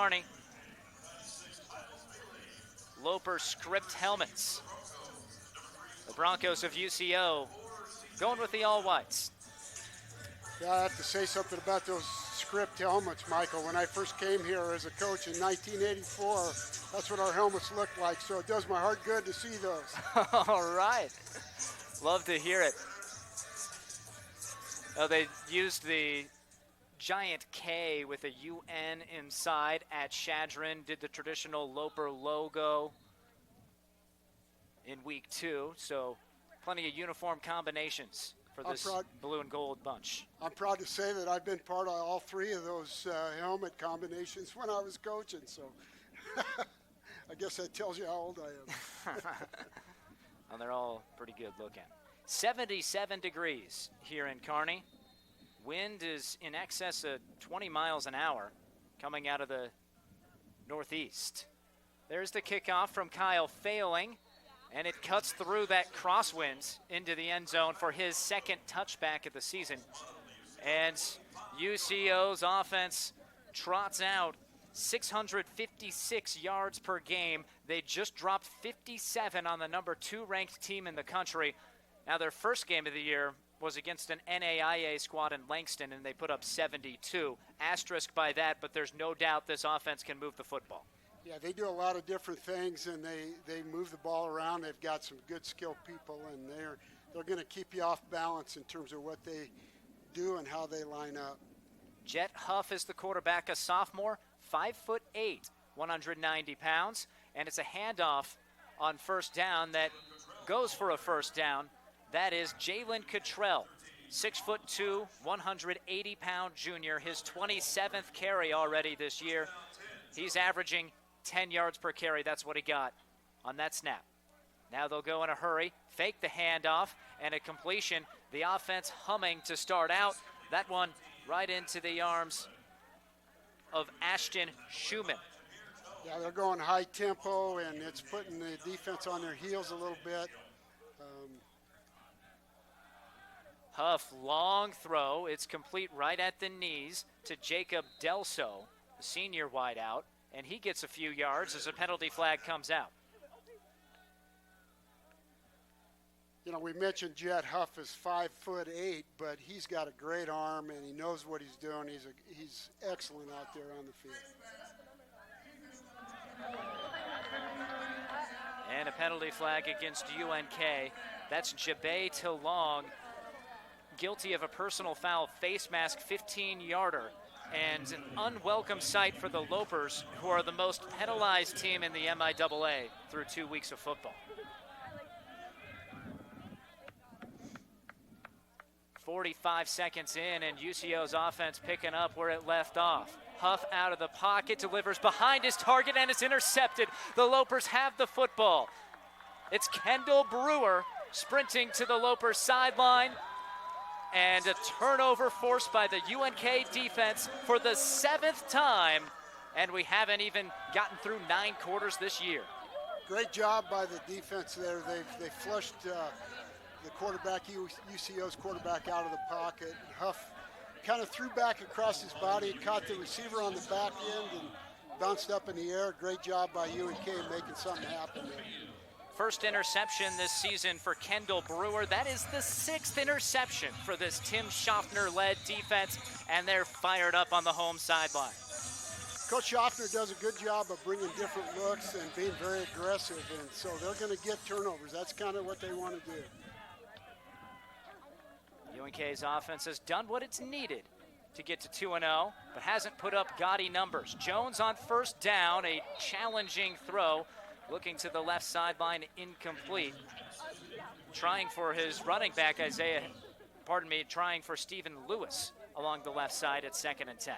Kearney. Loper script helmets. The Broncos of UCO going with the all-whites. Yeah, I have to say something about those script helmets, Michael. When I first came here as a coach in 1984, that's what our helmets looked like, so it does my heart good to see those. All right. Love to hear it. Oh, they used the giant K with a UN inside at Shadron, did the traditional Loper logo in week 2, so plenty of uniform combinations for this blue and gold bunch. I'm proud to say that I've been part of all 3 of those helmet combinations when I was coaching, so I guess that tells you how old I am. And they're all pretty good looking. 77 degrees here in Kearney. Wind is in excess of 20 miles an hour coming out of the northeast. There's the kickoff from Kyle Failing, and it cuts through that crosswind into the end zone for his second touchback of the season. And UCO's offense trots out 656 yards per game. They just dropped 57 on the number 2 ranked team in the country. Now their first game of the year was against an NAIA squad in Langston, and they put up 72. Asterisk by that, but there's no doubt this offense can move the football. Yeah, they do a lot of different things, and they move the ball around. They've got some good skilled people, and they're going to keep you off balance in terms of what they do and how they line up. Jet Huff is the quarterback, a sophomore, 5'8", 190 pounds, and it's a handoff on first down that goes for a first down. That is Jalen Cottrell, 6'2", 180-pound junior, his 27th carry already this year. He's averaging 10 yards per carry. That's what he got on that snap. Now they'll go in a hurry, fake the handoff, and a completion. The offense humming to start out. That one right into the arms of Ashton Schumann. Yeah, they're going high tempo, and it's putting the defense on their heels a little bit. Huff, long throw. It's complete right at the knees to Jacob Delso, the senior wideout, and he gets a few yards as a penalty flag comes out. You know, we mentioned Jet Huff is 5'8", but he's got a great arm and he knows what he's doing. He's excellent out there on the field. And a penalty flag against UNK. That's Jabay Tilong, guilty of a personal foul face mask 15-yarder. And an unwelcome sight for the Lopers, who are the most penalized team in the MIAA through 2 weeks of football. 45 seconds in, and UCO's offense picking up where it left off. Huff out of the pocket, delivers behind his target, and it's intercepted. The Lopers have the football. It's Kendall Brewer sprinting to the Lopers sideline, and a turnover forced by the UNK defense for the 7th time, and we haven't even gotten through 9 quarters this year. Great job by the defense there. They flushed the quarterback, UCO's quarterback, out of the pocket. Huff kind of threw back across his body, caught the receiver on the back end, and bounced up in the air. Great job by UNK making something happen there. First interception this season for Kendall Brewer. That is the 6th interception for this Tim Schaffner-led defense, and they're fired up on the home sideline. Coach Schaffner does a good job of bringing different looks and being very aggressive, and so they're going to get turnovers. That's kind of what they want to do. UNK's offense has done what it's needed to get to 2-0, but hasn't put up gaudy numbers. Jones on first down, a challenging throw, looking to the left sideline, incomplete. Trying for his running back, trying for Stephen Lewis along the left side at 2nd and 10.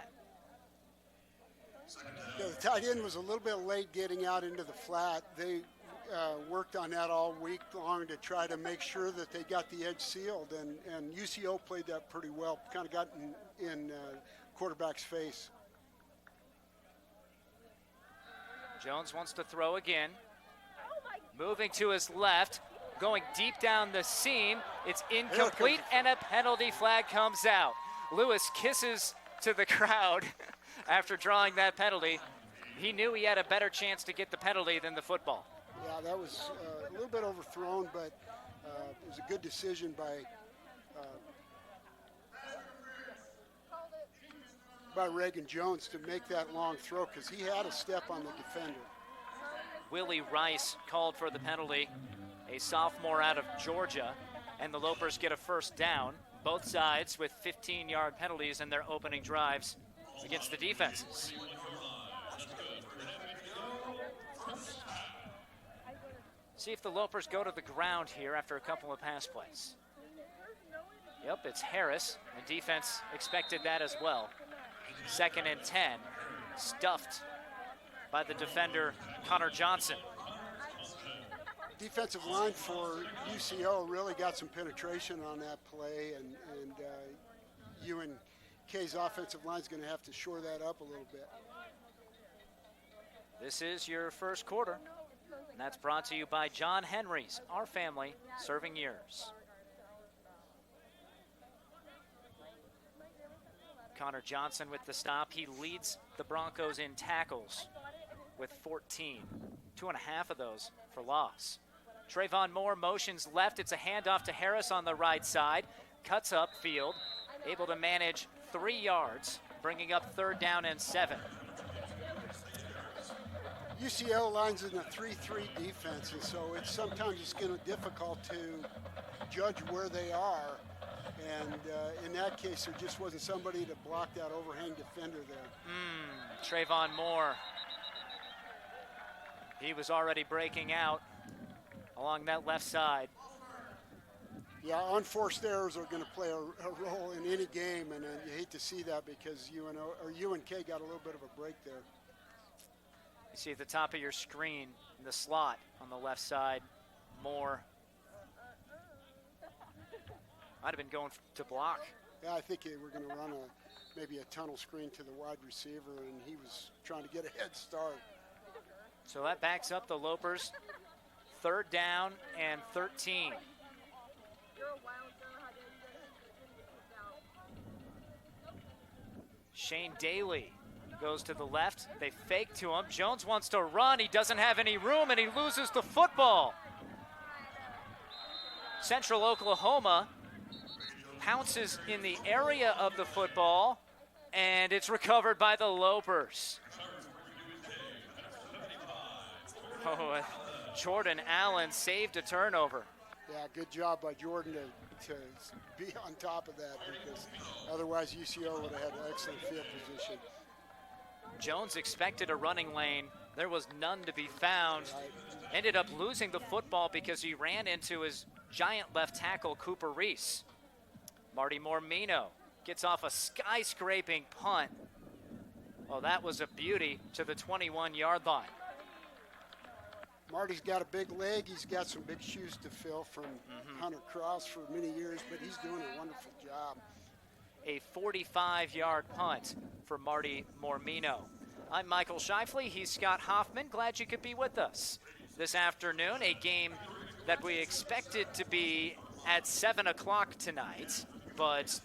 Yeah, the tight end was a little bit late getting out into the flat. They worked on that all week long to try to make sure that they got the edge sealed, and UCO played that pretty well, kind of got in quarterback's face. Jones wants to throw again. Moving to his left, going deep down the seam. It's incomplete, and a penalty flag comes out. Lewis kisses to the crowd after drawing that penalty. he knew he had a better chance to get the penalty than the football. Yeah, that was a little bit overthrown, but it was a good decision by Reagan Jones to make that long throw because he had a step on the defender. Willie Rice called for the penalty, a sophomore out of Georgia, and the Lopers get a first down. Both sides with 15-yard penalties in their opening drives against the defenses. See if the Lopers go to the ground here after a couple of pass plays. Yep, it's Harris. The defense expected that as well. 2nd and 10, stuffed by the defender, Connor Johnson. Defensive line for UCO really got some penetration on that play, and UNK's offensive line is going to have to shore that up a little bit. This is your first quarter, and that's brought to you by John Henry's, our family, serving years. Connor Johnson with the stop. He leads the Broncos in tackles with 14. 2.5 of those for loss. Trayvon Moore motions left. It's a handoff to Harris on the right side. Cuts upfield, able to manage 3 yards, bringing up 3rd down and 7. UCO lines in a 3-3 defense, and so it's sometimes going to be difficult to judge where they are. And in that case, there just wasn't somebody to block that overhang defender there. Trayvon Moore. He was already breaking out along that left side. Yeah, unforced errors are going to play a role in any game, and you hate to see that because UNK got a little bit of a break there. You see at the top of your screen, in the slot on the left side, Moore. Might have been going to block. Yeah, I think we're going to run maybe a tunnel screen to the wide receiver, and he was trying to get a head start. So that backs up the Lopers. 3rd down and 13. Shane Daly goes to the left. They fake to him. Jones wants to run. He doesn't have any room, and he loses the football. Central Oklahoma pounces in the area of the football, and it's recovered by the Lopers. Oh, Jordan Allen saved a turnover. Yeah, good job by Jordan to be on top of that, because otherwise UCO would have had excellent field position. Jones expected a running lane. There was none to be found. Right. Ended up losing the football because he ran into his giant left tackle, Cooper Reese. Marty Mormino gets off a skyscraping punt. Well, that was a beauty to the 21-yard line. Marty's got a big leg. He's got some big shoes to fill from Hunter Cross for many years, but he's doing a wonderful job. A 45-yard punt for Marty Mormino. I'm Michael Scheifele. He's Scott Hoffman. Glad you could be with us this afternoon. A game that we expected to be at 7 o'clock tonight, but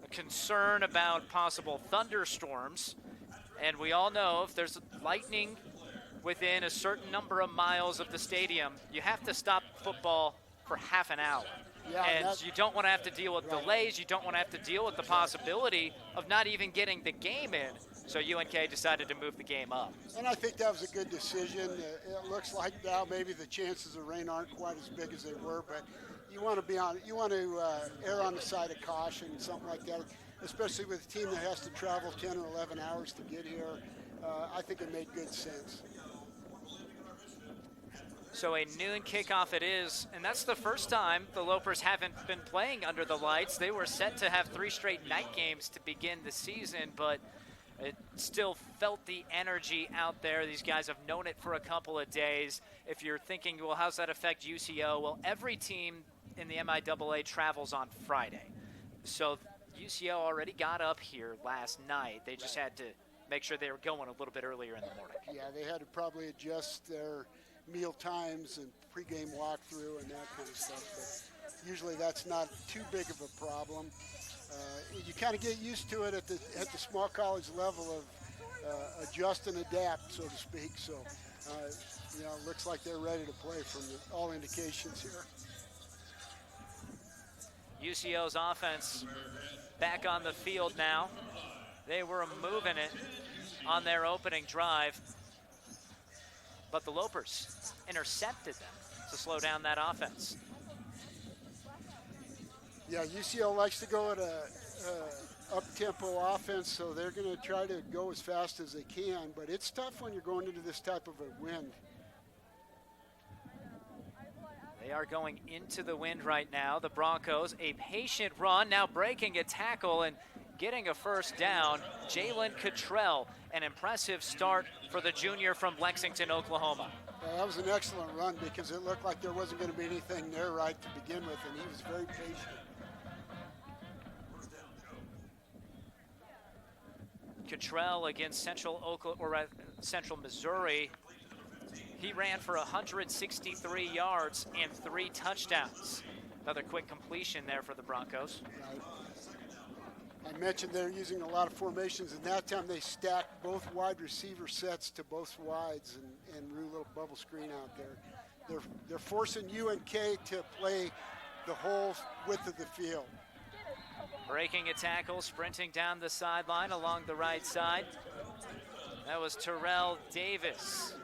a concern about possible thunderstorms. And we all know if there's lightning within a certain number of miles of the stadium, you have to stop football for half an hour. Yeah, and you don't want to have to deal with delays. You don't want to have to deal with the possibility of not even getting the game in. So UNK decided to move the game up. And I think that was a good decision. It looks like now maybe the chances of rain aren't quite as big as they were, but you want to err on the side of caution, something like that, especially with a team that has to travel 10 or 11 hours to get here. I think it made good sense. So a noon kickoff it is, and that's the first time the Lopers haven't been playing under the lights. They were set to have 3 straight night games to begin the season, but it still felt the energy out there. These guys have known it for a couple of days. If you're thinking, well, how's that affect UCO? Well, every team in the MIAA travels on Friday. So UCO already got up here last night. They just had to make sure they were going a little bit earlier in the morning. Yeah, they had to probably adjust their meal times and pregame walkthrough and that kind of stuff. But usually that's not too big of a problem. You kind of get used to it at the small college level of adjust and adapt, so to speak. So, looks like they're ready to play from all indications here. UCO's offense back on the field now. They were moving it on their opening drive, but the Lopers intercepted them to slow down that offense. Yeah, UCO likes to go at a up-tempo offense, so they're going to try to go as fast as they can, but it's tough when you're going into this type of a wind. They are going into the wind right now. The Broncos, a patient run, now breaking a tackle and getting a first down. Jalen Cottrell, an impressive start for the junior from Lexington, Oklahoma. That was an excellent run because it looked like there wasn't going to be anything there right to begin with, and he was very patient. Cottrell against Central Missouri. He ran for 163 yards and 3 touchdowns. Another quick completion there for the Broncos. Right. I mentioned they're using a lot of formations, and that time they stacked both wide receiver sets to both wides and drew a little bubble screen out there. They're forcing UNK to play the whole width of the field. Breaking a tackle, sprinting down the sideline along the right side. That was Terrell Davis.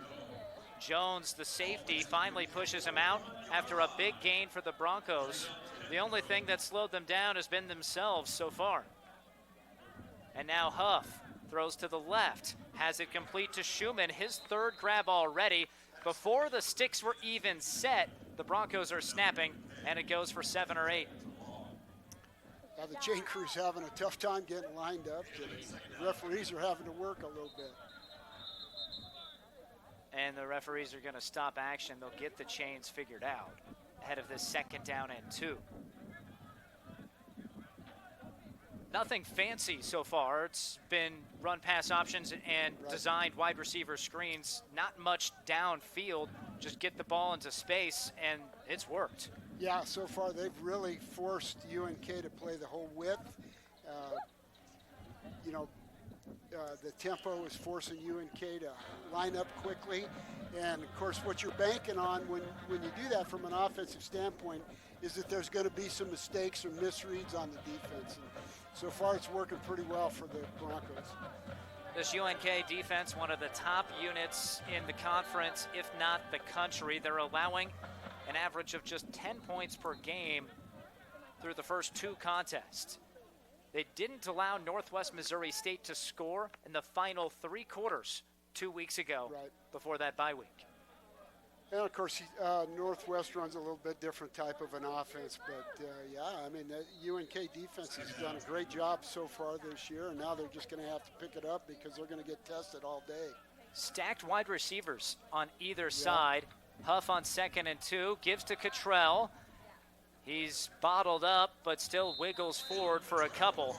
Jones, the safety, finally pushes him out after a big gain for the Broncos. The only thing that slowed them down has been themselves so far. And now Huff throws to the left, has it complete to Schumann, his third grab already. Before the sticks were even set, the Broncos are snapping, and it goes for 7 or 8. Now the chain crew's having a tough time getting lined up. The referees are having to work a little bit. And the referees are going to stop action. They'll get the chains figured out ahead of this 2nd down and 2. Nothing fancy so far. It's been run pass options and designed wide receiver screens. Not much downfield. Just get the ball into space, and it's worked. Yeah, so far they've really forced UNK to play the whole width. The tempo is forcing UNK to line up quickly. And, of course, what you're banking on when you do that from an offensive standpoint is that there's going to be some mistakes or misreads on the defense. And so far it's working pretty well for the Broncos. This UNK defense, one of the top units in the conference, if not the country. They're allowing an average of just 10 points per game through the first 2 contests. They didn't allow Northwest Missouri State to score in the final 3 quarters 2 weeks ago before that bye week. And, of course, Northwest runs a little bit different type of an offense. But, the UNK defense has done a great job so far this year, and now they're just going to have to pick it up because they're going to get tested all day. Stacked wide receivers on either side. Huff on 2nd and 2, gives to Cottrell. He's bottled up, but still wiggles forward for a couple.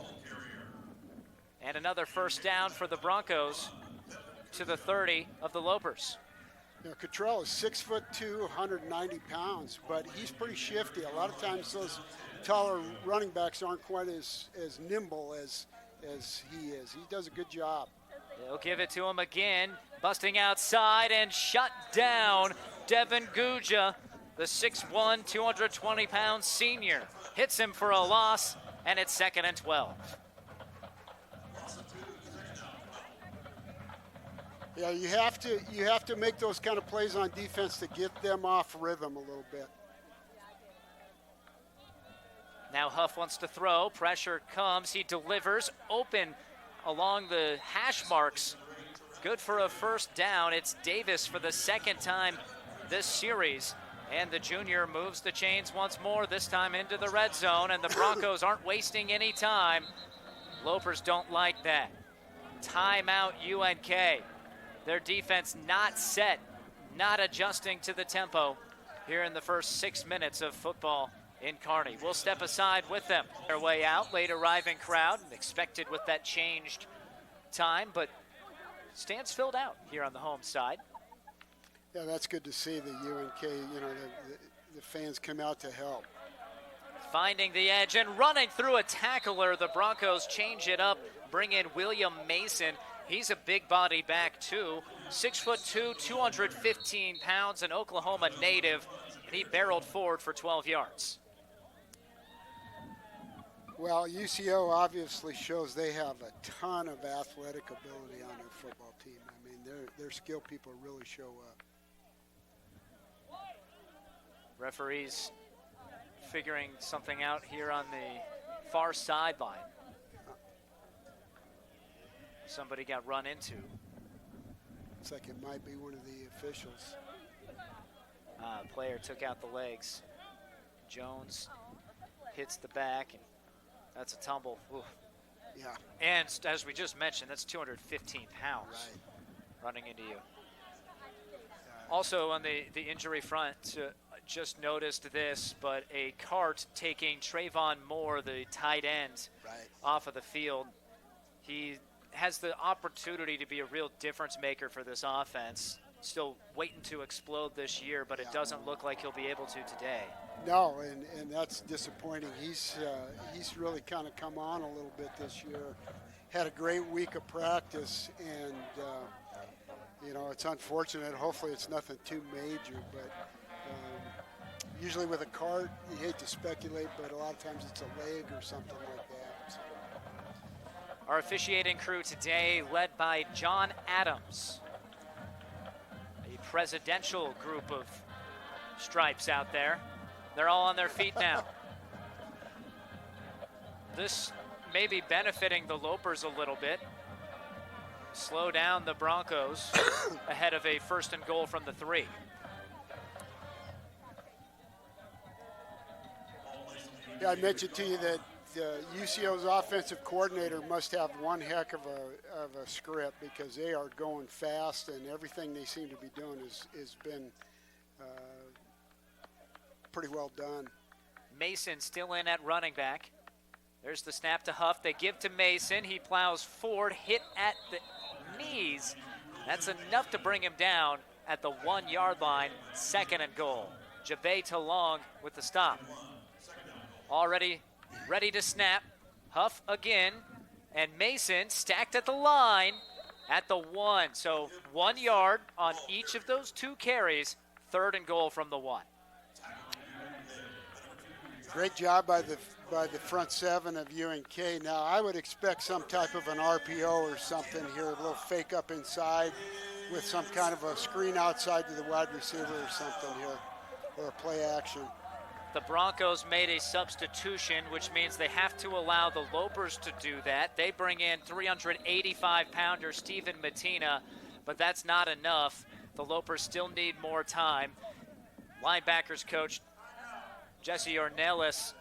And another first down for the Broncos to the 30 of the Lopers. Cottrell is 6'2", 190 pounds, but he's pretty shifty. A lot of times those taller running backs aren't quite as nimble as he is. He does a good job. They'll give it to him again, busting outside and shut down. Devin Guja, the 6'1", 220-pound senior, hits him for a loss, and it's 2nd and 12. Yeah, you have to make those kind of plays on defense to get them off rhythm a little bit. Now Huff wants to throw. Pressure comes. He delivers. Open along the hash marks. Good for a first down. It's Davis for the 2nd time this series. And the junior moves the chains once more, this time into the red zone. And the Broncos aren't wasting any time. Lopers don't like that. Timeout UNK. Their defense not set, not adjusting to the tempo here in the first 6 minutes of football in Kearney. We'll step aside with them. Their way out, late arriving crowd, expected with that changed time, but stands filled out here on the home side. Yeah, that's good to see the UNK, the fans come out to help. Finding the edge and running through a tackler. The Broncos change it up, bring in William Mason. He's a big body back too. 6'2", 215 pounds, an Oklahoma native, and he barreled forward for 12 yards. Well, UCO obviously shows they have a ton of athletic ability on their football team. I mean, their skill people really show up. Referees figuring something out here on the far sideline. Somebody got run into. Looks like it might be one of the officials. Player took out the legs. Jones hits the back, and that's a tumble. Ooh. Yeah. And as we just mentioned, that's 215 pounds running into you. Also on the injury front, just noticed this, but a cart taking Trayvon Moore, the tight end, off of the field. He has the opportunity to be a real difference maker for this offense. Still waiting to explode this year, but it doesn't look like he'll be able to today. No, and that's disappointing. He's really kind of come on a little bit this year. Had a great week of practice, and you know, it's unfortunate. Hopefully it's nothing too major, but usually with a cart, you hate to speculate, but a lot of times it's a leg or something like that. So. Our officiating crew today led by John Adams. A presidential group of stripes out there. They're all on their feet now. This may be benefiting the Lopers a little bit. Slow down the Broncos ahead of a 1st and goal from the 3. Yeah, I mentioned to you that UCO's offensive coordinator must have one heck of a script, because they are going fast, and everything they seem to be doing has been pretty well done. Mason still in at running back. There's the snap to Huff. They give to Mason. He plows forward, hit at the knees. That's enough to bring him down at the 1-yard line. 2nd and goal. Jabe Talong with the stop. Already ready to snap. Huff again. And Mason stacked at the line at the 1. So 1 yard on each of those 2 carries. 3rd and goal from the 1. Great job by the front 7 of UNK. Now, I would expect some type of an RPO or something here, a little fake up inside with some kind of a screen outside to the wide receiver or something here, or a play action. The Broncos made a substitution, which means they have to allow the Lopers to do that. They bring in 385-pounder Stephen Mattina, but that's not enough. The Lopers still need more time. Linebackers coach Jesse Ornelas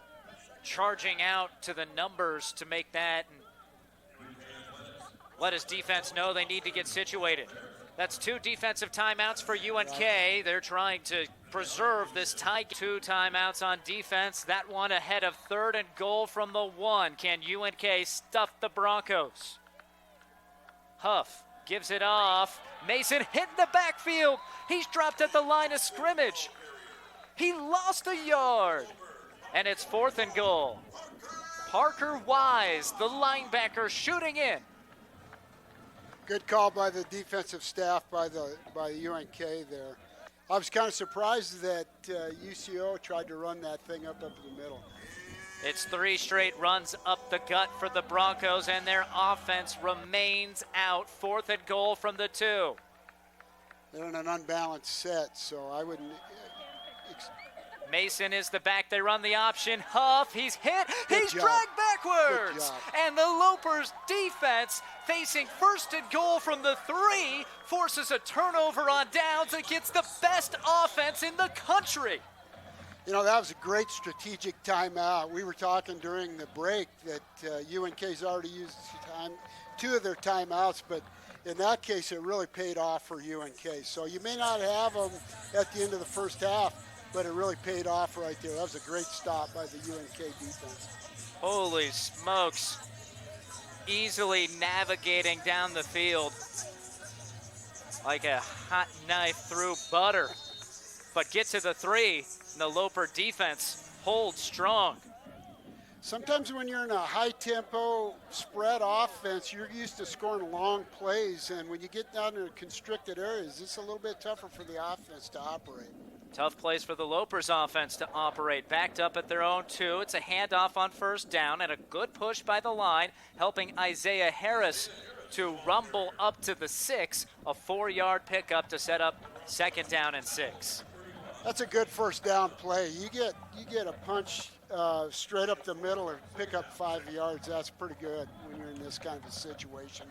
charging out to the numbers to make that and let his defense know they need to get situated. That's 2 defensive timeouts for UNK. They're trying to preserve this tie. 2 timeouts on defense. That one ahead of 3rd and goal from the 1. Can UNK stuff the Broncos? Huff gives it off. Mason hit the backfield. He's dropped at the line of scrimmage. He lost a yard, and it's 4th and goal. Parker Wise, the linebacker, shooting in. Good call by the defensive staff by UNK there. I was kind of surprised that UCO tried to run that thing up the middle. It's 3 straight runs up the gut for the Broncos, and their offense remains out. 4th and goal from the 2. They're in an unbalanced set, so I wouldn't. Mason is the back. They run the option. Huff, he's hit. He's dragged backwards. And the Lopers defense, facing 1st and goal from the 3, forces a turnover on downs against the best offense in the country. You know, that was a great strategic timeout. We were talking during the break that UNK's already used 2 of their timeouts, but in that case, it really paid off for UNK. So you may not have them at the end of the first half, but it really paid off right there. That was a great stop by the UNK defense. Holy smokes. Easily navigating down the field like a hot knife through butter. But get to the 3, and the Loper defense holds strong. Sometimes when you're in a high-tempo spread offense, you're used to scoring long plays, and when you get down to constricted areas, it's a little bit tougher for the offense to operate. Tough place for the Lopers offense to operate. Backed up at their own 2. It's a handoff on first down and a good push by the line, helping Isaiah Harris to rumble up to the 6. A 4-yard pickup to set up second down and 6. That's a good first down play. You get a punch straight up the middle or pick up 5 yards. That's pretty good when you're in this kind of a situation.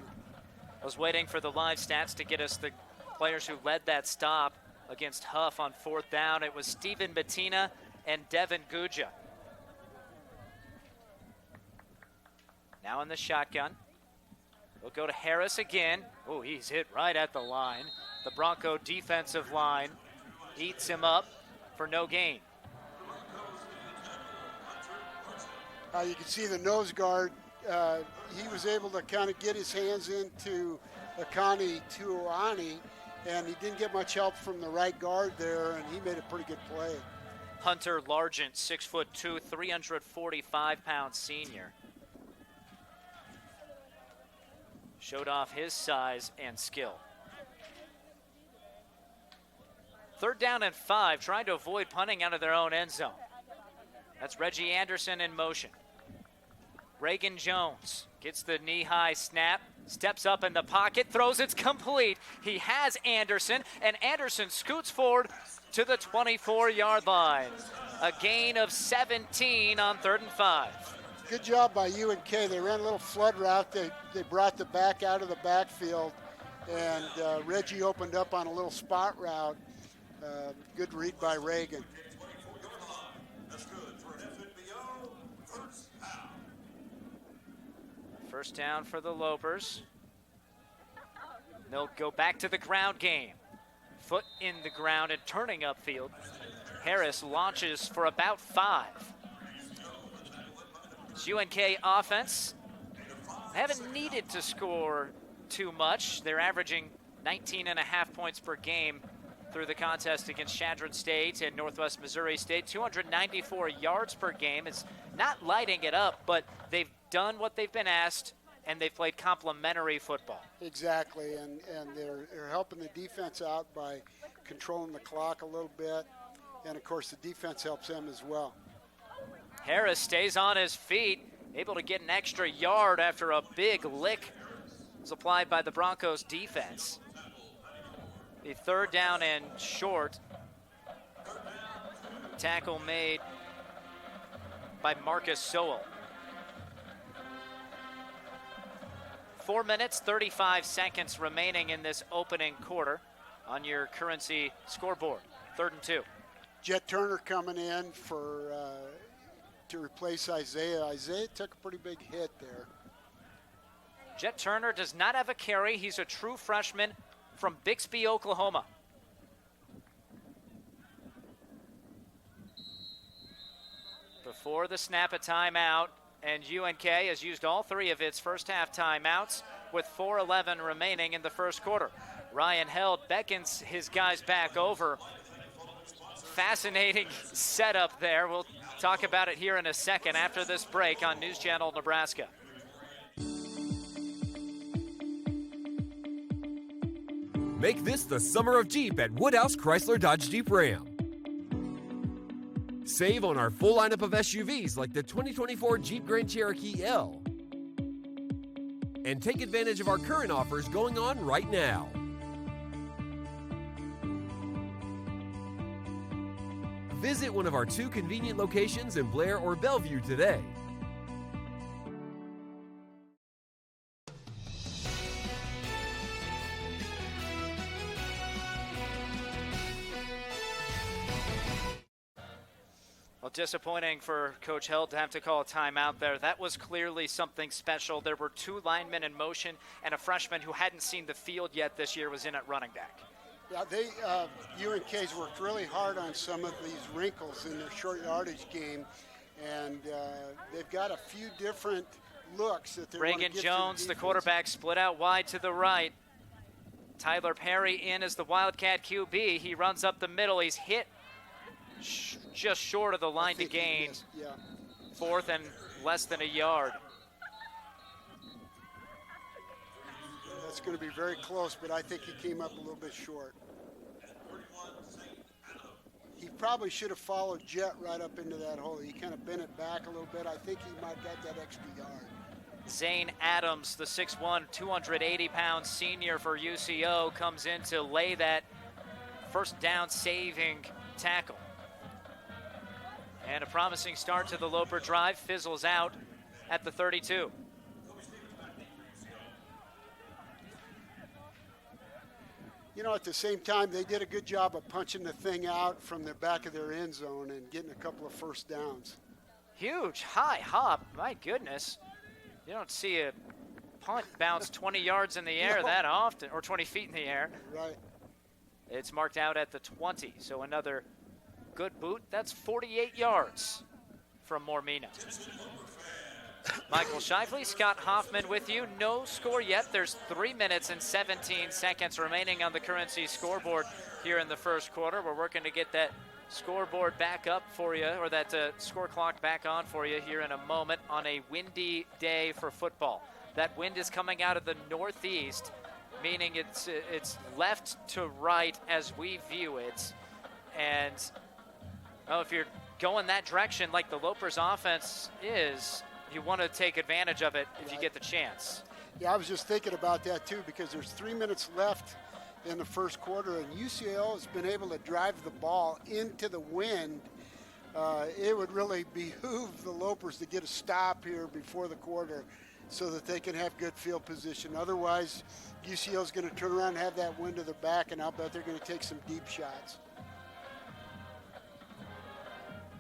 I was waiting for the live stats to get us the players who led that stop against Huff on fourth down. It was Steven Bettina and Devin Guja. Now in the shotgun. We'll go to Harris again. Oh, he's hit right at the line. The Bronco defensive line eats him up for no gain. You can see the nose guard. He was able to kind of get his hands into Akani Tuoani, and he didn't get much help from the right guard there, and he made a pretty good play. Hunter Largent, 6'2", 345-pound senior. Showed off his size and skill. Third down and 5, trying to avoid punting out of their own end zone. That's Reggie Anderson in motion. Reagan Jones gets the knee-high snap, steps up in the pocket, throws it's complete. He has Anderson, and Anderson scoots forward to the 24-yard line. A gain of 17 on 3rd and 5. Good job by UNK. They ran a little flood route. They brought the back out of the backfield, and Reggie opened up on a little spot route. Good read by Reagan. First down for the Lopers. They'll go back to the ground game. Foot in the ground and turning upfield. Harris launches for about 5. It's UNK offense. They haven't needed to score too much. They're averaging 19.5 points per game through the contest against Chadron State and Northwest Missouri State. 294 yards per game. It's not lighting it up, but they've done what they've been asked, and they've played complementary football. Exactly, and they're helping the defense out by controlling the clock a little bit, and of course the defense helps them as well. Harris stays on his feet, able to get an extra yard after a big lick was applied by the Broncos defense. The third down and short. Tackle made by Marcus Sowell. 4 minutes, 35 seconds remaining in this opening quarter on your Currency scoreboard. 3rd and 2. Jet Turner coming in for to replace Isaiah. Isaiah took a pretty big hit there. Jet Turner does not have a carry. He's a true freshman from Bixby, Oklahoma. Before the snap, a timeout, and UNK has used all 3 of its first half timeouts with 4:11 remaining in the first quarter. Ryan Held beckons his guys back over. Fascinating setup there. We'll talk about it here in a second after this break on News Channel Nebraska. Make this the summer of Jeep at Woodhouse Chrysler Dodge Jeep Ram. Save on our full lineup of SUVs like the 2024 Jeep Grand Cherokee L. And take advantage of our current offers going on right now. Visit one of our 2 convenient locations in Blair or Bellevue today. Well, disappointing for Coach Held to have to call a timeout there. That was clearly something special. There were 2 linemen in motion, and a freshman who hadn't seen the field yet this year was in at running back. Yeah, UNK's worked really hard on some of these wrinkles in their short yardage game, and they've got a few different looks that they're Reagan Jones, the quarterback, split out wide to the right. Tyler Perry in as the Wildcat QB. He runs up the middle. He's hit just short of the line to gain. 4th and less than a yard. That's going to be very close, but I think he came up a little bit short. He probably should have followed Jet right up into that hole. He kind of bent it back a little bit. I think he might get that extra yard. Zane Adams, the 6'1", 280-pound senior for UCO, comes in to lay that first down saving tackle. And a promising start to the Loper drive fizzles out at the 32. You know, at the same time, they did a good job of punching the thing out from the back of their end zone and getting a couple of first downs. Huge high hop, my goodness. You don't see a punt bounce 20 yards in the air that often, or 20 feet in the air. Right. It's marked out at the 20, so another good boot. That's 48 yards from Mormina. Michael Shifley, Scott Hoffman with you. No score yet. There's 3 minutes and 17 seconds remaining on the Currency scoreboard here in the first quarter. We're working to get that scoreboard back up for you, or that score clock back on for you here in a moment on a windy day for football. That wind is coming out of the northeast, meaning it's left to right as we view it. And if you're going that direction like the Lopers offense is, you want to take advantage of it if you get the chance. Yeah, I was just thinking about that too, because there's 3 minutes left in the first quarter, and UCO has been able to drive the ball into the wind. It would really behoove the Lopers to get a stop here before the quarter so that they can have good field position. Otherwise, UCO is going to turn around and have that wind to their back, and I'll bet they're going to take some deep shots.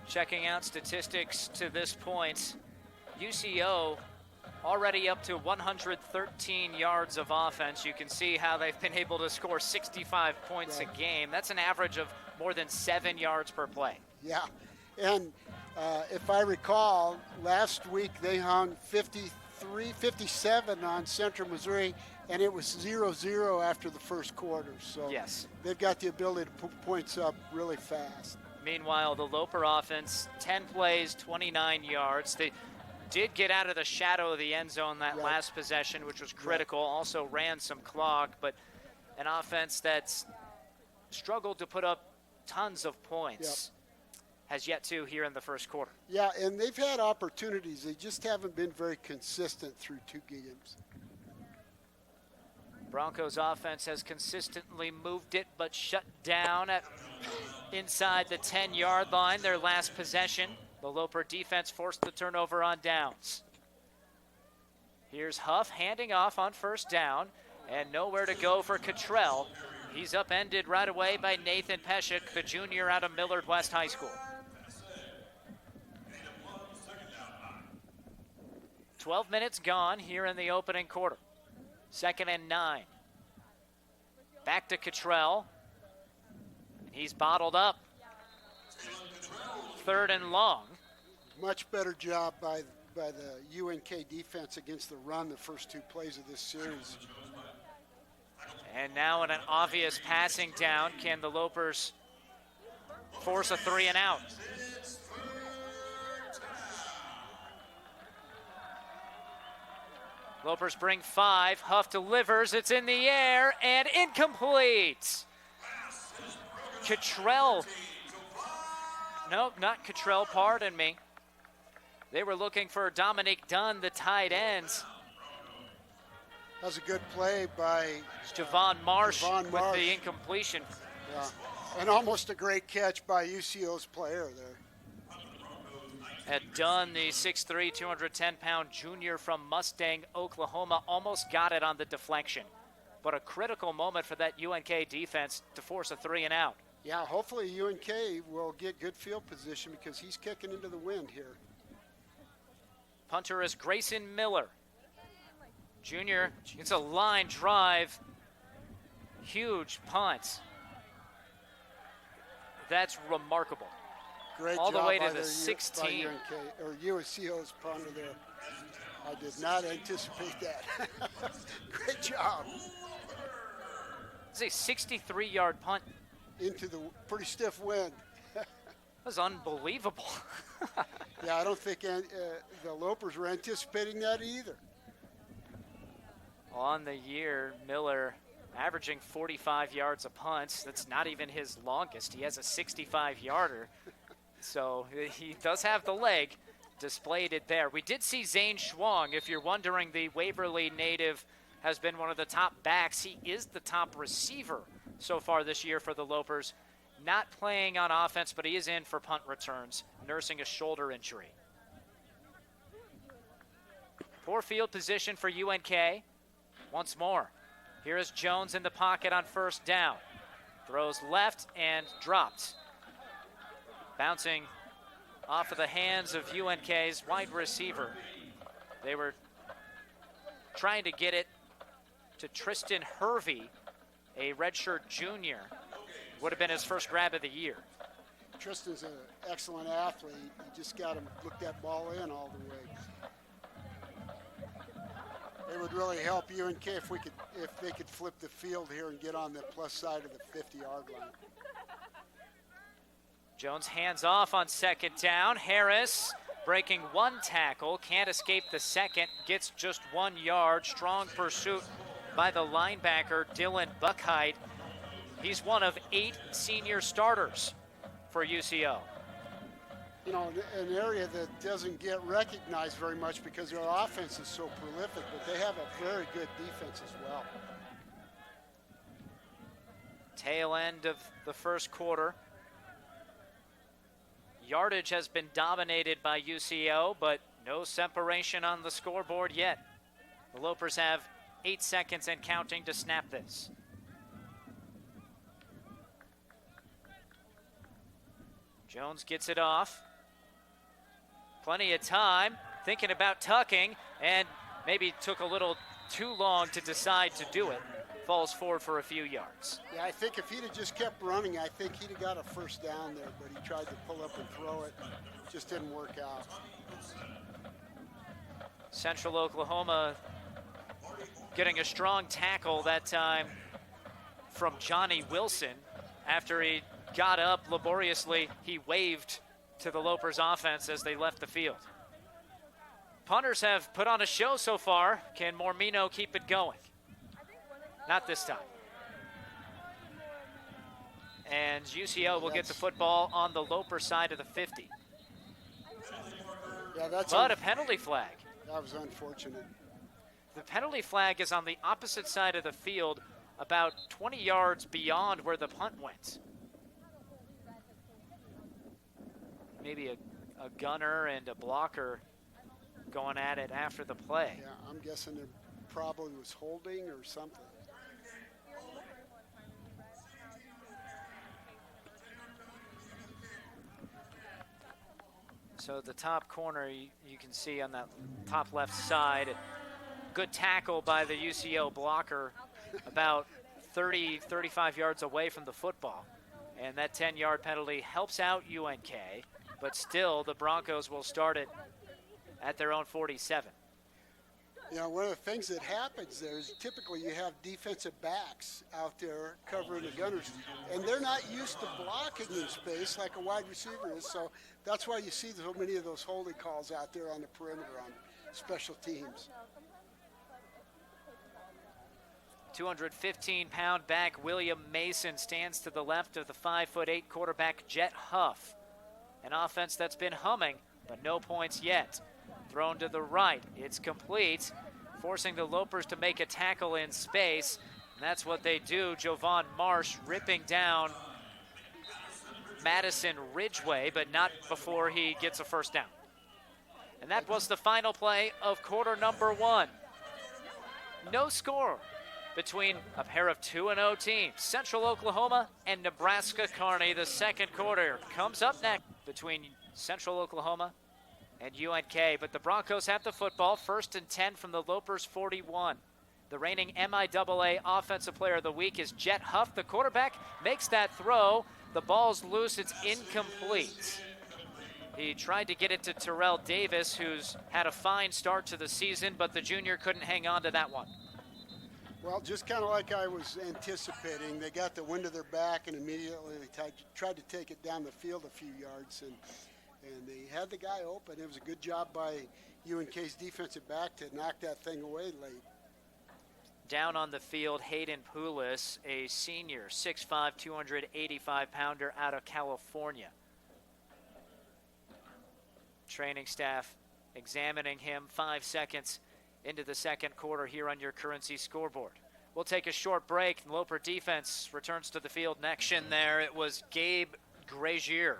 Checking out statistics to this point, UCO already up to 113 yards of offense. You can see how they've been able to score 65 points a game. That's an average of more than 7 yards per play. Yeah, and if I recall, last week they hung 57 on Central Missouri, and it was 0-0 after the first quarter. So yes, they've got the ability to put points up really fast. Meanwhile, the Loper offense, 10 plays, 29 yards. They did get out of the shadow of the end zone that last possession, which was critical. Also ran some clock, but an offense that's struggled to put up tons of points has yet to here in the first quarter. Yeah, and they've had opportunities. They just haven't been very consistent through 2 games. Broncos offense has consistently moved it, but shut down at inside the 10-yard line, their last possession. The Loper defense forced the turnover on downs. Here's Huff handing off on first down, and nowhere to go for Cottrell. He's upended right away by Nathan Peshek, the junior out of Millard West High School. 12 minutes gone here in the opening quarter. 2nd and 9. Back to Cottrell. He's bottled up. 3rd and long. Much better job by the UNK defense against the run the first 2 plays of this series. And now in an obvious passing down, can the Lopers force a 3 and out? Lopers bring 5. Huff delivers. It's in the air and incomplete. Cottrell. Nope, not Cottrell, pardon me. They were looking for Dominique Dunn, the tight end. That was a good play by Javon Marsh Javon with the incompletion. Yeah, and almost a great catch by UCO's player there. Had Dunn, the 6'3", 210-pound junior from Mustang, Oklahoma, almost got it on the deflection. But a critical moment for that UNK defense to force a 3 and out. Yeah, hopefully UNK will get good field position because he's kicking into the wind here. Punter is Grayson Miller. Junior, it's a line drive. Huge punt. That's remarkable. Great all job the way by to the 16. Or UCO's punter there. I did not anticipate that. Great job. It's a 63-yard punt. Into the pretty stiff wind. was unbelievable. Yeah, I don't think the Lopers were anticipating that either. On the year, Miller averaging 45 yards a punt. That's not even his longest. He has a 65-yarder. So he does have the leg, displayed it there. We did see Zane Schwang. If you're wondering, the Waverly native has been one of the top backs. He is the top receiver so far this year for the Lopers. Not playing on offense, but he is in for punt returns, nursing a shoulder injury. Poor field position for UNK. Once more, here is Jones in the pocket on first down. Throws left and dropped. Bouncing off of the hands of UNK's wide receiver. They were trying to get it to Tristan Hervey, a redshirt junior. Would have been his first grab of the year. Tristan's an excellent athlete. You just got to look that ball in all the way. It would really help UNK if they could flip the field here and get on the plus side of the 50-yard line. Jones hands off on second down. Harris breaking one tackle, can't escape the second, gets just 1 yard. Strong pursuit by the linebacker, Dylan Buckheit. He's one of 8 senior starters for UCO. You know, an area that doesn't get recognized very much because their offense is so prolific, but they have a very good defense as well. Tail end of the first quarter. Yardage has been dominated by UCO, but no separation on the scoreboard yet. The Lopers have 8 seconds and counting to snap this. Jones gets it off. Plenty of time, thinking about tucking, and maybe took a little too long to decide to do it. Falls forward for a few yards. Yeah, I think if he'd have just kept running, I think he'd have got a first down there, but he tried to pull up and throw it. Just didn't work out. Central Oklahoma getting a strong tackle that time from Johnny Wilson. After he got up laboriously, he waved to the Lopers offense as they left the field. Punters have put on a show so far. Can Mormino keep it going? Not this time. And UCO will get the football on the Loper side of the 50. Yeah, that's but a penalty flag. That was unfortunate. The penalty flag is on the opposite side of the field, about 20 yards beyond where the punt went. Maybe a gunner and a blocker going at it after the play. Yeah, I'm guessing it probably was holding or something. So the top corner, you can see on that top left side, good tackle by the UCO blocker about 30, 35 yards away from the football. And that 10-yard penalty helps out UNK, but still the Broncos will start it at their own 47. You know, one of the things that happens there is typically you have defensive backs out there covering the gunners, and they're not used to blocking in space like a wide receiver is, so that's why you see so many of those holding calls out there on the perimeter on special teams. 215-pound back William Mason stands to the left of the 5'8" quarterback Jet Huff. An offense that's been humming, but no points yet. Thrown to the right, it's complete, forcing the Lopers to make a tackle in space. And that's what they do. Jovan Marsh ripping down Madison Ridgeway, but not before he gets a first down. And that was the final play of quarter number 1. No score between a pair of 2-0 teams, Central Oklahoma and Nebraska Kearny. The second quarter comes up next between Central Oklahoma and UNK, but the Broncos have the football, 1st and 10 from the Lopers 41. The reigning MIAA Offensive Player of the Week is Jet Huff. The quarterback makes that throw. The ball's loose, it's incomplete. He tried to get it to Terrell Davis, who's had a fine start to the season, but the junior couldn't hang on to that one. Well, just kind of like I was anticipating, they got the wind of their back and immediately they tried to take it down the field a few yards, and they had the guy open. It was a good job by UNK's defensive back to knock that thing away late. Down on the field, Hayden Poulis, a senior, 6'5", 285-pounder out of California. Training staff examining him 5 seconds into the second quarter here on your Currency scoreboard. We'll take a short break. Loper defense returns to the field. Next in there, it was Gabe Grazier.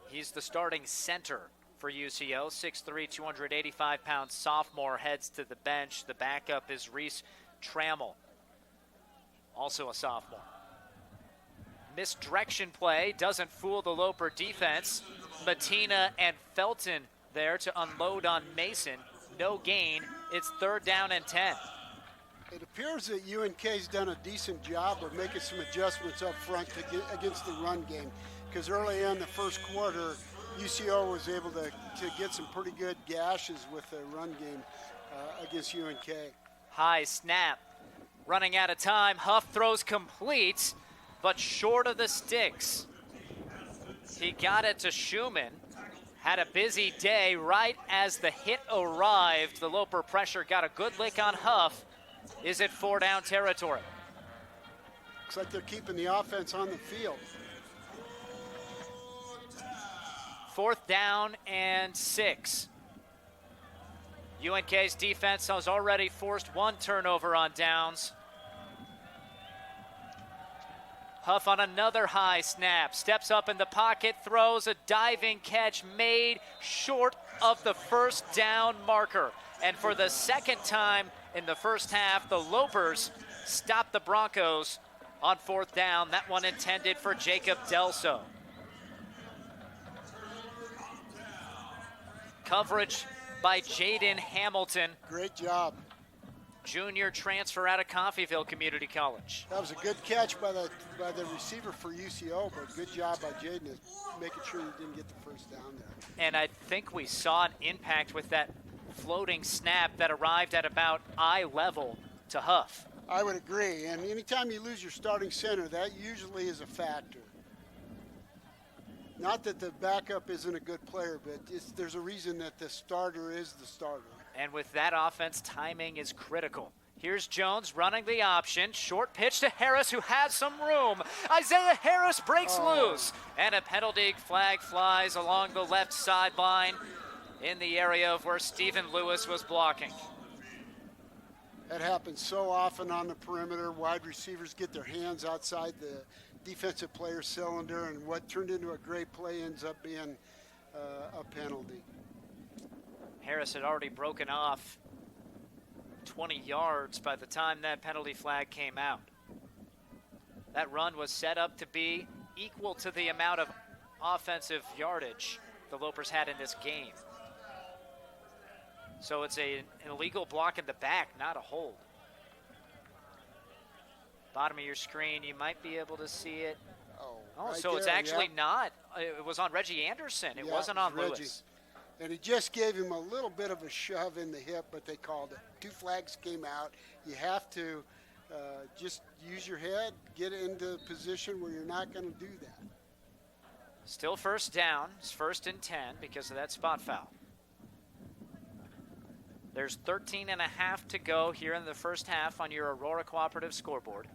He's the starting center for UCO. 6'3", 285-pound sophomore heads to the bench. The backup is Reese Trammell, also a sophomore. Misdirection play doesn't fool the Loper defense. Matina and Felton there to unload on Mason. No gain. It's 3rd down and 10. It appears that UNK's done a decent job of making some adjustments up front against the run game, because early in the first quarter, UCO was able to get some pretty good gashes with the run game against UNK. High snap. Running out of time. Huff throws complete, but short of the sticks. He got it to Schumann. Had a busy day right as the hit arrived. The Loper pressure got a good lick on Huff. Is it 4-down territory? Looks like they're keeping the offense on the field. 4th down and 6. UNK's defense has already forced 1 turnover on downs. Huff on another high snap, steps up in the pocket, throws a diving catch made short of the 1st down marker. And for the second time in the first half, the Lopers stopped the Broncos on 4th down. That one intended for Jacob Delso. Coverage by Jaden Hamilton. Great job. Junior transfer out of Coffeyville Community College. That was a good catch by the receiver for UCO, but good job by Jaden making sure he didn't get the 1st down there. And I think we saw an impact with that floating snap that arrived at about eye level to Huff. I would agree, and anytime you lose your starting center, that usually is a factor. Not that the backup isn't a good player, but there's a reason that the starter is the starter. And with that offense, timing is critical. Here's Jones running the option. Short pitch to Harris, who has some room. Isaiah Harris breaks loose. And a penalty flag flies along the left sideline in the area of where Stephen Lewis was blocking. That happens so often on the perimeter. Wide receivers get their hands outside the defensive player's cylinder, and what turned into a great play ends up being a penalty. Harris had already broken off 20 yards by the time that penalty flag came out. That run was set up to be equal to the amount of offensive yardage the Lopers had in this game. So it's an illegal block in the back, not a hold. Bottom of your screen, you might be able to see it. Right so there, it's actually not. It was on Reggie Anderson. It wasn't on Reggie. Lewis. And he just gave him a little bit of a shove in the hip, but they called it. 2 flags came out. You have to just use your head, get into a position where you're not going to do that. Still 1st down. It's 1st and 10 because of that spot foul. There's 13 and a half to go here in the first half on your Aurora Cooperative scoreboard.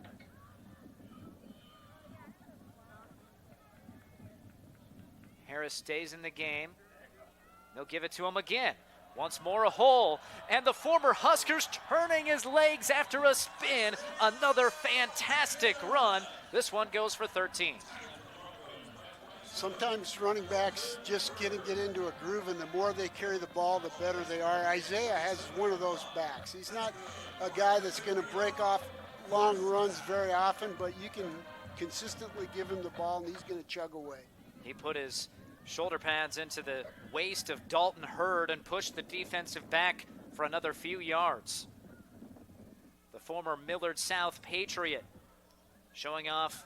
Harris stays in the game. They'll give it to him again. Once more a hole, and the former Huskers turning his legs after a spin. Another fantastic run. This one goes for 13. Sometimes running backs just get into a groove, and the more they carry the ball, the better they are. Isaiah has one of those backs. He's not a guy that's going to break off long runs very often, but you can consistently give him the ball, and he's going to chug away. He put his shoulder pads into the waist of Dalton Hurd and pushed the defensive back for another few yards. The former Millard South Patriot showing off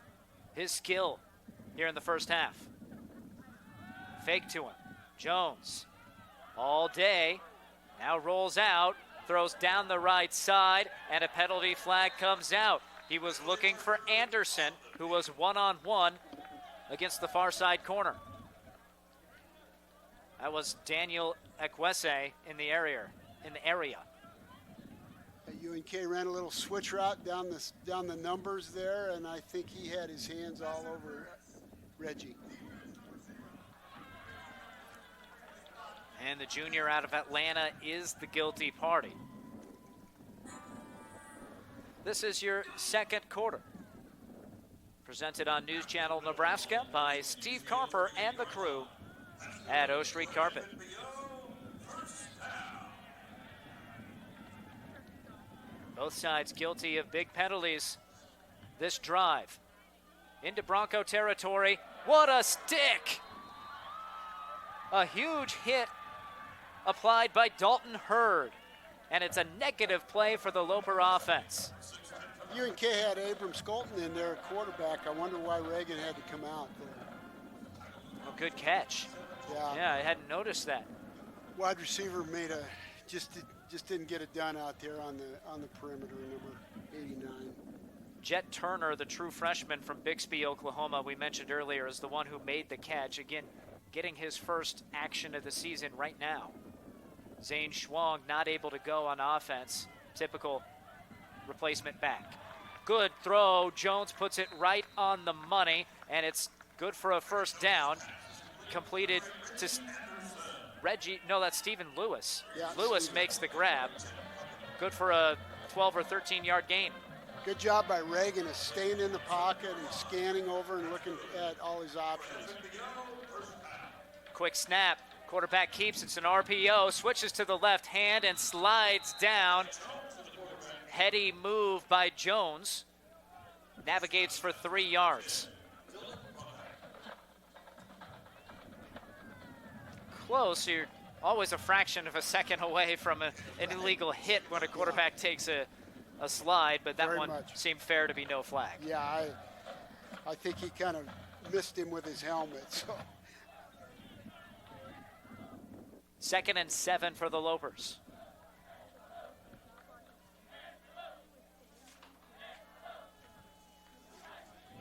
his skill here in the first half. Fake to him. Jones all day now rolls out, throws down the right side, and a penalty flag comes out. He was looking for Anderson, who was one-on-one against the far side corner. That was Daniel Ekwese in the area. UNK ran a little switch route down the numbers there, and I think he had his hands all over Reggie. And the junior out of Atlanta is the guilty party. This is your second quarter. Presented on News Channel Nebraska by Steve Carper and the crew at O Street Carpet. Both sides guilty of big penalties this drive. Into Bronco territory. What a stick! A huge hit applied by Dalton Hurd. And it's a negative play for the Loper offense. UNK had Abram Skolton in there at quarterback. I wonder why Reagan had to come out there. Oh, good catch. Yeah, I hadn't noticed that. Wide receiver made just didn't get it done out there on the perimeter, number 89. Jet Turner, the true freshman from Bixby, Oklahoma, we mentioned earlier, is the one who made the catch. Again, getting his first action of the season right now. Zane Schwong not able to go on offense. Typical replacement back. Good throw. Jones puts it right on the money, and it's good for a first down. Completed to Reggie. No, that's Stephen Lewis. Yeah, Lewis makes the grab. Good for a 12 or 13-yard gain. Good job by Reagan of staying in the pocket and scanning over and looking at all his options. Quick snap. Quarterback keeps. It's an RPO. Switches to the left hand and slides down. Heady move by Jones. Navigates for 3 yards. Close. You're always a fraction of a second away from an illegal hit when a quarterback takes a slide, but that one seemed fair to be no flag. Yeah, I think he kind of missed him with his helmet. So. 2nd and 7 for the Lopers.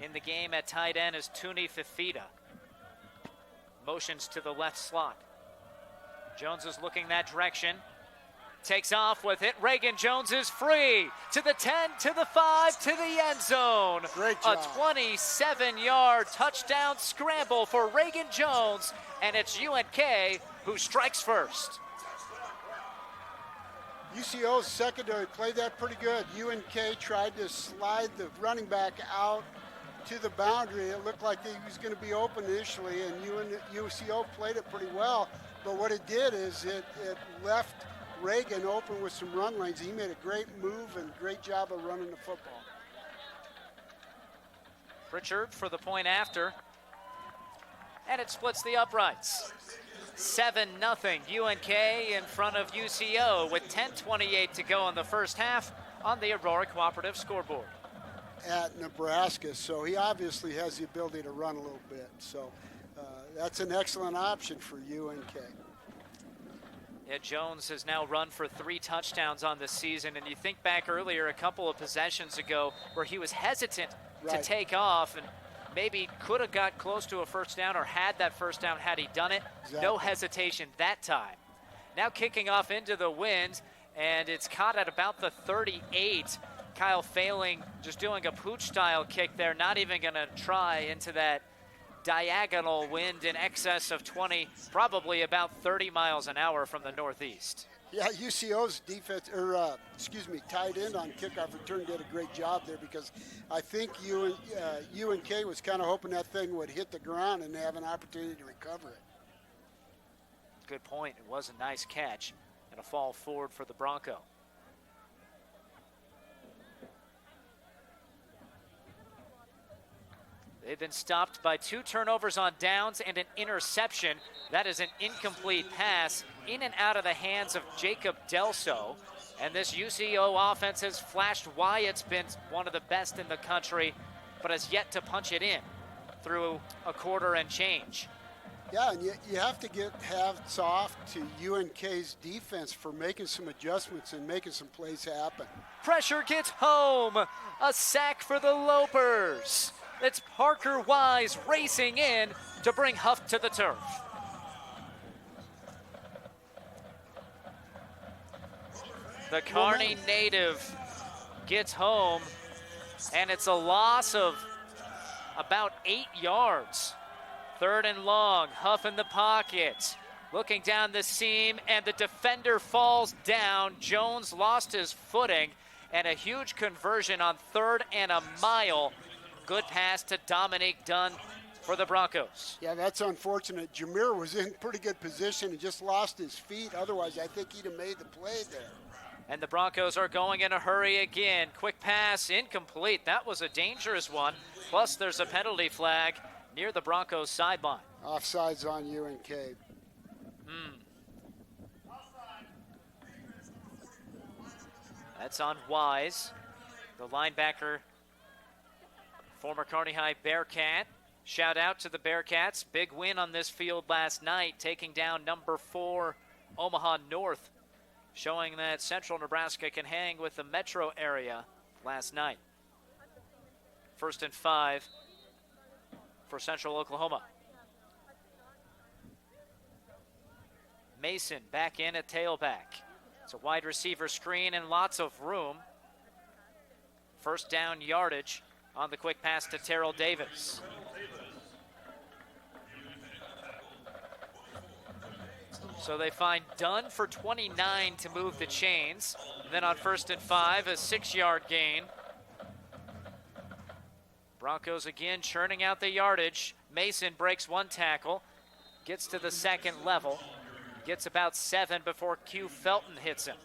In the game at tight end is Tuni Fifita. Motions to the left slot. Jones is looking that direction. Takes off with it. Reagan Jones is free. To the 10, to the 5, to the end zone. Great job. A 27-yard touchdown scramble for Reagan Jones, and it's UNK who strikes first. UCO's secondary played that pretty good. UNK tried to slide the running back out to the boundary. It looked like he was going to be open initially, and UCO played it pretty well. But what it did is it left Reagan open with some run lanes. He made a great move and great job of running the football. Pritchard for the point after. And it splits the uprights. 7-0 UNK in front of UCO with 10:28 to go in the first half on the Aurora Cooperative scoreboard. At Nebraska, so he obviously has the ability to run a little bit. So that's an excellent option for UNK. Yeah, Jones has now run for 3 touchdowns on this season, and you think back earlier, a couple of possessions ago, where he was hesitant to take off and maybe could have got close to a first down or had that first down had he done it. Exactly. No hesitation that time. Now kicking off into the wind, and it's caught at about the 38. Kyle Failing just doing a pooch-style kick there, not even going to try into that diagonal wind in excess of 20, probably about 30 miles an hour from the northeast. Yeah, UCO's defense, tight end on kickoff return did a great job there, because I think UNK was kind of hoping that thing would hit the ground and have an opportunity to recover it. Good point. It was a nice catch and a fall forward for the Bronco. They've been stopped by 2 turnovers on downs and an interception. That is an incomplete pass in and out of the hands of Jacob Delso. And this UCO offense has flashed why it's been one of the best in the country, but has yet to punch it in through a quarter and change. Yeah, and you have to give hats off to UNK's defense for making some adjustments and making some plays happen. Pressure gets home. A sack for the Lopers. It's Parker Wise racing in to bring Huff to the turf. The Kearney native gets home, and it's a loss of about 8 yards. 3rd and long, Huff in the pocket, looking down the seam, and the defender falls down. Jones lost his footing, and a huge conversion on 3rd and a mile. Good pass to Dominique Dunn for the Broncos. Yeah, that's unfortunate. Jameer was in pretty good position and just lost his feet. Otherwise, I think he'd have made the play there. And the Broncos are going in a hurry again. Quick pass, incomplete. That was a dangerous one. Plus, there's a penalty flag near the Broncos sideline. Offsides on UNK. That's on Wise, the linebacker, former Kearney High Bearcat. Shout out to the Bearcats. Big win on this field last night, taking down number 4 Omaha North, showing that Central Nebraska can hang with the metro area last night. 1st and 5 for Central Oklahoma. Mason back in at tailback. It's a wide receiver screen and lots of room. 1st down yardage on the quick pass to Terrell Davis. So they find Dunn for 29 to move the chains. And then on 1st and 5, a 6-yard gain. Broncos again churning out the yardage. Mason breaks 1 tackle, gets to the 2nd level, gets about 7 before Q Felton hits him.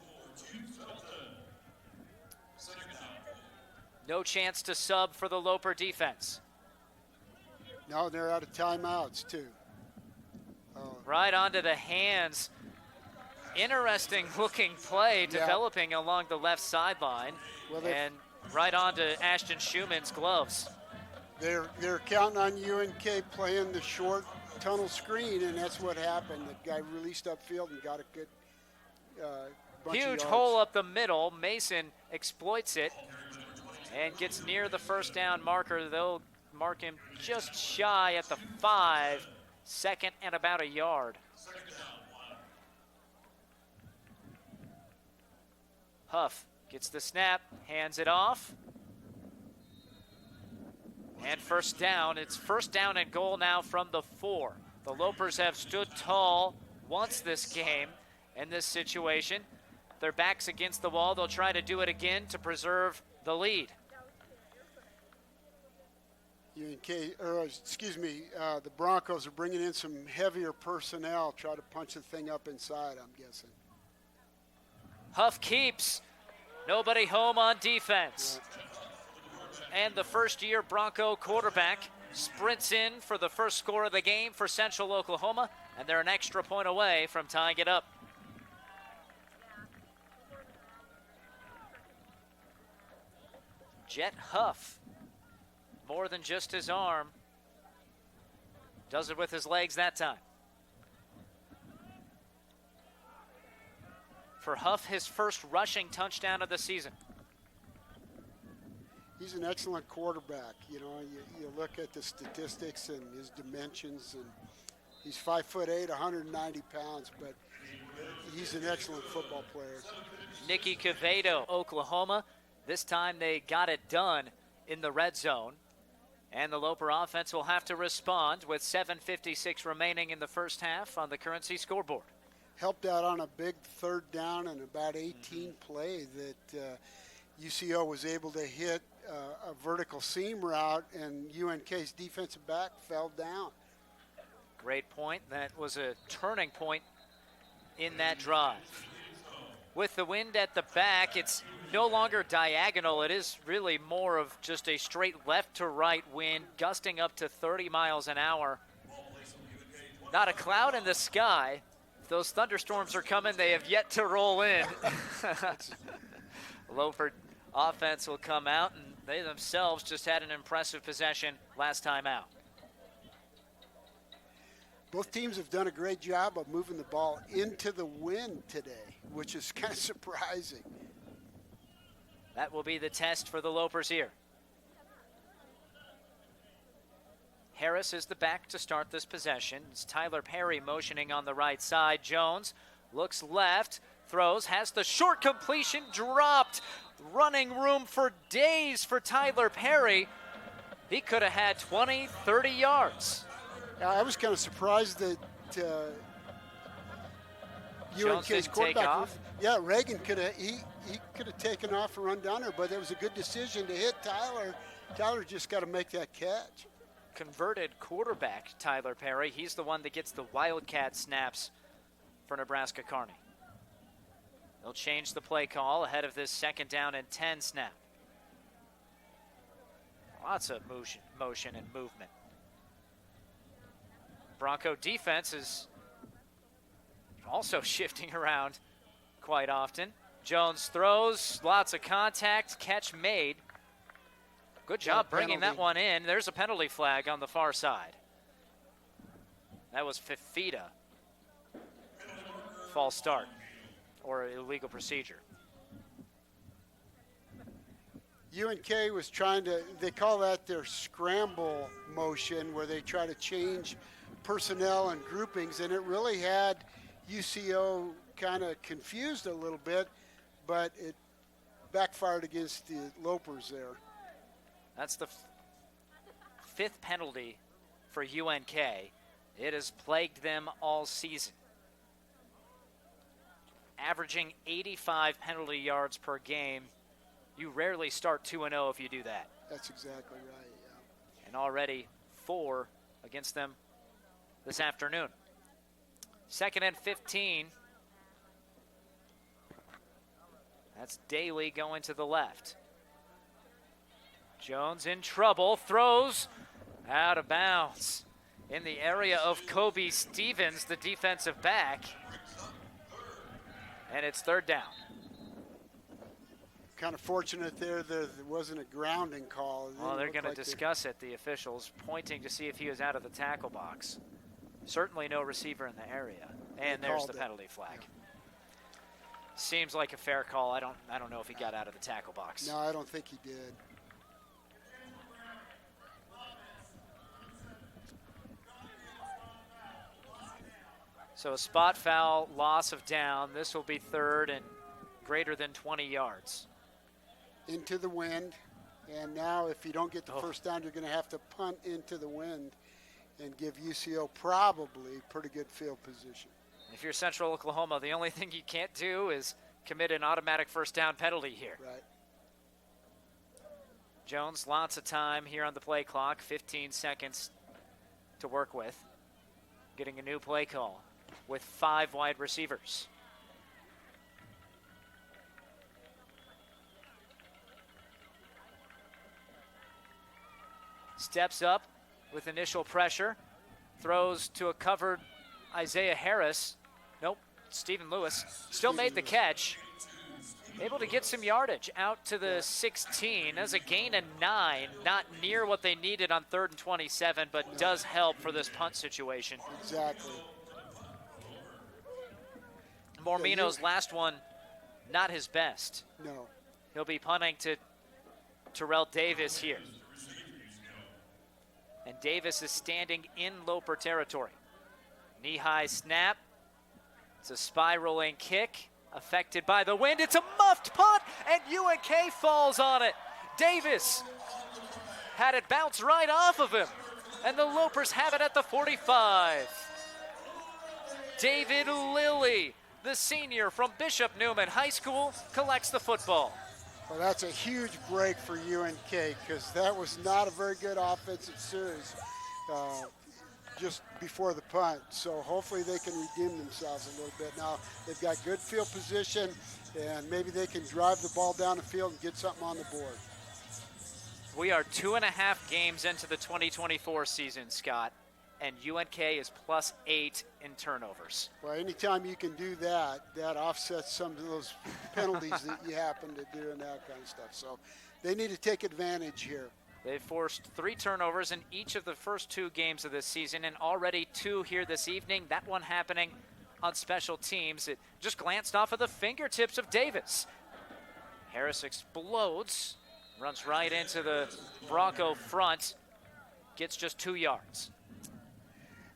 No chance to sub for the Loper defense. No, they're out of timeouts, too. Right onto the hands. Interesting looking play developing along the left sideline. Well, and right onto Ashton Schumann's gloves. They're counting on UNK playing the short tunnel screen, and that's what happened. The guy released upfield and got a good bunch of Huge yards. hole up the middle. Mason exploits it and gets near the 1st down marker. They'll mark him just shy at the 5, 2nd and about a yard. Huff gets the snap, hands it off. And 1st down. It's 1st down and goal now from the 4. The Lopers have stood tall once this game in this situation. Their backs against the wall. They'll try to do it again to preserve the lead. The Broncos are bringing in some heavier personnel, try to punch the thing up inside, I'm guessing. Huff keeps. Nobody home on defense. And the first-year Bronco quarterback sprints in for the first score of the game for Central Oklahoma, and they're an extra point away from tying it up. Jet Huff, more than just his arm, does it with his legs that time. For Huff, his first rushing touchdown of the season. He's an excellent quarterback. You know, you look at the statistics and his dimensions, and he's 5'8", 190 pounds, but he's an excellent football player. Nicky Quevedo, Oklahoma. This time they got it done in the red zone. And the Loper offense will have to respond with 7:56 remaining in the first half on the Currency scoreboard. Helped out on a big 3rd down and about 18 play that UCO was able to hit a vertical seam route, and UNK's defensive back fell down. Great point. That was a turning point in that drive. With the wind at the back, it's no longer diagonal. It is really more of just a straight left to right wind, gusting up to 30 miles an hour. Not a cloud in the sky. If those thunderstorms are coming, they have yet to roll in. Loper offense will come out, and they themselves just had an impressive possession last time out. Both teams have done a great job of moving the ball into the wind today, which is kind of surprising. That will be the test for the Lopers here. Harris is the back to start this possession. It's Tyler Perry motioning on the right side. Jones looks left, throws, has the short completion dropped. Running room for days for Tyler Perry. He could have had 20, 30 yards. I was kind of surprised that UNK's quarterback, Reagan could have he could have taken off and run down her, but it was a good decision to hit Tyler. Tyler just got to make that catch. Converted quarterback Tyler Perry. He's the one that gets the Wildcat snaps for Nebraska Kearny. They'll change the play call ahead of this 2nd down and 10 snap. Lots of motion and movement. Bronco defense is also shifting around quite often. Jones throws, lots of contact, catch made. Good job bringing that one in. There's a penalty flag on the far side. That was Fifita. False start or illegal procedure. UNK was trying to, they call that their scramble motion, where they try to change personnel and groupings, and it really had UCO kind of confused a little bit, but it backfired against the Lopers there. That's the 5th penalty for UNK. It has plagued them all season. Averaging 85 penalty yards per game. You rarely start 2-0 if you do that. That's exactly right, yeah. And already 4 against them this afternoon. 2nd and 15. That's Daly going to the left. Jones in trouble, throws out of bounds in the area of Kobe Stevens, the defensive back. And it's 3rd down. Kind of fortunate there that there wasn't a grounding call. Well, they're going to discuss it, the officials, pointing to see if he was out of the tackle box. Certainly no receiver in the area. And there's the penalty flag. Seems like a fair call. I don't know if he got out of the tackle box. No, I don't think he did. So a spot foul, loss of down. This will be 3rd and greater than 20 yards. Into the wind, and now if you don't get the first down, you're going to have to punt into the wind and give UCO probably pretty good field position. If you're Central Oklahoma, the only thing you can't do is commit an automatic first down penalty here. Right. Jones, lots of time here on the play clock, 15 seconds to work with. Getting a new play call with 5 wide receivers. Steps up with initial pressure, throws to a covered Isaiah Harris. Nope, Stephen Lewis still made the catch. Able to get some yardage out to the 16 as a gain of 9. Not near what they needed on 3rd and 27, but does help for this punt situation. Exactly. Mormino's last one, not his best. No. He'll be punting to Terrell Davis here. And Davis is standing in Loper territory. Knee-high snap. It's a spiraling kick. Affected by the wind. It's a muffed punt, and UNK falls on it. Davis had it bounce right off of him, and the Lopers have it at the 45. David Lilly, the senior from Bishop Neumann High School, collects the football. Well, that's a huge break for UNK, because that was not a very good offensive series just before the punt. So hopefully they can redeem themselves a little bit. Now they've got good field position, and maybe they can drive the ball down the field and get something on the board. We are 2.5 games into the 2024 season, Scott, and UNK is +8 in turnovers. Well, anytime you can do that, that offsets some of those penalties that you happen to do and that kind of stuff. So they need to take advantage here. They forced 3 turnovers in each of the first 2 games of this season, and already 2 here this evening. That one happening on special teams. It just glanced off of the fingertips of Davis. Harris explodes, runs right into the Bronco front, gets just 2 yards.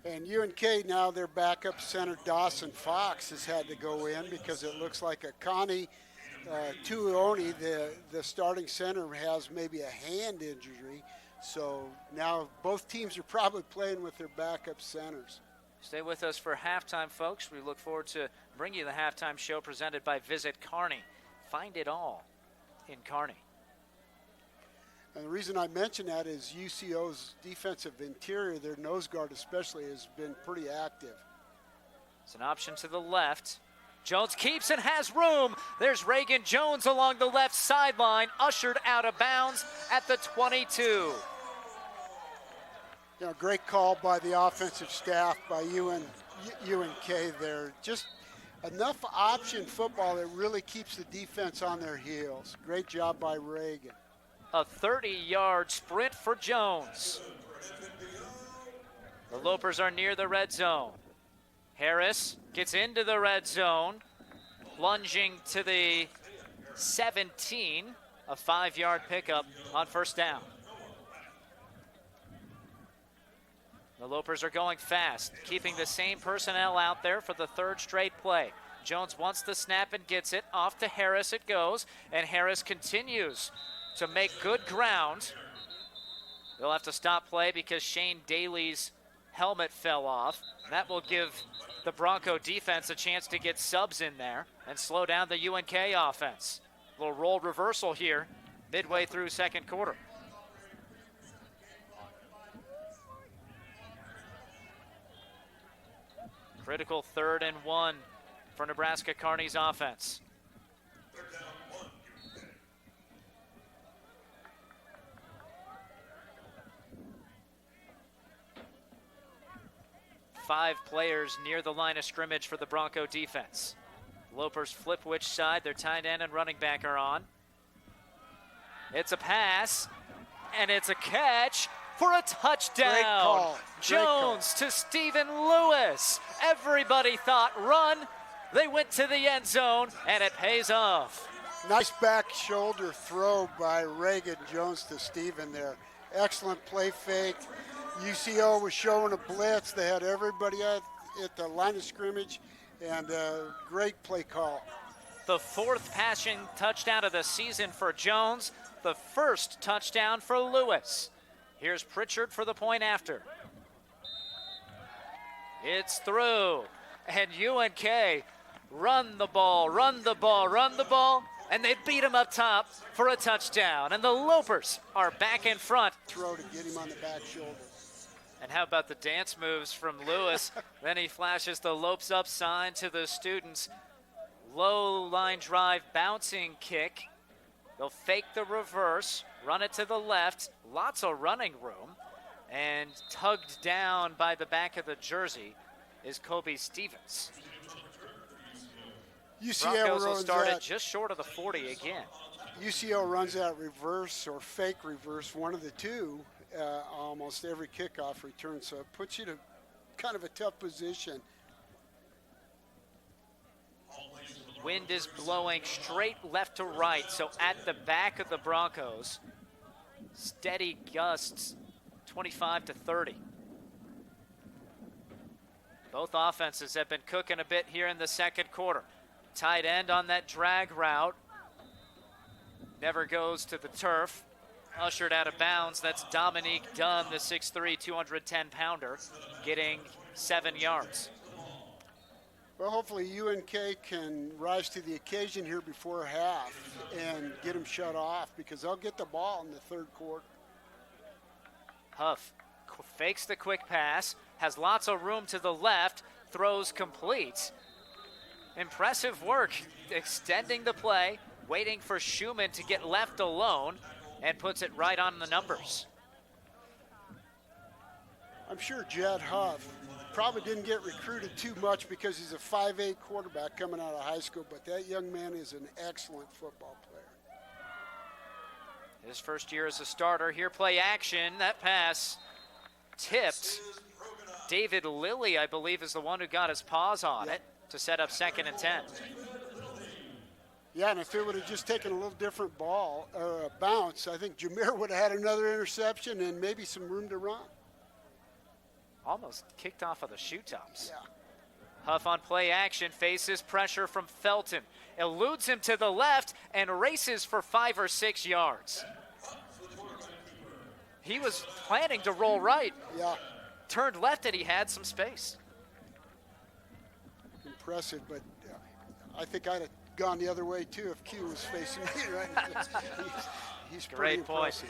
And UNK now, their backup center Dawson Fox has had to go in because it looks like a Connie Tuioni, the starting center, has maybe a hand injury. So now both teams are probably playing with their backup centers. Stay with us for halftime, folks. We look forward to bringing you the halftime show presented by Visit Kearney. Find it all in Kearney. And the reason I mention that is UCO's defensive interior, their nose guard especially, has been pretty active. It's an option to the left. Jones keeps and has room. There's Reagan Jones along the left sideline, ushered out of bounds at the 22. You know, great call by the offensive staff, by UNK there. Just enough option football that really keeps the defense on their heels. Great job by Reagan. A 30-yard sprint for Jones. The Lopers are near the red zone. Harris gets into the red zone, plunging to the 17, a 5-yard pickup on first down. The Lopers are going fast, keeping the same personnel out there for the 3rd straight play. Jones wants the snap and gets it. Off to Harris it goes, and Harris continues to make good ground. They'll have to stop play because Shane Daly's helmet fell off. That will give the Bronco defense a chance to get subs in there and slow down the UNK offense. A little role reversal here midway through second quarter. Critical 3rd and 1 for Nebraska Kearney's offense. Five players near the line of scrimmage for the Bronco defense. Lopers flip which side. Their tight end and running back are on. It's a pass, and it's a catch for a touchdown. Great call. Jones to Stephen Lewis. Everybody thought run. They went to the end zone, and it pays off. Nice back shoulder throw by Reagan Jones to Stephen there. Excellent play fake. UCO was showing a blitz. They had everybody at the line of scrimmage, and great play call. The 4th passing touchdown of the season for Jones, the 1st touchdown for Lewis. Here's Pritchard for the point after. It's through, and UNK run the ball, and they beat him up top for a touchdown. And the Lopers are back in front. Throw to get him on the back shoulder. And how about the dance moves from Lewis? Then he flashes the Lopes up sign to the students. Low line drive bouncing kick. They'll fake the reverse, run it to the left. Lots of running room. And tugged down by the back of the jersey is Kobe Stevens. Broncos will start it just short of the 40 again. UCO runs that reverse or fake reverse, one of the two, almost every kickoff return, so it puts you to kind of a tough position. Wind is blowing straight left to right, so at the back of the Broncos, steady gusts, 25 to 30. Both offenses have been cooking a bit here in the second quarter. Tight end on that drag route. Never goes to the turf. Ushered out of bounds. That's Dominique Dunn, the 6'3", 210-pounder, getting 7 yards. Well, hopefully UNK can rise to the occasion here before half and get them shut off, because they'll get the ball in the third quarter. Huff fakes the quick pass, has lots of room to the left, throws complete. Impressive work extending the play, waiting for Schumann to get left alone, and puts it right on the numbers. I'm sure Jed Huff probably didn't get recruited too much because he's a 5'8" quarterback coming out of high school, but that young man is an excellent football player. His first year as a starter. Here, play action. That pass tipped. David Lilly, I believe, is the one who got his paws on it to set up 2nd and 10. Yeah, and if it would have just taken a little different ball or a bounce, I think Jameer would have had another interception and maybe some room to run. Almost kicked off of the shoe tops. Yeah. Huff on play action, faces pressure from Felton. Eludes him to the left and races for 5 or 6 yards. He was planning to roll right. Yeah. Turned left and he had some space. Impressive, but I think I'd have gone the other way too if Q was facing me right now. He's pretty Great point. impressive.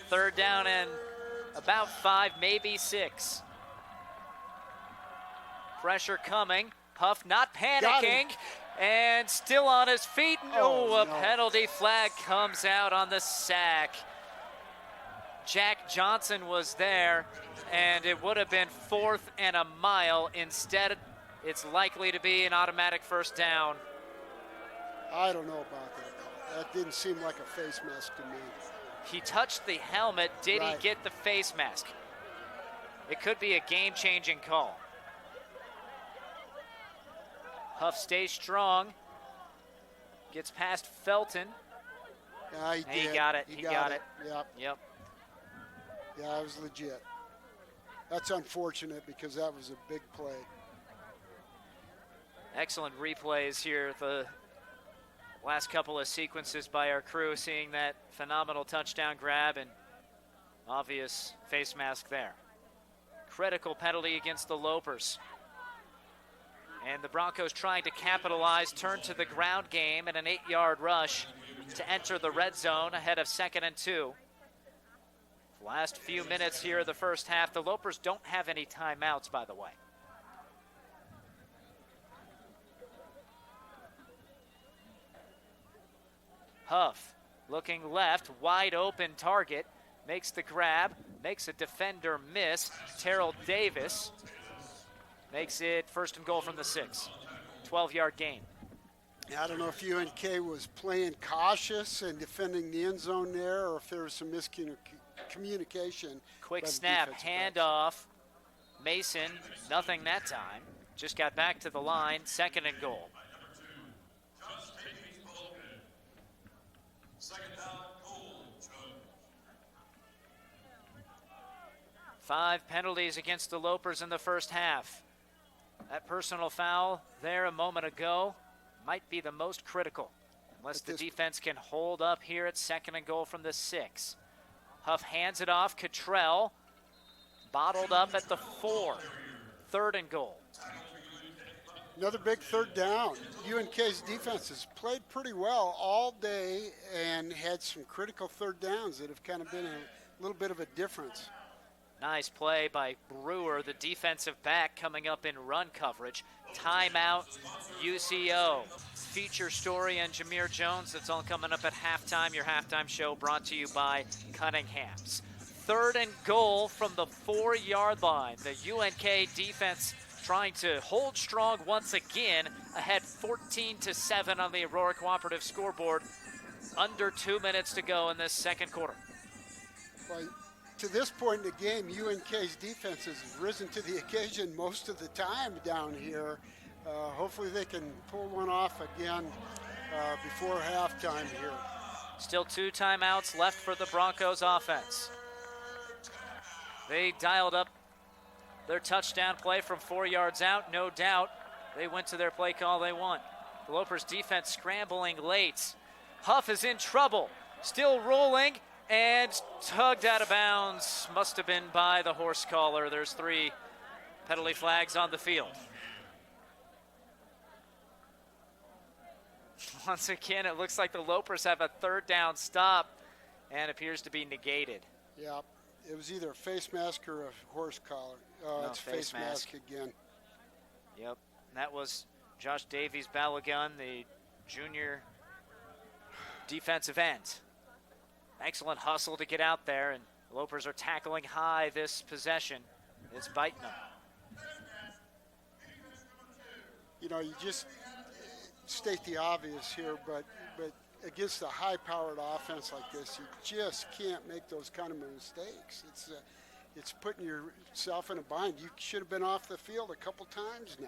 3rd down and about 5, maybe 6. Pressure coming. Huff not panicking and still on his feet. A penalty flag comes out on the sack. Jack Johnson was there, and it would have been 4th and a mile. Instead, it's likely to be an automatic 1st down. I don't know about that call. That didn't seem like a face mask to me. He touched the helmet. Did Right. he get the face mask? It could be a game-changing call. Huff stays strong. Gets past Felton. Yeah, he And he did. got it. He got it. Yep. Yep. Yeah, it was legit. That's unfortunate because that was a big play. Excellent replays here. The last couple of sequences by our crew, seeing that phenomenal touchdown grab and obvious face mask there. Critical penalty against the Lopers. And the Broncos trying to capitalize, turn to the ground game and an 8-yard rush to enter the red zone ahead of 2nd and 2. Last few minutes here of the first half. The Lopers don't have any timeouts, by the way. Huff looking left, wide open target, makes the grab, makes a defender miss. Terrell Davis makes it 1st and goal from the 6. 12-yard gain. I don't know if UNK was playing cautious and defending the end zone there, or if there was some miscommunication. Quick by the snap, defensive backs. handoff. Mason, nothing that time. Just got back to the line, 2nd and goal. Five penalties against the Lopers in the first half. That personal foul there a moment ago might be the most critical, unless the defense can hold up here at 2nd and goal from the 6. Huff hands it off. Cottrell bottled up at the 4. 3rd and goal. Another big 3rd down. UNK's defense has played pretty well all day and had some critical 3rd downs that have kind of been a little bit of a difference. Nice play by Brewer, the defensive back, coming up in run coverage. Timeout, UCO. Feature story and Jameer Jones. That's all coming up at halftime. Your halftime show brought to you by Cunningham's. 3rd and goal from the 4-yard line. The UNK defense trying to hold strong once again, ahead 14-7 on the Aurora Cooperative scoreboard. Under 2 minutes to go in this 2nd quarter. Well, to this point in the game, UNK's defense has risen to the occasion most of the time down here. Hopefully they can pull one off again before halftime here. Still 2 timeouts left for the Broncos offense. They dialed up their touchdown play from 4 yards out, no doubt. They went to their play call they want. The Lopers defense scrambling late. Huff is in trouble, still rolling, and tugged out of bounds. Must have been by the horse collar. There's 3 penalty flags on the field. Once again, it looks like the Lopers have a 3rd down stop and appears to be negated. Yeah, it was either a face mask or a horse collar. No, It's face mask again. Yep, that was Josh Davies Balogun, the junior defensive end. Excellent hustle to get out there, and the Lopers are tackling high this possession. It's biting them. You know, you just state the obvious here, but against a high-powered offense like this, you just can't make those kind of mistakes. It's putting yourself in a bind. You should have been off the field a couple times now.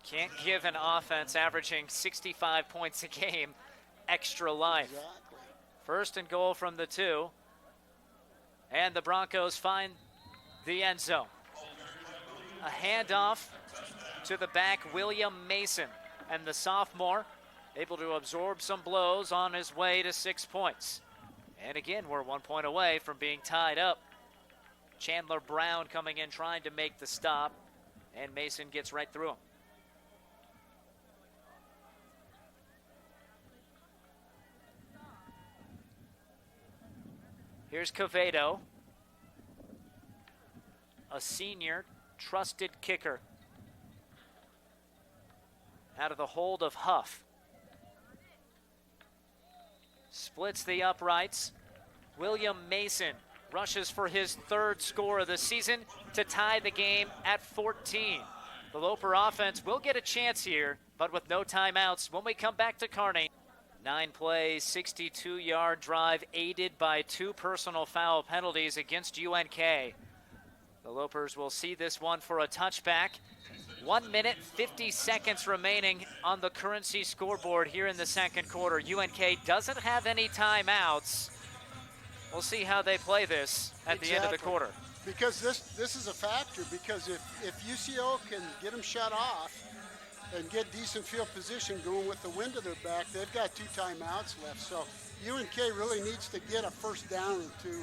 Can't give an offense averaging 65 points a game extra life. Exactly. First and goal from the 2. And the Broncos find the end zone. A handoff to the back, William Mason. And the sophomore able to absorb some blows on his way to 6 points. And again, we're 1 point away from being tied up. Chandler Brown coming in trying to make the stop. And Mason gets right through him. Here's Cavedo, a senior, trusted kicker. Out of the hold of Huff. Splits the uprights. William Mason rushes for his 3rd score of the season to tie the game at 14. The Loper offense will get a chance here, but with no timeouts when we come back to Kearney. 9-play, 62-yard drive aided by 2 personal foul penalties against UNK. The Lopers will see this one for a touchback. 1 minute, 50 seconds remaining on the Currency scoreboard here in the second quarter. UNK doesn't have any timeouts. We'll see how they play this at the end of the quarter. Because this is a factor, because if UCO can get them shut off and get decent field position going with the wind to their back, they've got 2 timeouts left. So UNK really needs to get a first down or 2 here.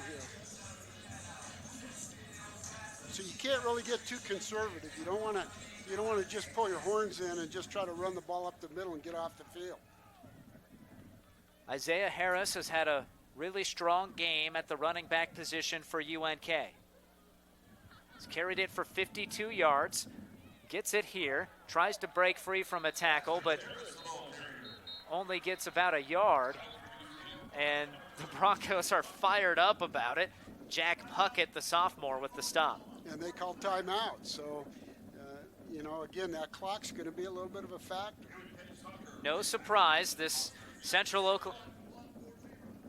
So you can't really get too conservative. You don't want to just pull your horns in and just try to run the ball up the middle and get off the field. Isaiah Harris has had a really strong game at the running back position for UNK. He's carried it for 52 yards. Gets it here, tries to break free from a tackle, but only gets about a yard. And the Broncos are fired up about it. Jack Puckett, the sophomore, with the stop. And they call timeout. So, again, that clock's going to be a little bit of a factor. No surprise, this Central Oklahoma,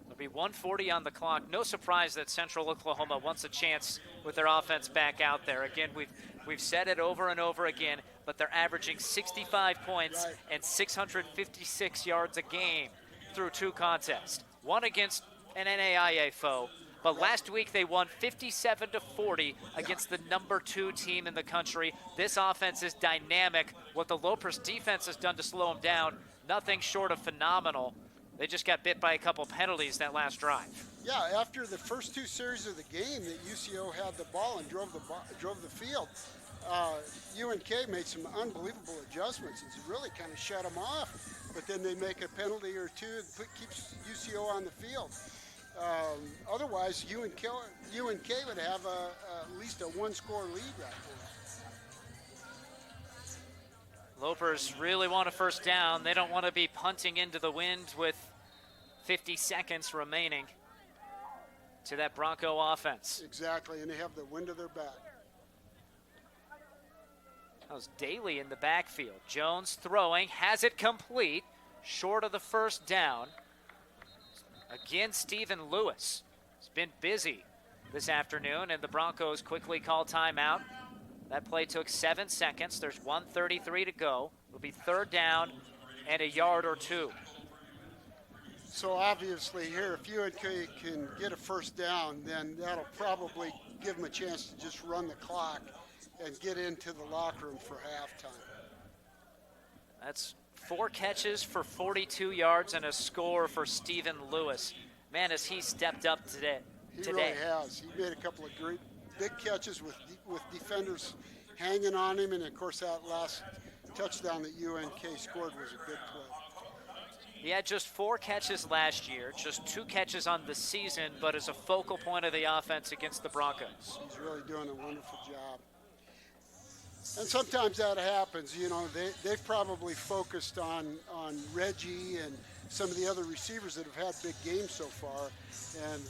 there'll be 1:40 on the clock. No surprise that Central Oklahoma wants a chance with their offense back out there. Again, we've said it over and over again, but they're averaging 65 points and 656 yards a game through 2 contests. One against an NAIA foe, but last week they won 57-40 against the number 2 team in the country. This offense is dynamic. What the Lopers defense has done to slow them down, nothing short of phenomenal. They just got bit by a couple penalties that last drive. Yeah, after the first 2 series of the game that UCO had the ball and drove the field, UNK made some unbelievable adjustments and really kind of shut them off. But then they make a penalty or 2 and keeps UCO on the field. Otherwise, UNK would have at least a 1-score lead right now. Lopers really want a first down. They don't want to be punting into the wind with 50 seconds remaining to that Bronco offense. Exactly, and they have the wind of their back. That was Daly in the backfield. Jones throwing, has it complete, short of the first down. Again, Stephen Lewis has been busy this afternoon, and the Broncos quickly call timeout. That play took 7 seconds. There's 1:33 to go. It'll be 3rd down and a yard or 2. So obviously here, if UNK can get a first down, then that'll probably give them a chance to just run the clock and get into the locker room for halftime. That's 4 catches for 42 yards and a score for Stephen Lewis. Man, has he stepped up today. He really has. He made a couple of great big catches with defenders hanging on him, and of course that last touchdown that UNK scored was a good play. He had just 4 catches last year, just 2 catches on the season, but is a focal point of the offense against the Broncos. He's really doing a wonderful job. And sometimes that happens. They've probably focused on Reggie and some of the other receivers that have had big games so far. And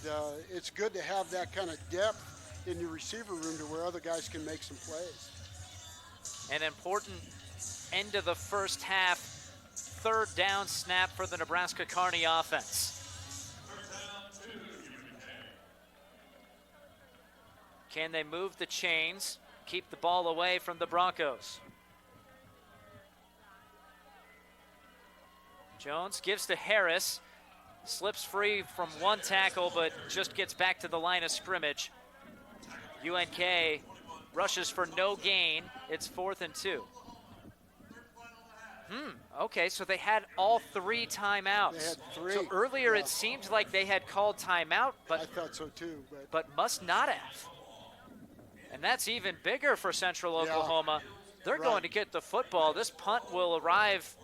it's good to have that kind of depth in your receiver room to where other guys can make some plays. An important end of the first half, third down snap for the Nebraska Kearny offense. Can they move the chains, keep the ball away from the Broncos? Jones gives to Harris, slips free from one tackle, but just gets back to the line of scrimmage. UNK rushes for no gain. It's 4th and 2. Okay, so they had all 3 timeouts. They had 3. So earlier it seemed like they had called timeout, but I thought so too. but must not have. And that's even bigger for Central Oklahoma. They're going to get the football. This punt will arrive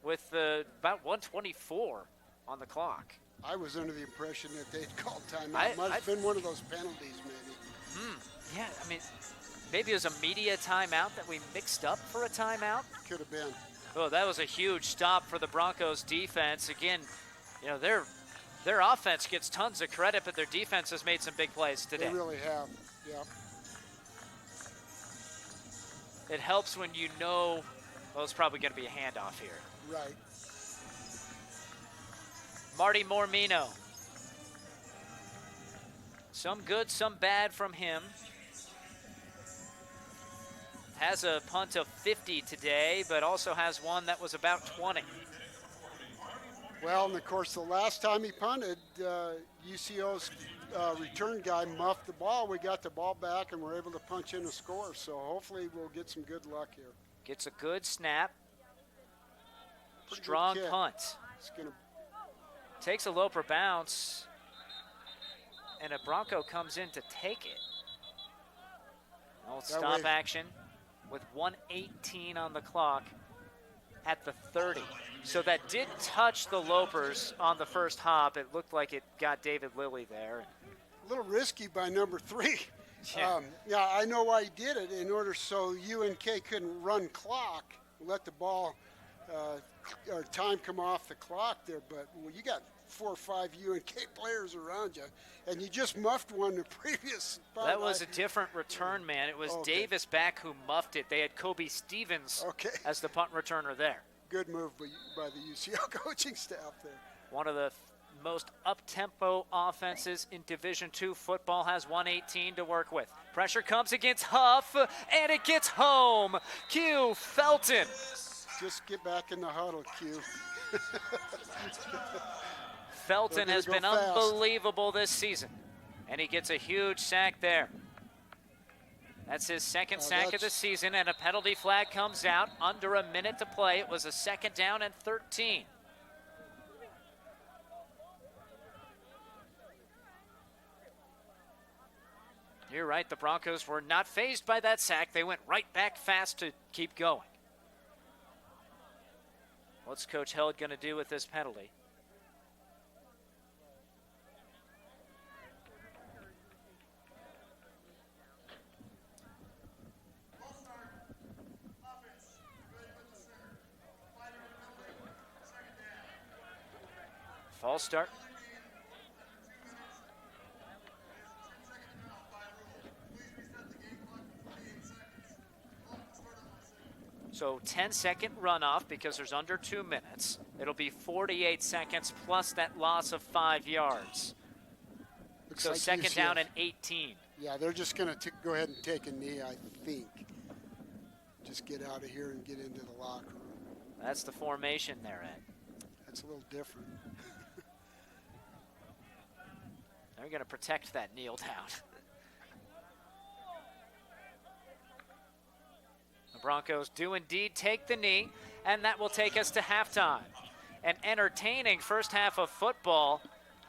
with about 1:24 on the clock. I was under the impression that they'd called timeout. Might have been one of those penalties, maybe. Yeah, I mean, maybe it was a media timeout that we mixed up for a timeout. Could have been. Oh, that was a huge stop for the Broncos defense. Again, you know, their offense gets tons of credit, but their defense has made some big plays today. They really have, yeah. It helps when you know, well, it's probably going to be a handoff here. Right. Marty Mormino. Some good, some bad from him. Has a punt of 50 today, but also has one that was about 20. Well, and of course, the last time he punted, UCO's return guy muffed the ball. We got the ball back and we're able to punch in a score. So hopefully we'll get some good luck here. Gets a good snap. Pretty Strong good kick. punt. It's gonna... Takes a Loper bounce, and a Bronco comes in to take it. Old stop action with 1:18 on the clock at the 30. So that did touch the Lopers on the first hop. It looked like it got David Lilly there. A little risky by number 3. Yeah. I know why he did it, in order so UNK couldn't run clock, let the ball or time come off the clock there. But you got 4 or 5 UNK players around you, and you just muffed one the previous. That was a different return, man. It was Davis back who muffed it. They had Kobe Stevens as the punt returner there. Good move by the UCO coaching staff there. One of the most up-tempo offenses in Division II football has 118 to work with. Pressure comes against Huff, and it gets home. Q Felton. Just get back in the huddle, Q. Felton has been unbelievable this season, and he gets a huge sack there. That's his second sack of the season, and a penalty flag comes out under a minute to play. It was a 2nd down and 13. You're right, the Broncos were not fazed by that sack. They went right back fast to keep going. What's Coach Held going to do with this penalty? False start. So 10-second runoff because there's under 2 minutes. It'll be 48 seconds plus that loss of 5 yards. Looks so like 2nd down and 18. Yeah, they're just going to go ahead and take a knee, I think. Just get out of here and get into the locker room. That's the formation they're in. That's a little different. They're going to protect that kneel down. The Broncos do indeed take the knee, and that will take us to halftime. An entertaining first half of football,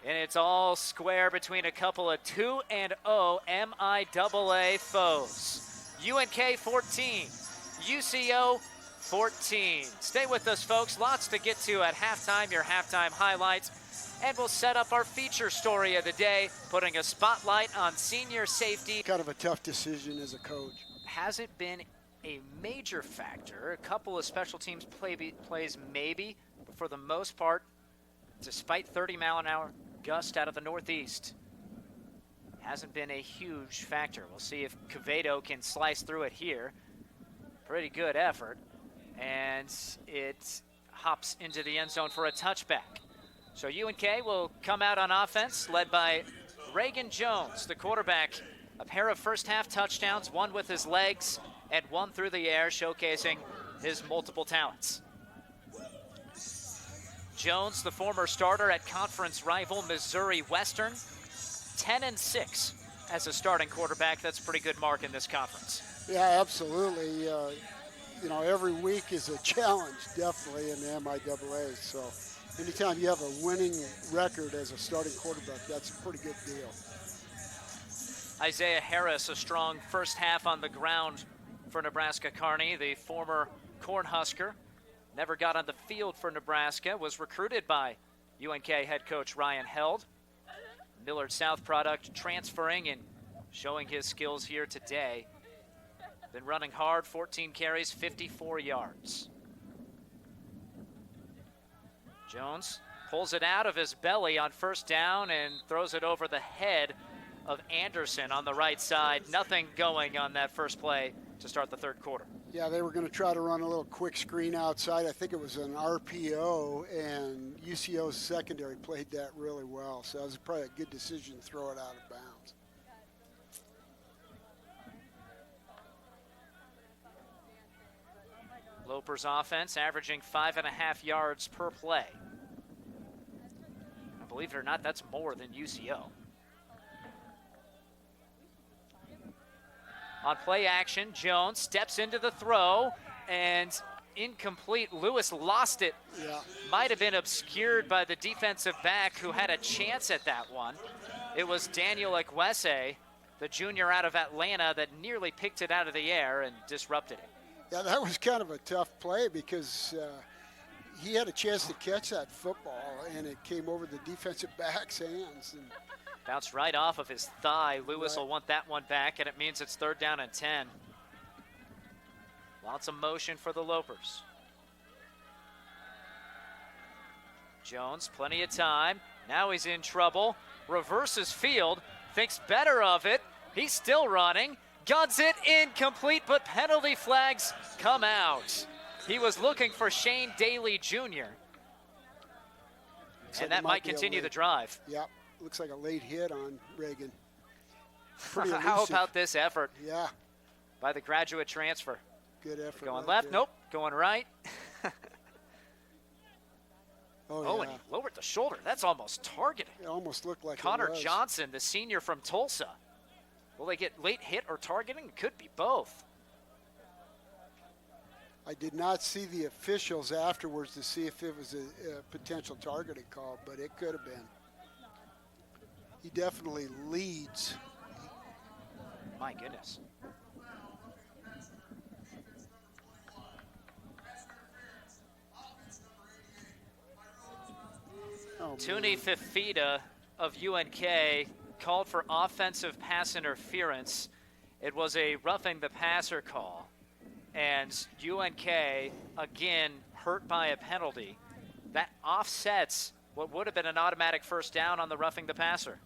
and it's all square between a couple of 2-0 MIAA foes. UNK 14, UCO 14. Stay with us, folks. Lots to get to at halftime, your halftime highlights. And we'll set up our feature story of the day, putting a spotlight on senior safety. Kind of a tough decision as a coach. Has it been a major factor? A couple of special teams plays maybe, but for the most part, despite 30-mile-an-hour gust out of the northeast, hasn't been a huge factor. We'll see if Quevedo can slice through it here. Pretty good effort. And it hops into the end zone for a touchback. So UNK will come out on offense, led by Reagan Jones, the quarterback. A pair of first half touchdowns, one with his legs and one through the air, showcasing his multiple talents. Jones, the former starter at conference rival Missouri Western, 10-6 as a starting quarterback. That's a pretty good mark in this conference. Yeah, absolutely. You know, every week is a challenge, definitely, in the MIAA. So anytime you have a winning record as a starting quarterback, that's a pretty good deal. Isaiah Harris, a strong first half on the ground for Nebraska Kearny, the former Cornhusker. Never got on the field for Nebraska, was recruited by UNK head coach Ryan Held. Millard South product, transferring and showing his skills here today. Been running hard, 14 carries, 54 yards. Jones pulls it out of his belly on first down and throws it over the head of Anderson on the right side. Nothing going on that first play to start the third quarter. Yeah, they were going to try to run a little quick screen outside. I think it was an RPO, and UCO's secondary played that really well. So it was probably a good decision to throw it out of bounds. Loper's offense averaging 5.5 yards per play. And believe it or not, that's more than UCO. On play action, Jones steps into the throw, and incomplete. Lewis lost it. Yeah. Might have been obscured by the defensive back who had a chance at that one. It was Daniel Ekwese, the junior out of Atlanta, that nearly picked it out of the air and disrupted it. Yeah, that was kind of a tough play because he had a chance to catch that football, and it came over the defensive back's hands. And bounced right off of his thigh. Lewis Right. will want that one back, and it means it's 3rd down and 10. Lots of motion for the Lopers. Jones, plenty of time. Now he's in trouble. Reverses field, thinks better of it. He's still running. Guns it, incomplete, but penalty flags come out. He was looking for Shane Daly Jr. So And that might continue the drive. Yeah, looks like a late hit on Reagan. Pretty How elusive. about this effort Yeah, by the graduate transfer? good effort. Going right left, there. nope. Going right. Oh, Oh, yeah. and he lowered the shoulder. That's almost targeting. It almost looked like Connor it was. Johnson, the senior from Tulsa. Will they get late hit or targeting? It could be both. I did not see the officials afterwards to see if it was a potential targeting call, but it could have been. He definitely leads. My goodness. Oh, Tuni man. Fifita of UNK called for offensive pass interference. It was a roughing the passer call. And UNK, again, hurt by a penalty. That offsets what would have been an automatic first down on the roughing the passer.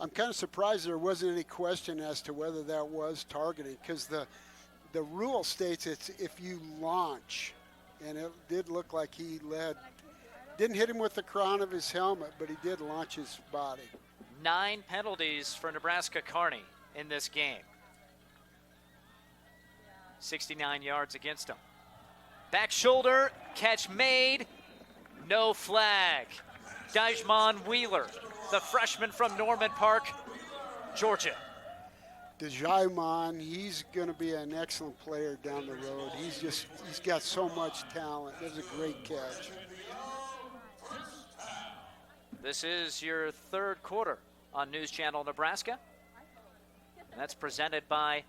I'm kind of surprised there wasn't any question as to whether that was targeting, because the rule states it's if you launch, and it did look like he didn't hit him with the crown of his helmet, but he did launch his body. 9 penalties for Nebraska Kearny in this game. 69 yards against him. Back shoulder, catch made, no flag. Dijman Wheeler, the freshman from Norman Park, Georgia. Dijman, he's going to be an excellent player down the road. He's got so much talent. It was a great catch. This is your third quarter on News Channel Nebraska. And that's presented by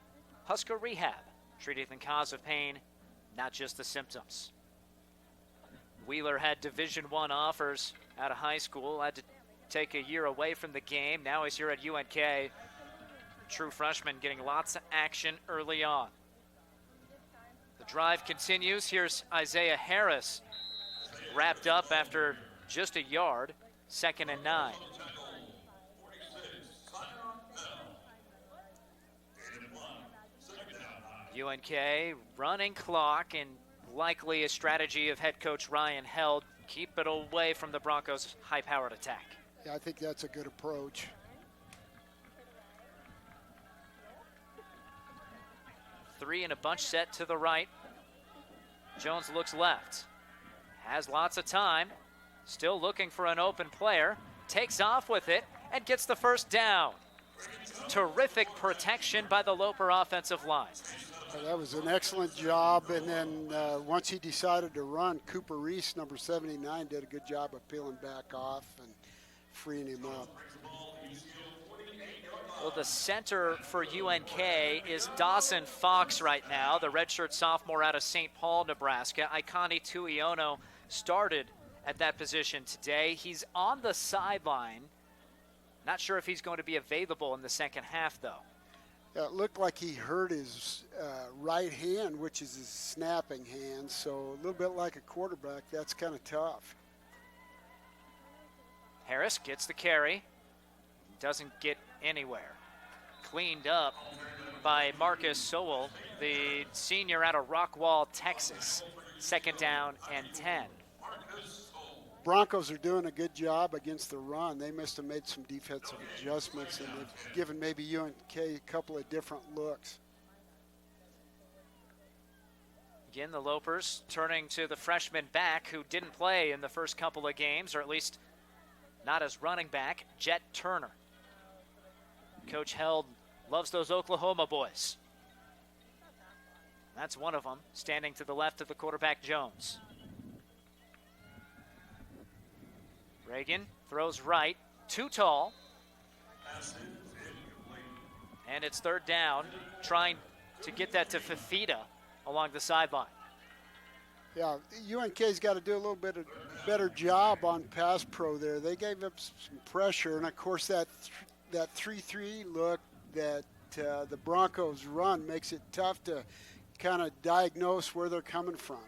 Husker Rehab, treating the cause of pain, not just the symptoms. Wheeler had Division I offers out of high school, had to take a year away from the game. Now he's here at UNK. True freshman getting lots of action early on. The drive continues. Here's Isaiah Harris, wrapped up after just a yard, 2nd and 9. UNK running clock, and likely a strategy of head coach Ryan Held, keep it away from the Broncos' high-powered attack. Yeah, I think that's a good approach. Three in a bunch set to the right. Jones looks left. Has lots of time. Still looking for an open player. Takes off with it and gets the first down. Terrific protection by the Loper offensive line. Well, that was an excellent job. And then once he decided to run, Cooper Reese, number 79, did a good job of peeling back off and freeing him up. Well, the center for UNK is Dawson Fox right now, the redshirt sophomore out of St. Paul, Nebraska. Ikani Tuiono started at that position today. He's on the sideline. Not sure if he's going to be available in the second half, though. Yeah, it looked like he hurt his right hand, which is his snapping hand, so a little bit like a quarterback. That's kind of tough. Harris gets the carry. Doesn't get anywhere. Cleaned up by Marcus Sowell, the senior out of Rockwall, Texas. Second down and 10. Broncos are doing a good job against the run. They must have made some defensive adjustments, and they've given maybe UNK a couple of different looks. Again, the Lopers turning to the freshman back who didn't play in the first couple of games, or at least not as running back, Jet Turner. Coach Held loves those Oklahoma boys. That's one of them, standing to the left of the quarterback, Jones. Reagan throws right, too tall. And it's third down, trying to get that to Fafita along the sideline. Yeah, UNK's got to do a little bit of better job on pass pro there. They gave up some pressure, and of course that 3-3 look that the Broncos run makes it tough to kind of diagnose where they're coming from.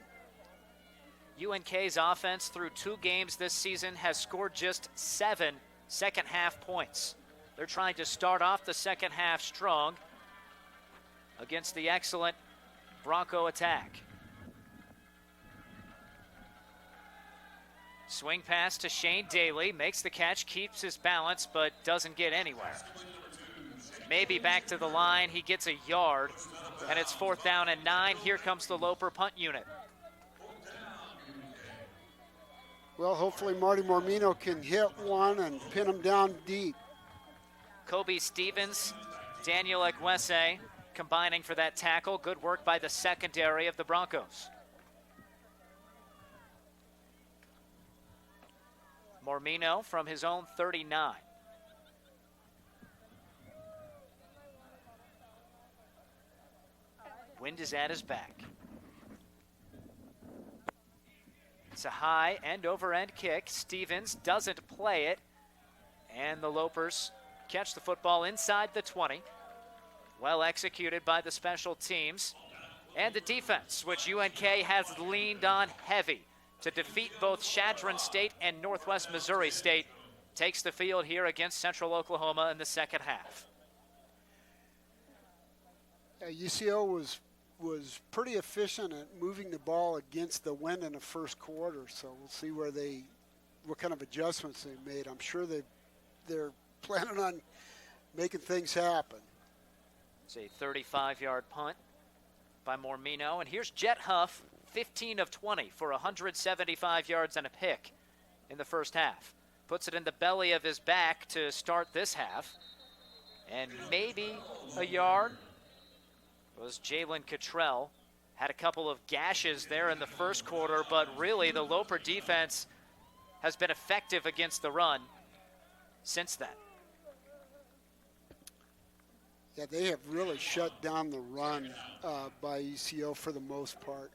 UNK's offense through 2 games this season has scored just 7 second half points. They're trying to start off the second half strong against the excellent Bronco attack. Swing pass to Shane Daly, makes the catch, keeps his balance, but doesn't get anywhere. Maybe back to the line, he gets a yard, and it's 4th down and 9. Here comes the Loper punt unit. Well, hopefully Marty Mormino can hit one and pin him down deep. Kobe Stevens, Daniel Ekwese combining for that tackle. Good work by the secondary of the Broncos. Mormino from his own 39. Wind is at his back. It's a high end over end kick. Stevens doesn't play it. And the Lopers catch the football inside the 20. Well executed by the special teams. And the defense, which UNK has leaned on heavy to defeat both Chadron State and Northwest Missouri State, takes the field here against Central Oklahoma in the second half. UCO was pretty efficient at moving the ball against the wind in the first quarter, so we'll see what kind of adjustments they made. I'm sure they're planning on making things happen. It's a 35-yard punt by Mormino, and here's Jet Huff, 15 of 20 for 175 yards and a pick in the first half. Puts it in the belly of his back to start this half, and maybe a yard. Was Jalen Cottrell. Had a couple of gashes there in the first quarter, but really the Loper defense has been effective against the run since then. Yeah, they have really shut down the run by UCO for the most part.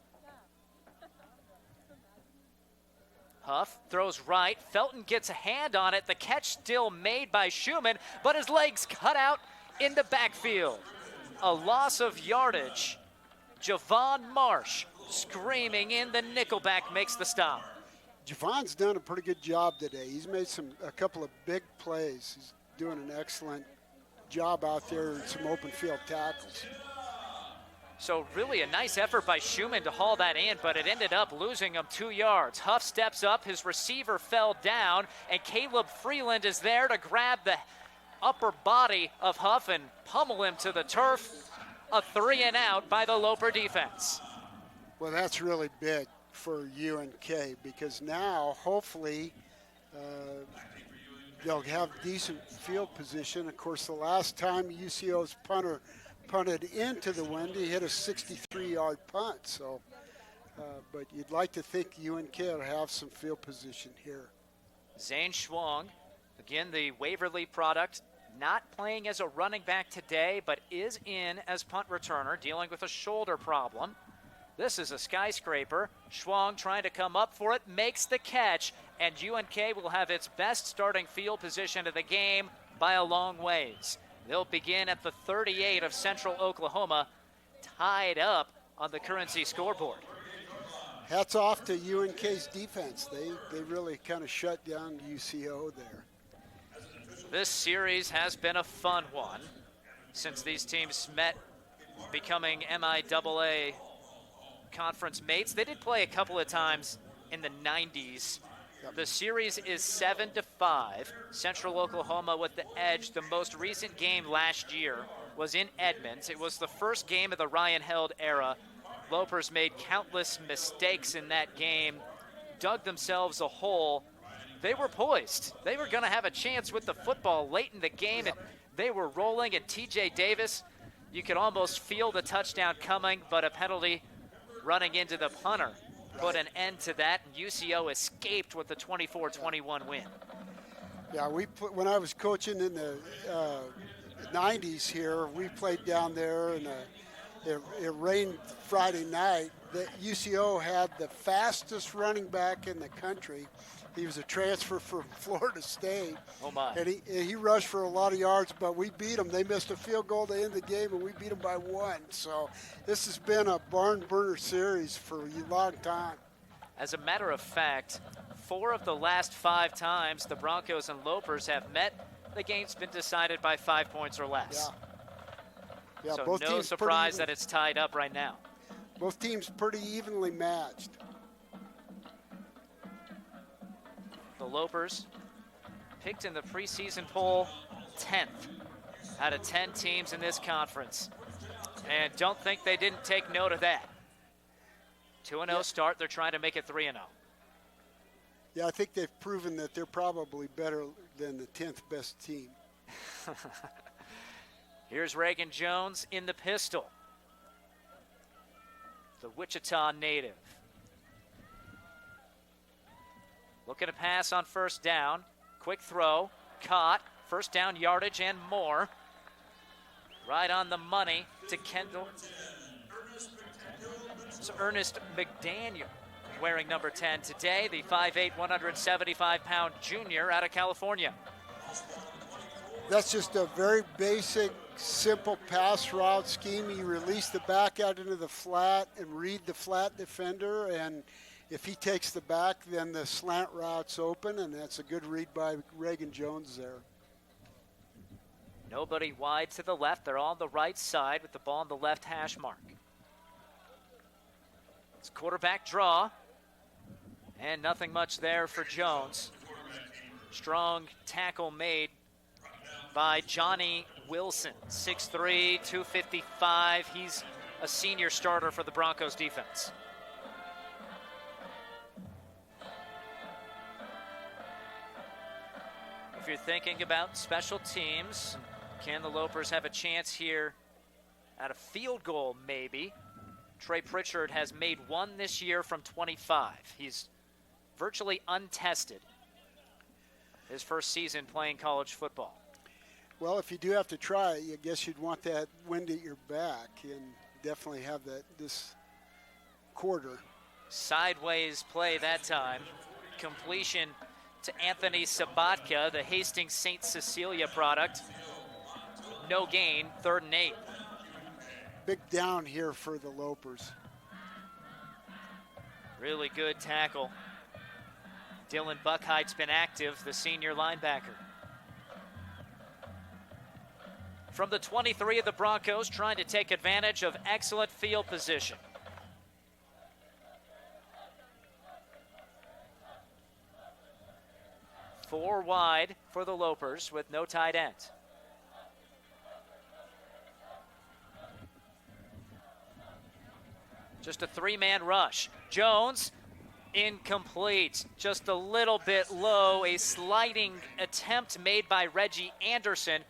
Huff throws right. Felton gets a hand on it. The catch still made by Schumann, but his legs cut out in the backfield. A loss of yardage. Javon Marsh screaming in. The nickelback makes the stop. Javon's done a pretty good job today. He's made a couple of big plays. He's doing an excellent job out there in some open field tackles. So really a nice effort by Schumann to haul that in, but it ended up losing him 2 yards. Huff steps up, his receiver fell down, and Caleb Freeland is there to grab the upper body of Huff and pummel him to the turf. A 3 and out by the Loper defense. Well, that's really big for UNK because now hopefully they'll have decent field position. Of course, the last time UCO's punter punted into the wind, he hit a 63-yard punt. So, but you'd like to think UNK will have some field position here. Zane Schwong, again the Waverly product, not playing as a running back today, but is in as punt returner, dealing with a shoulder problem. This is a skyscraper. Schwong trying to come up for it, makes the catch, and UNK will have its best starting field position of the game by a long ways. They'll begin at the 38 of Central Oklahoma, tied up on the Currency scoreboard. Hats off to UNK's defense. They really kind of shut down UCO there. This series has been a fun one since these teams met, becoming MIAA conference mates. They did play a couple of times in the 90s. The series is 7-5. Central Oklahoma with the edge. The most recent game last year was in Edmonds. It was the first game of the Ryan Held era. Lopers made countless mistakes in that game, dug themselves a hole. They were poised. They were going to have a chance with the football late in the game, and they were rolling. And TJ Davis, you could almost feel the touchdown coming, but a penalty running into the punter put an end to that, and UCO escaped with the 24-21 win. Yeah, when I was coaching in the 90s here, we played down there, and it rained Friday night. The UCO had the fastest running back in the country. He was a transfer from Florida State. Oh, my. And he rushed for a lot of yards, but we beat them. They missed a field goal to end the game, and we beat them by 1. So this has been a barn burner series for a long time. As a matter of fact, 4 of the last 5 times the Broncos and Lopers have met, the game's been decided by 5 points or less. Yeah, so both no teams surprise that it's tied up right now. Both teams pretty evenly matched. The Lopers picked in the preseason poll 10th out of 10 teams in this conference. And don't think they didn't take note of that. 2-0 start, they're trying to make it 3-0. Yeah, I think they've proven that they're probably better than the 10th best team. Here's Reagan Jones in the pistol. The Wichita native. Looking to pass on first down. Quick throw, caught, first down yardage and more. Right on the money to Kendall. It's Ernest McDaniel wearing number 10 today, the 5'8", 175-pound junior out of California. That's just a very basic, simple pass route scheme. You release the back out into the flat and read the flat defender, and if he takes the back, then the slant route's open, and that's a good read by Reagan Jones there. Nobody wide to the left. They're on the right side with the ball on the left hash mark. It's quarterback draw, and nothing much there for Jones. Strong tackle made by Johnny Wilson, 6'3", 255. He's a senior starter for the Broncos defense. If you're thinking about special teams, can the Lopers have a chance here at a field goal maybe? Trey Pritchard has made 1 this year from 25. He's virtually untested his first season playing college football. Well, if you do have to try, I guess you'd want that wind at your back and definitely have that this quarter. Sideways play that time. Completion to Anthony Sabatka, the Hastings St. Cecilia product. No gain, 3rd and 8. Big down here for the Lopers. Really good tackle. Dylan Buckheight's been active, the senior linebacker. from the 23 of the Broncos, trying to take advantage of excellent field position. Four wide for the Lopers with no tight end. Just a three-man rush. Jones, incomplete. Just a little bit low. A sliding attempt made by Reggie Anderson.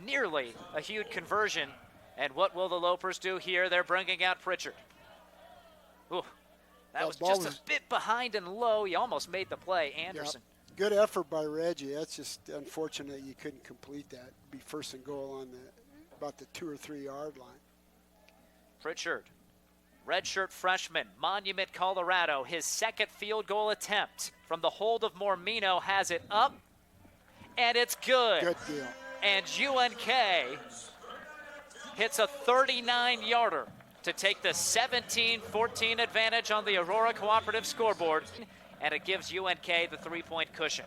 Nearly a huge conversion. And what will the Lopers do here? They're bringing out Pritchard. Ooh, that was just a bit behind and low. He almost made the play, Anderson. Yep. Good effort by Reggie. That's just unfortunate you couldn't complete that. Be first and goal on about the 2 or 3 yard line. Pritchard, redshirt freshman, Monument, Colorado. His second field goal attempt from the hold of Mormino has it up, and it's good. Good deal. And UNK hits a 39-yarder to take the 17-14 advantage on the Aurora Cooperative scoreboard, and it gives UNK the 3-point cushion.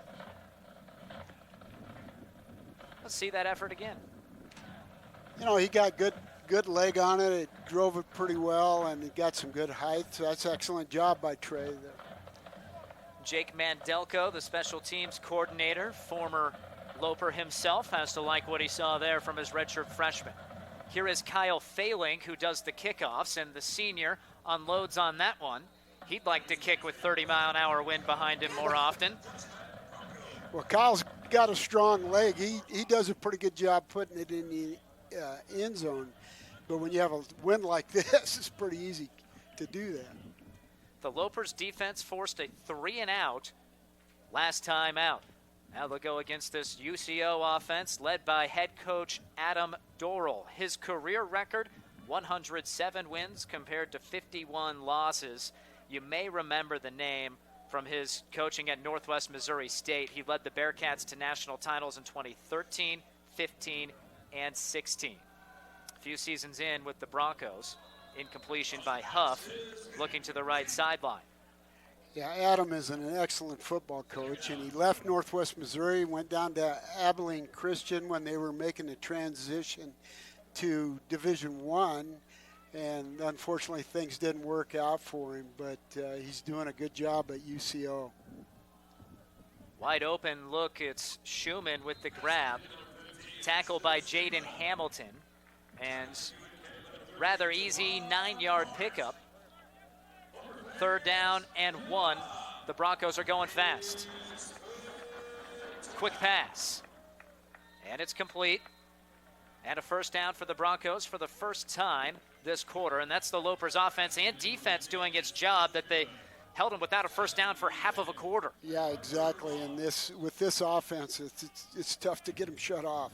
Let's see that effort again. You know, he got good leg on it. It drove it pretty well, and he got some good height. So that's an excellent job by Trey there. Jake Mandelko, the special teams coordinator, former Loper himself, has to like what he saw there from his redshirt freshman. Here is Kyle Failing, who does the kickoffs, and the senior unloads on that one. He'd like to kick with 30-mile-an-hour wind behind him more often. Well, Kyle's got a strong leg. He does a pretty good job putting it in the end zone. But when you have a wind like this, it's pretty easy to do that. The Lopers defense forced a 3-and-out last time out. Now they'll go against this UCO offense led by head coach Adam Dorrell. His career record, 107 wins compared to 51 losses. You may remember the name from his coaching at Northwest Missouri State. He led the Bearcats to national titles in 2013, 15, and 16. A few seasons in with the Broncos. Incompletion by Huff, looking to the right sideline. Yeah, Adam is an excellent football coach, and he left Northwest Missouri, went down to Abilene Christian when they were making the transition to Division I, and unfortunately things didn't work out for him, but he's doing a good job at UCO. Wide open look, it's Schumann with the grab. Tackle by Jaden Hamilton, and rather easy 9-yard pickup. 3rd down and 1. The Broncos are going fast. Quick pass. And it's complete. And a 1st down for the Broncos for the first time this quarter. And that's the Lopers offense and defense doing its job, that they held them without a 1st down for half of a quarter. Yeah, exactly. And with this offense, it's tough to get them shut off.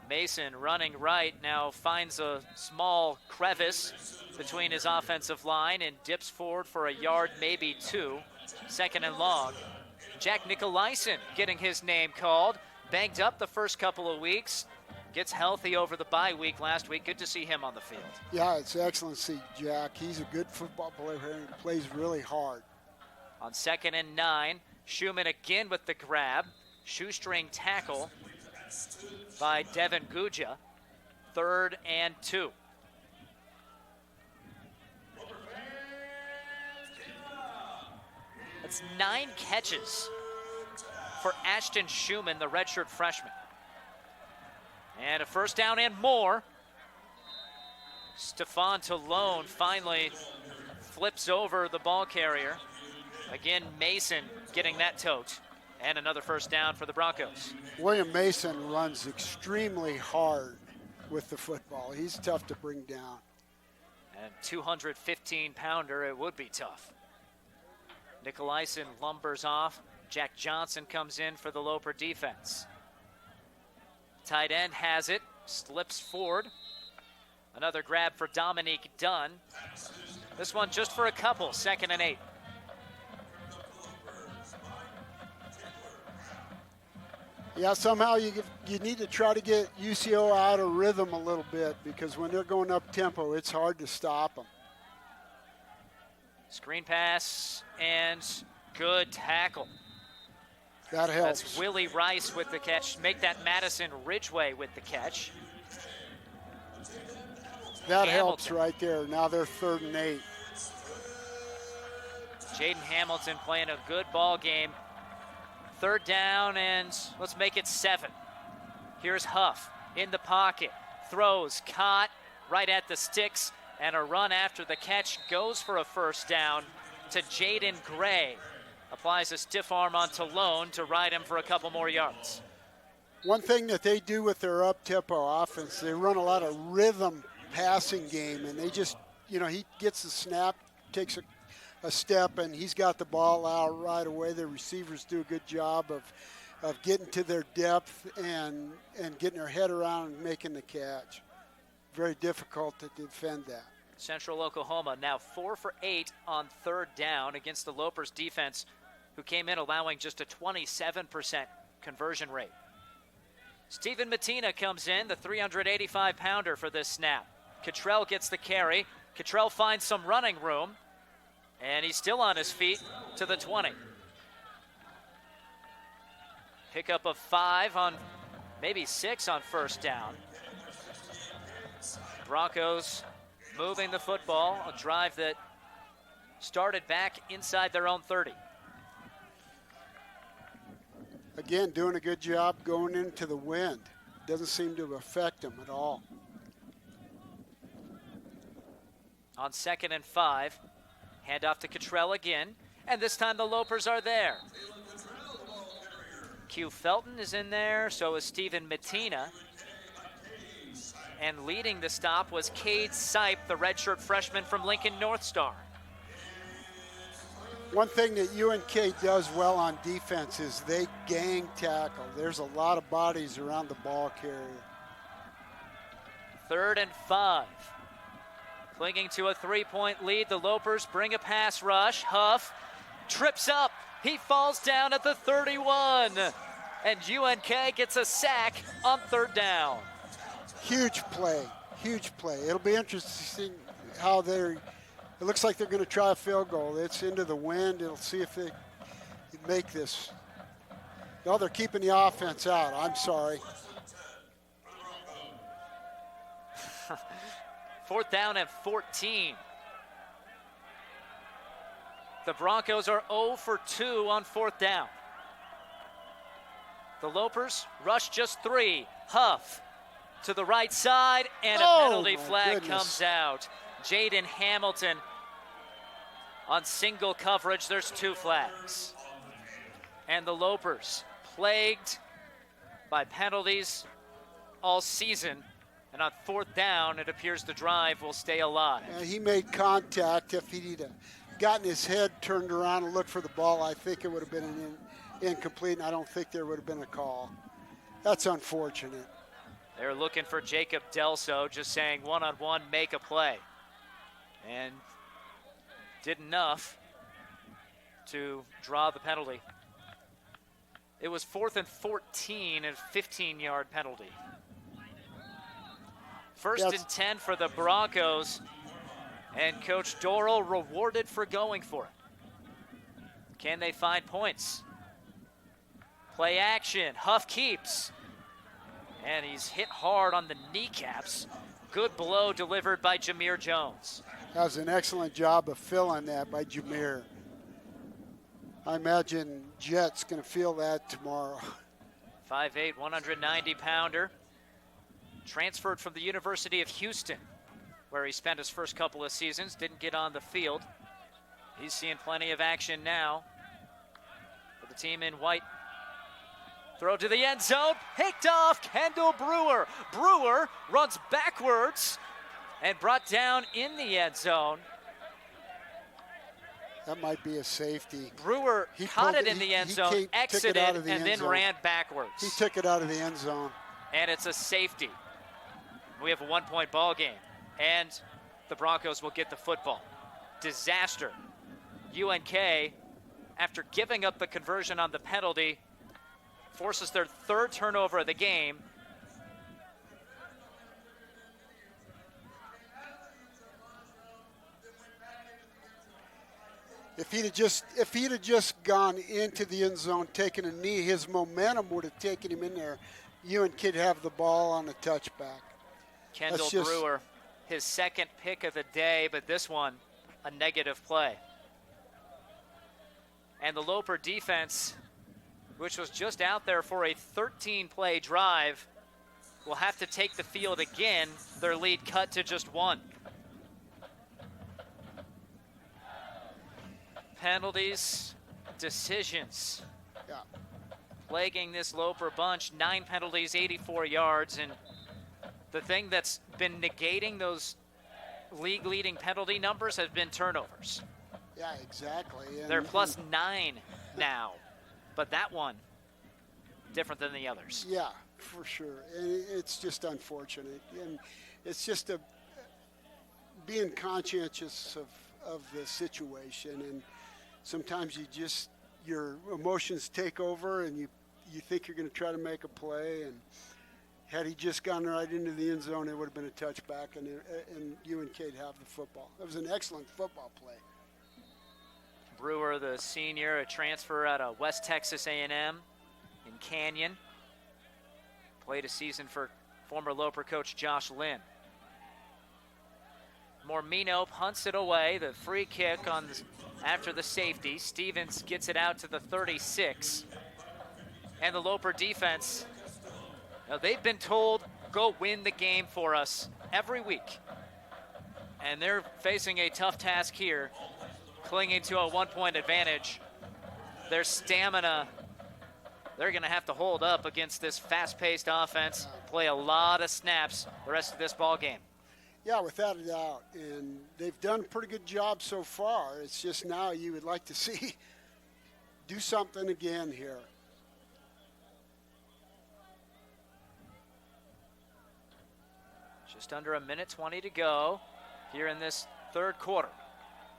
Mason running right now finds a small crevice between his offensive line and dips forward for a yard, maybe 2. 2nd and long. Jack Nicolaisen getting his name called. Banged up the first couple of weeks. Gets healthy over the bye week last week. Good to see him on the field. Yeah, it's excellent to see Jack. He's a good football player and he plays really hard. On 2nd and 9, Schumann again with the grab. Shoestring tackle by Devin Guja. 3rd and 2. That's 9 catches for Ashton Schumann, the redshirt freshman. And a 1st down and more. Stefan Talone finally flips over the ball carrier. Again, Mason getting that tote. And another 1st down for the Broncos. William Mason runs extremely hard with the football. He's tough to bring down. And 215-pounder, it would be tough. Nicolaisen lumbers off. Jack Johnson comes in for the Loper defense. Tight end has it, slips forward. Another grab for Dominique Dunn. This one just for a couple, 2nd and 8. Yeah, somehow you need to try to get UCO out of rhythm a little bit, because when they're going up tempo, it's hard to stop them. Screen pass and good tackle. That helps. That's Willie Rice with the catch. Make that Madison Ridgeway with the catch. That Hamilton. helps right there. Now they're 3rd and 8. Jaden Hamilton playing a good ball game. 3rd down, and let's make it 7. Here's Huff in the pocket. Throws, caught right at the sticks, and a run after the catch goes for a 1st down to Jaden Gray. Applies a stiff arm on Talone to ride him for a couple more yards. One thing that they do with their up-tempo offense, they run a lot of rhythm passing game, and they just, he gets the snap, takes a step, and he's got the ball out right away. The receivers do a good job of getting to their depth and getting their head around and making the catch. Very difficult to defend that. Central Oklahoma now 4 for 8 on 3rd down against the Lopers defense, who came in allowing just a 27% conversion rate. Stephen Mattina comes in, the 385-pounder for this snap. Cottrell gets the carry. Cottrell finds some running room, and he's still on his feet to the 20. Pickup of 5 on maybe 6 on 1st down. Broncos moving the football, a drive that started back inside their own 30. Again, doing a good job going into the wind. Doesn't seem to affect them at all. On 2nd and 5, handoff to Cottrell again, and this time the Lopers are there. Q Felton is in there, so is Stephen Mattina. And leading the stop was Cade Sipe, the redshirt freshman from Lincoln North Star. One thing that UNK does well on defense is they gang tackle. There's a lot of bodies around the ball carrier. 3rd and 5. Clinging to a 3-point lead, the Lopers bring a pass rush. Huff trips up. He falls down at the 31. And UNK gets a sack on 3rd down. Huge play, huge play. It'll be interesting how it looks like they're going to try a field goal. It's into the wind. It'll see if they make this. No, they're keeping the offense out. I'm sorry. 4th down and 14. The Broncos are 0 for 2 on 4th down. The Lopers rush just 3. Huff to the right side, and a penalty flag comes out. Jaden Hamilton on single coverage. There's 2 flags. And the Lopers, plagued by penalties all season. And on 4th down, it appears the drive will stay alive. He made contact. If he'd gotten his head turned around and looked for the ball, I think it would have been an incomplete, and I don't think there would have been a call. That's unfortunate. They're looking for Jacob Delso, just saying one-on-one, make a play. And did enough to draw the penalty. It was 4th and 14 and 15-yard penalty. 1st and 10 for the Broncos, and Coach Dorrell rewarded for going for it. Can they find points? Play action, Huff keeps, and he's hit hard on the kneecaps. Good blow delivered by Jameer Jones. That was an excellent job of filling that by Jameer. I imagine Jet's going to feel that tomorrow. 5'8", 190-pounder. Transferred from the University of Houston, where he spent his first couple of seasons. Didn't get on the field. He's seeing plenty of action now for the team in white. Throw to the end zone, picked off Kendall Brewer. Brewer runs backwards and brought down in the end zone. That might be a safety. Brewer caught it in the end zone, exited, and then ran backwards. He took it out of the end zone. And it's a safety. We have a 1-point ball game, and the Broncos will get the football. Disaster. UNK, after giving up the conversion on the penalty, forces their 3rd turnover of the game. If he'd have just gone into the end zone, taken a knee, his momentum would have taken him in there. UNK have the ball on the touchback. Kendall Brewer his second pick of the day, but this one, a negative play. And the Loper defense, which was just out there for a 13-play drive, will have to take the field again. Their lead cut to just 1. Penalties, decisions. Yeah. Plaguing this Loper bunch. 9 penalties, 84 yards. And the thing that's been negating those league-leading penalty numbers has been turnovers. Yeah, exactly. And, they're plus 9 now. But that one, different than the others. Yeah, for sure. And it's just unfortunate. And it's just being conscientious of the situation. And sometimes your emotions take over and you think you're going to try to make a play. And had he just gone right into the end zone, it would have been a touchback, and UNK'd have the football. It was an excellent football play. Brewer, the senior, a transfer out of West Texas A&M in Canyon. Played a season for former Loper coach Josh Lynn. Mormino punts it away. The free kick after the safety. Stevens gets it out to the 36. And the Loper defense, they've been told, go win the game for us every week. And they're facing a tough task here, clinging to a 1-point advantage. Their stamina, they're going to have to hold up against this fast-paced offense, play a lot of snaps the rest of this ball game. Yeah, without a doubt. And they've done a pretty good job so far. It's just now you would like to see do something again here. Just under 1:20 to go here in this third quarter.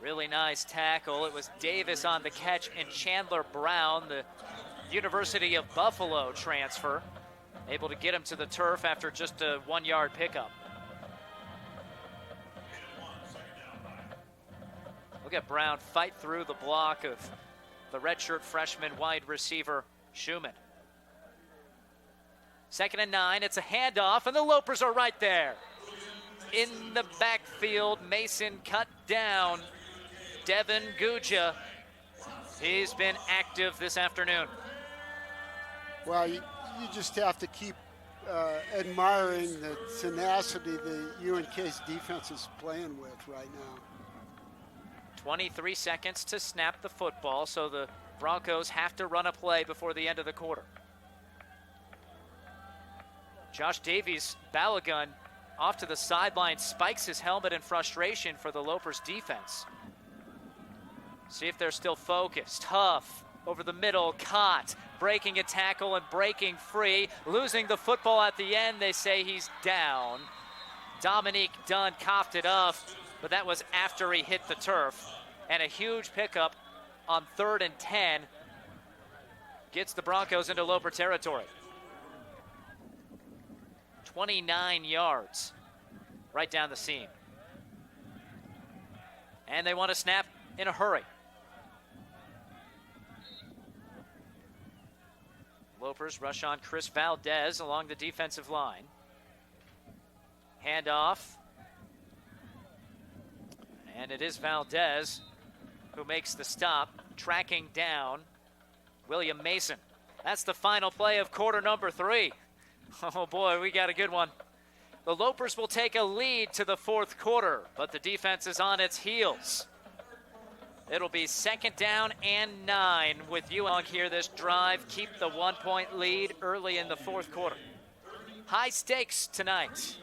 Really nice tackle. It was Davis on the catch and Chandler Brown, the University of Buffalo transfer, able to get him to the turf after just a 1-yard pickup. Look at Brown fight through the block of the redshirt freshman wide receiver Schumann. 2nd and 9, it's a handoff, and the Lopers are right there. In the backfield, Mason cut down. Devin Guja, he's been active this afternoon. Well, you just have to keep admiring the tenacity the UNK's defense is playing with right now. 23 seconds to snap the football, so the Broncos have to run a play before the end of the quarter. Josh Davies, Balagun, off to the sideline, spikes his helmet in frustration for the Lopers defense. See if they're still focused. Huff over the middle, caught, breaking a tackle and breaking free, losing the football at the end. They say he's down. Dominique Dunn coughed it up, but that was after he hit the turf. And a huge pickup on 3rd and 10 gets the Broncos into Loper territory. 29 yards right down the seam. And they want to snap in a hurry. Lopers rush on Chris Valdez along the defensive line. Handoff. And it is Valdez who makes the stop, tracking down William Mason. That's the final play of quarter number 3. Oh boy, we got a good one. The Lopers will take a lead to the 4th quarter, but the defense is on its heels. It'll be 2nd down and 9 with UNK here this drive. Keep the 1-point lead early in the 4th quarter. High stakes tonight.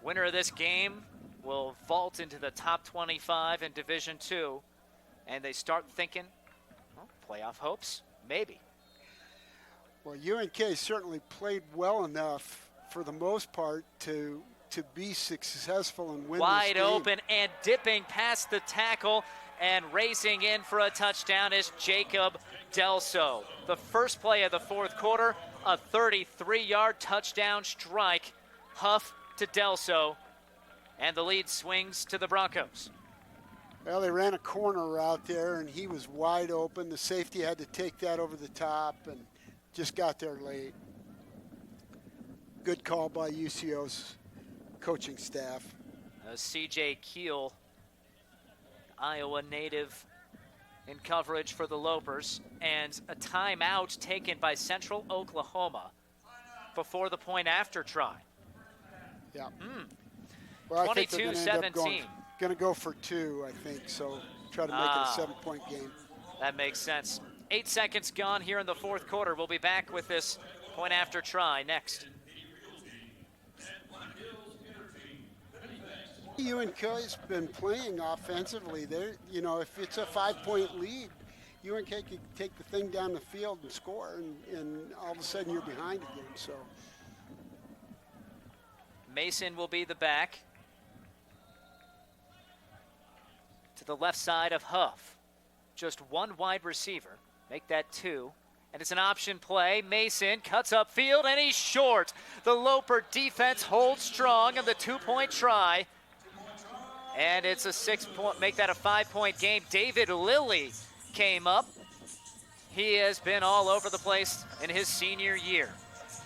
Winner of this game will vault into the top 25 in Division II, and they start thinking, well, playoff hopes, maybe. Well, UNK certainly played well enough for the most part to be successful and win Wide this game. open and dipping past the tackle and racing in for a touchdown is Jacob Delso. The first play of the 4th quarter, a 33-yard touchdown strike. Huff to Delso, and the lead swings to the Broncos. Well, they ran a corner route there, and he was wide open. The safety had to take that over the top and just got there late. Good call by UCO's coaching staff. C.J. Keel, Iowa native, in coverage for the Lopers, and a timeout taken by Central Oklahoma before the point after try. Yeah. Well, I think they're 22-17. Going to go for 2, I think, so try to make it a 7-point game. That makes sense. 8 seconds gone here in the fourth quarter. We'll be back with this point after try next. UNK's been playing offensively. They're, if it's a 5-point lead, UNK can take the thing down the field and score, and all of a sudden you're behind again. So Mason will be the back. To the left side of Huff. Just one wide receiver. Make that 2. And it's an option play. Mason cuts upfield, and he's short. The Loper defense holds strong on the 2-point try. And it's a 6-point, make that a 5-point game. David Lilly came up. He has been all over the place in his senior year.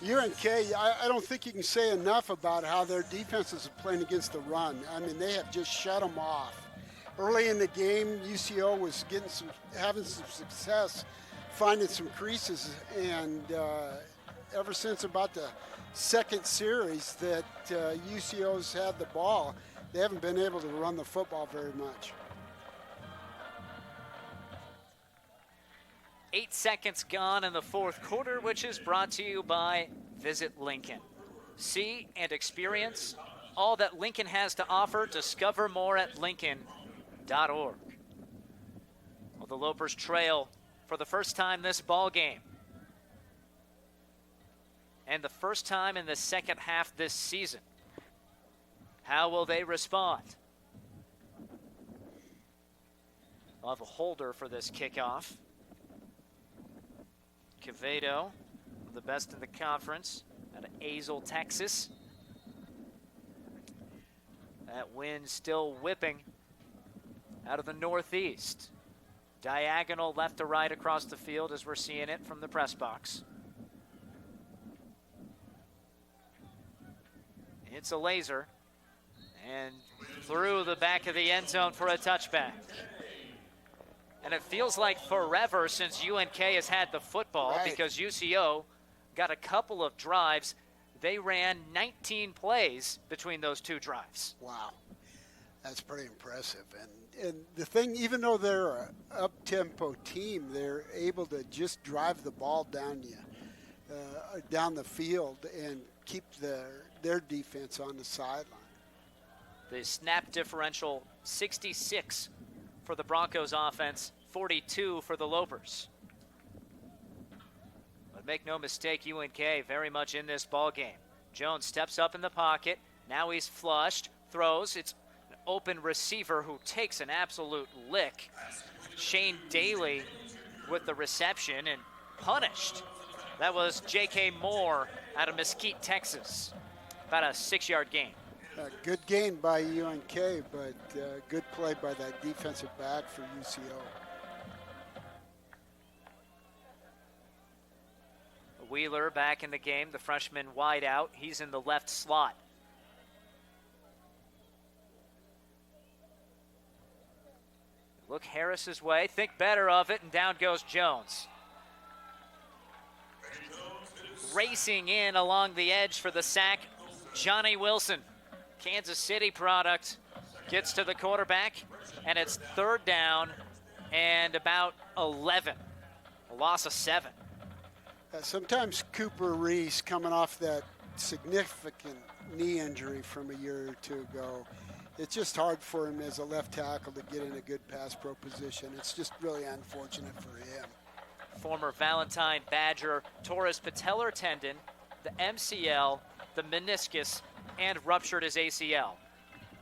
UNK, I don't think you can say enough about how their defenses are playing against the run. I mean, they have just shut them off. Early in the game, UCO was having some success, finding some creases, and ever since about the second series that UCO's had the ball, they haven't been able to run the football very much. 8 seconds gone in the fourth quarter, which is brought to you by Visit Lincoln. See and experience all that Lincoln has to offer. Discover more at Lincoln.org. Well, the Lopers trail for the first time this ball game. And the first time in the second half this season. How will they respond? We'll have a holder for this kickoff. Quevedo, the best in the conference, out of Azle, Texas. That wind still whipping out of the northeast. Diagonal left to right across the field as we're seeing it from the press box. It's a laser. And through the back of the end zone for a touchback. And it feels like forever since UNK has had the football, right, because UCO got a couple of drives. They ran 19 plays between those 2 drives. Wow. That's pretty impressive. And the thing, even though they're an up-tempo team, they're able to just drive the ball down the field and keep their defense on the sideline. The snap differential, 66 for the Broncos offense, 42 for the Lopers. But make no mistake, UNK very much in this ball game. Jones steps up in the pocket. Now he's flushed, throws. It's an open receiver who takes an absolute lick. Shane Daly with the reception and punished. That was J.K. Moore out of Mesquite, Texas. About a 6-yard gain. Good gain by UNK, but good play by that defensive back for UCO. Wheeler back in the game, the freshman wide out. He's in the left slot. Look Harris's way, think better of it, and down goes Jones. Racing in along the edge for the sack, Johnny Wilson. Kansas City product, gets to the quarterback, and it's 3rd down and about 11. A loss of 7. Sometimes Cooper Reese, coming off that significant knee injury from a year or 2 ago, it's just hard for him as a left tackle to get in a good pass pro position. It's just really unfortunate for him. Former Valentine Badger tore his patellar tendon, the MCL, the meniscus, and ruptured his ACL.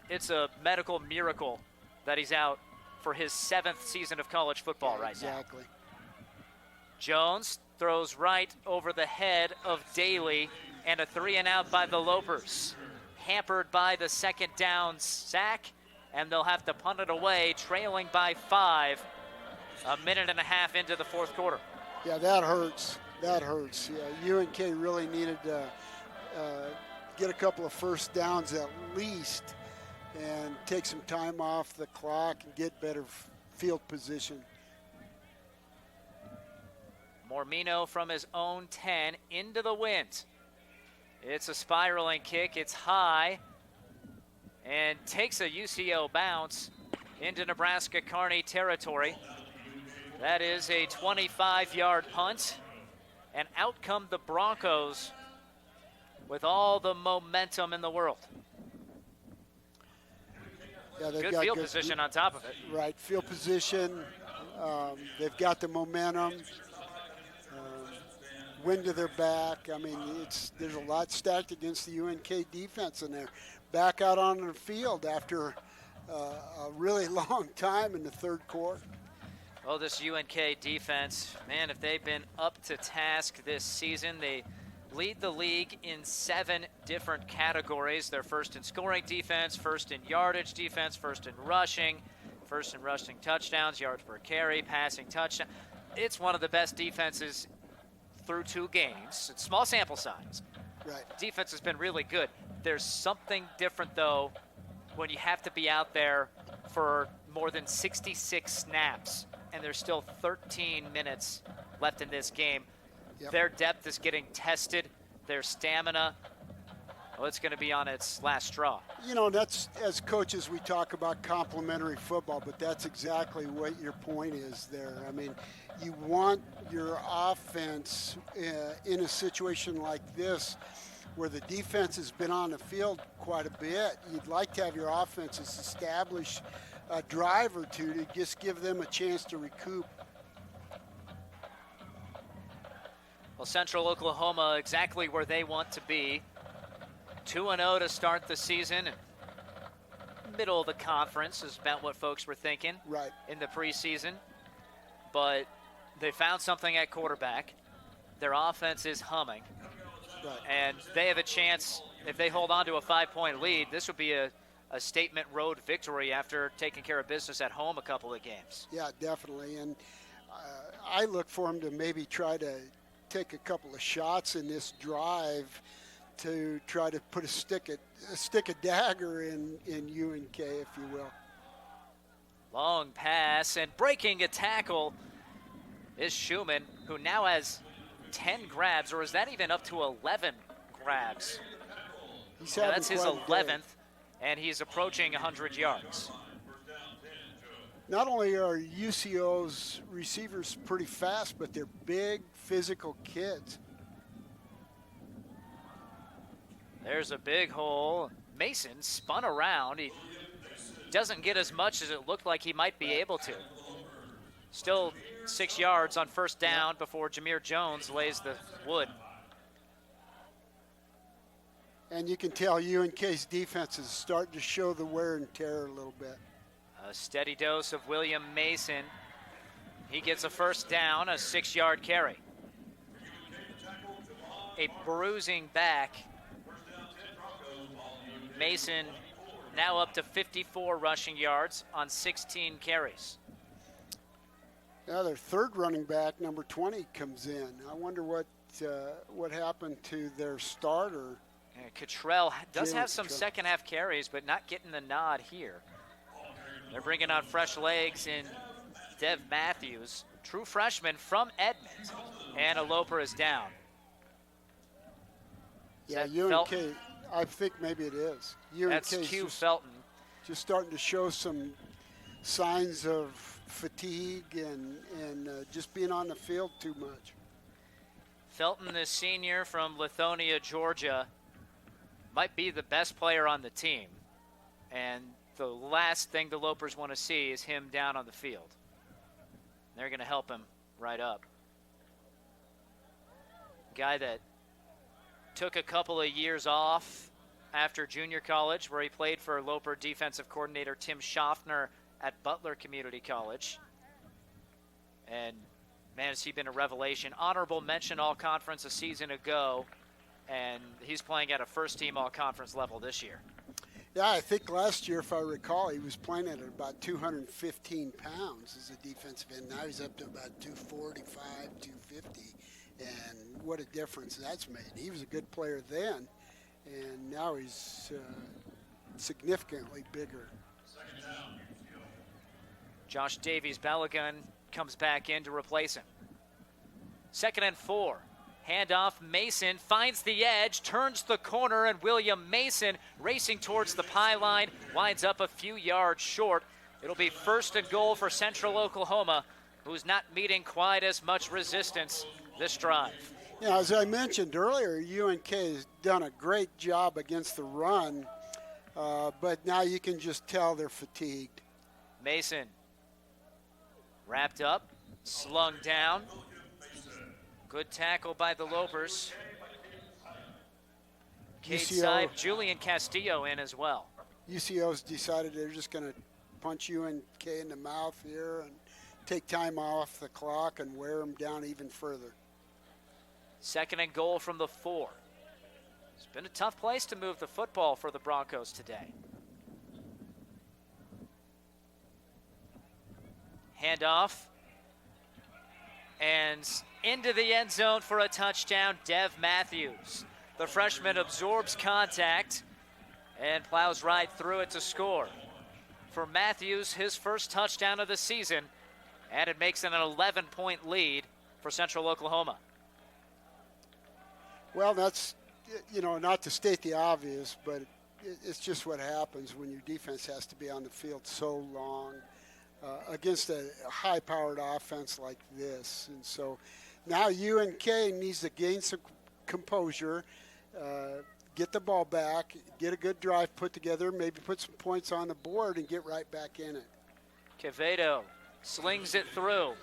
It's a medical miracle that he's out for his 7th season of college football now. Exactly. Jones throws right over the head of Daly, and a 3-and-out by the Lopers. Hampered by the 2nd down sack, and they'll have to punt it away, trailing by 5, a minute and a half into the 4th quarter. Yeah, that hurts. That hurts. Yeah, UNK really needed to get a couple of first downs at least and take some time off the clock and get better field position. Mormino from his own 10 into the wind. It's a spiraling kick. It's high and takes a UCO bounce into Nebraska Kearny territory. That is a 25-yard punt. And out come the Broncos with all the momentum in the world. Yeah, they've good got field position on top of it. Right, field position. They've got the momentum. Wind to their back. I mean, there's a lot stacked against the UNK defense, and they're back out on the field after a really long time in the third quarter. Oh, this UNK defense, man, if they've been up to task this season, they lead the league in 7 different categories. They're first in scoring defense, first in yardage defense, first in rushing touchdowns, yards per carry, passing touchdown. It's one of the best defenses through 2 games. It's small sample size. Right. Defense has been really good. There's something different, though, when you have to be out there for more than 66 snaps, and there's still 13 minutes left in this game. Yep. Their depth is getting tested. Their stamina, well, it's going to be on its last straw. You know, that's, as coaches, we talk about complementary football, but that's exactly what your point is there. I mean, you want your offense in a situation like this where the defense has been on the field quite a bit. You'd like to have your offenses establish a drive or two to just give them a chance to recoup. Well, Central Oklahoma exactly where they want to be. 2-0 to start the season. Middle of the conference is about what folks were thinking right in the preseason. But they found something at quarterback. Their offense is humming. Right. And they have a chance, if they hold on to a 5-point lead, this would be a statement road victory after taking care of business at home a couple of games. Yeah, definitely. And I look for them to maybe try to take a couple of shots in this drive to try to put stick a dagger in UNK, if you will. Long pass, and breaking a tackle is Schumann, who now has 10 grabs, or is that even up to 11 grabs? That's his 11th, and he's approaching 100 yards. Not only are UCO's receivers pretty fast, but they're big, physical kids. There's a big hole. Mason spun around. He doesn't get as much as it looked like he might be able to. Still 6 yards on first down before Jameer Jones lays the wood. And you can tell UNK's defense is starting to show the wear and tear a little bit. A steady dose of William Mason. He gets a first down, a 6-yard carry. A bruising back. Mason now up to 54 rushing yards on 16 carries. Now their third running back, number 20, comes in. I wonder what happened to their starter. Cottrell does have some second half carries, but not getting the nod here. They're bringing on fresh legs in Dev Matthews, true freshman from Edmond, and a Loper is down. Yeah, UNK, I think maybe it is. That's Q Felton. Just starting to show some signs of fatigue and just being on the field too much. Felton, the senior from Lithonia, Georgia, might be the best player on the team. And the last thing the Lopers want to see is him down on the field. They're going to help him right up. Guy that took a couple of years off after junior college, where he played for Loper defensive coordinator Tim Schaffner at Butler Community College. And, man, has he been a revelation. Honorable mention all-conference a season ago, and he's playing at a first-team all-conference level this year. Yeah, I think last year, if I recall, he was playing at about 215 pounds as a defensive end. Now he's up to about 245, 250, and what a difference that's made. He was a good player then, and now he's significantly bigger. Josh Davies-Balagun comes back in to replace him. 2nd and 4. Handoff, Mason finds the edge, turns the corner, and William Mason racing towards the pylon, winds up a few yards short. It'll be 1st and goal for Central Oklahoma, who's not meeting quite as much resistance this drive. Yeah, as I mentioned earlier, UNK has done a great job against the run, but now you can just tell they're fatigued. Mason wrapped up, slung down. Good tackle by the Lopers. Cade side, Julian Castillo in as well. UCO's decided they're just going to punch UNK in the mouth here and take time off the clock and wear them down even further. 2nd and goal from the 4. It's been a tough place to move the football for the Broncos today. Handoff. And into the end zone for a touchdown, Dev Matthews. The freshman absorbs contact and plows right through it to score. For Matthews, his first touchdown of the season, and it makes it an 11-point lead for Central Oklahoma. Well, that's, not to state the obvious, but it's just what happens when your defense has to be on the field so long against a high-powered offense like this. And so now UNK needs to gain some composure, get the ball back, get a good drive put together, maybe put some points on the board and get right back in it. Quevedo slings it through.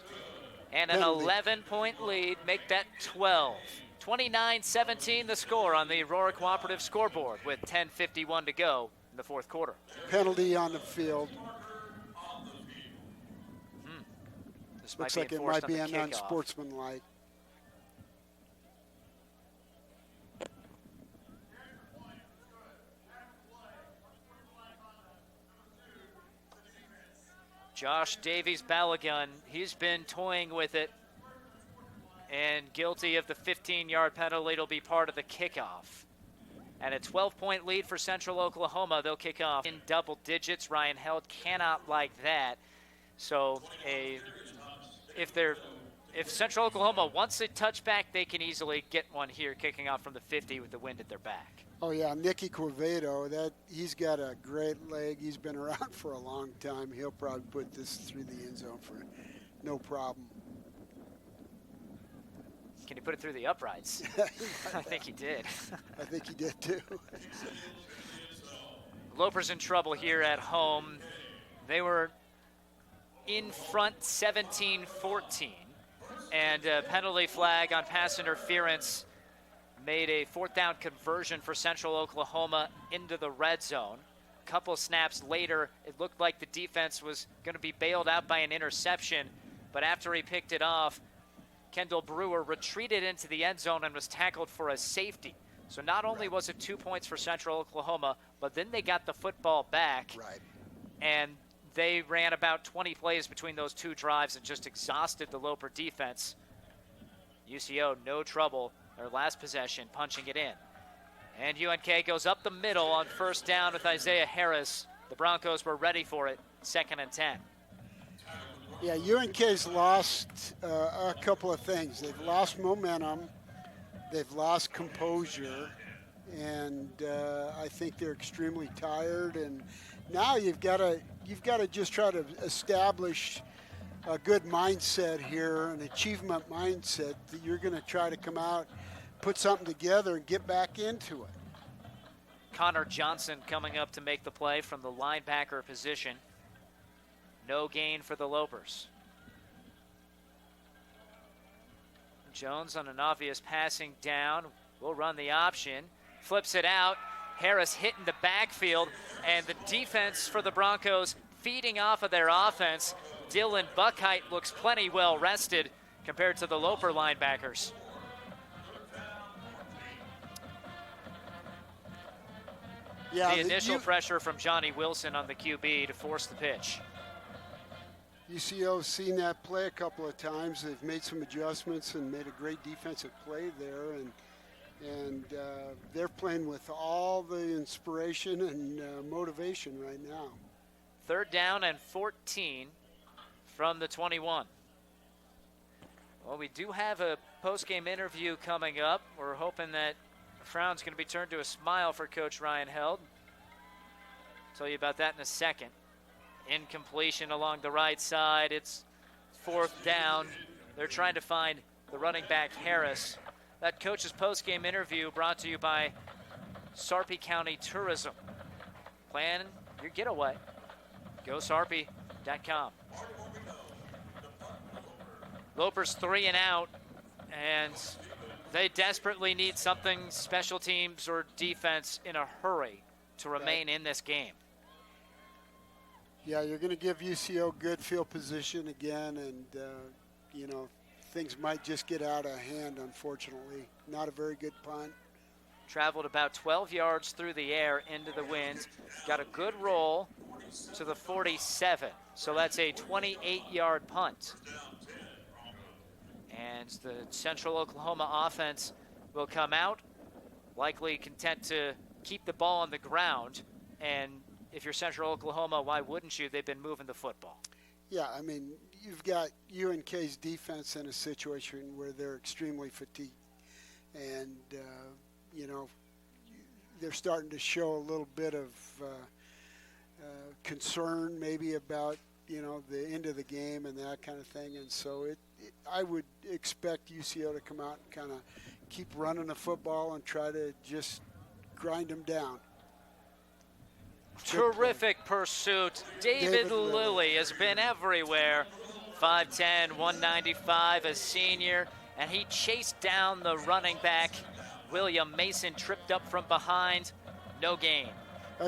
And an 11-point lead, make that 12. 29-17 the score on the Aurora Cooperative scoreboard with 10:51 to go in the 4th quarter. Penalty on the field. This Looks like it might be an unsportsmanlike. Josh Davies-Balagun, he's been toying with it and guilty of the 15-yard penalty. It'll be part of the kickoff. And a 12-point lead for Central Oklahoma. They'll kick off in double digits. Ryan Held cannot like that. So if Central Oklahoma wants a touchback, they can easily get one here, kicking off from the 50 with the wind at their back. Oh yeah, Nicky Quevedo, he's got a great leg. He's been around for a long time. He'll probably put this through the end zone for no problem. Can he put it through the uprights? I think he did. I think he did too. Lopers in trouble here at home. They were in front 17-14, and a penalty flag on pass interference made a 4th down conversion for Central Oklahoma into the red zone. A couple snaps later, it looked like the defense was going to be bailed out by an interception, but after he picked it off, Kendall Brewer retreated into the end zone and was tackled for a safety. So not only was it 2 points for Central Oklahoma, but then they got the football back. Right. And they ran about 20 plays between those two drives and just exhausted the Loper defense. UCO, no trouble. Their last possession, punching it in. And UNK goes up the middle on 1st down with Isaiah Harris. The Broncos were ready for it, 2nd and 10. Yeah, UNK's lost a couple of things. They've lost momentum, they've lost composure, and I think they're extremely tired. And now you've got to just try to establish a good mindset here, an achievement mindset that you're going to try to come out, put something together, and get back into it. Connor Johnson coming up to make the play from the linebacker position. No gain for the Lopers. Jones on an obvious passing down. Will run the option. Flips it out. Harris hit in the backfield. And the defense for the Broncos feeding off of their offense. Dylan Buckheit looks plenty well rested compared to the Loper linebackers. Yeah, the initial pressure from Johnny Wilson on the QB to force the pitch. UCO's seen that play a couple of times. They've made some adjustments and made a great defensive play there. And And they're playing with all the inspiration and motivation right now. 3rd down and 14 from the 21. Well, we do have a post-game interview coming up. We're hoping that the frown's going to be turned to a smile for Coach Ryan Held. Tell you about that in a second. Incompletion along the right side. It's 4th down. They're trying to find the running back, Harris. That coach's post-game interview brought to you by Sarpy County Tourism. Plan your getaway. GoSarpy.com. Lopers 3 and out, and they desperately need something special teams or defense in a hurry to remain in this game. Yeah, you're going to give UCO good field position again, and, you know, things might just get out of hand, unfortunately. Not a very good punt. Traveled about 12 yards through the air into the wind. Got a good roll to the 47. So that's a 28-yard punt. And the Central Oklahoma offense will come out, likely content to keep the ball on the ground. And if you're Central Oklahoma, why wouldn't you? They've been moving the football. Yeah, I mean, you've got UNK's defense in a situation where they're extremely fatigued. And, you know, they're starting to show a little bit of concern maybe about, you know, the end of the game and that kind of thing. And so I would expect UCO to come out and kind of keep running the football and try to just grind them down. Terrific pursuit. David Lilly has been everywhere. 5'10", 195, a senior, and he chased down the running back. William Mason tripped up from behind. No gain.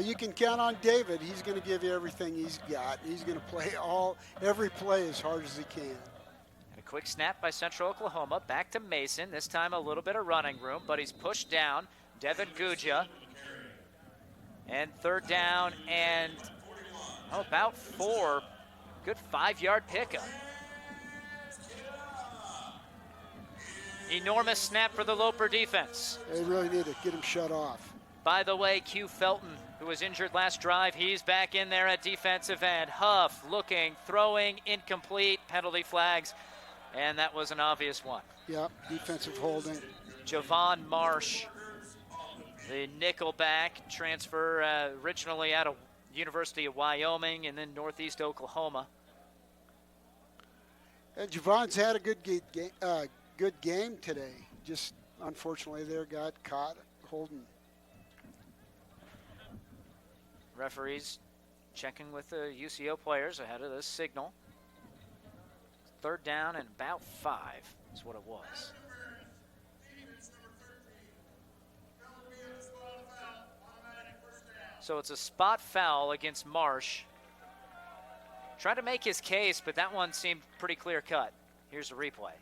You can count on David. He's going to give you everything he's got. He's going to play every play as hard as he can. And a quick snap by Central Oklahoma. Back to Mason. This time a little bit of running room, but he's pushed down. Devin Guja. And 3rd down and about 4. Good 5-yard pickup. Enormous snap for the Loper defense. They really need to get him shut off. By the way, Q Felton, who was injured last drive, he's back in there at defensive end. Huff looking, throwing, incomplete, penalty flags, and that was an obvious one. Yep, defensive holding. Javon Marsh, the nickel back, transfer originally out of University of Wyoming and then Northeast Oklahoma. And Javon's had a good game today. Just unfortunately there got caught holding. Referees checking with the UCO players ahead of this signal. 3rd down and about 5 is what it was. So it's a spot foul against Marsh. Tried to make his case, but that one seemed pretty clear cut. Here's the replay.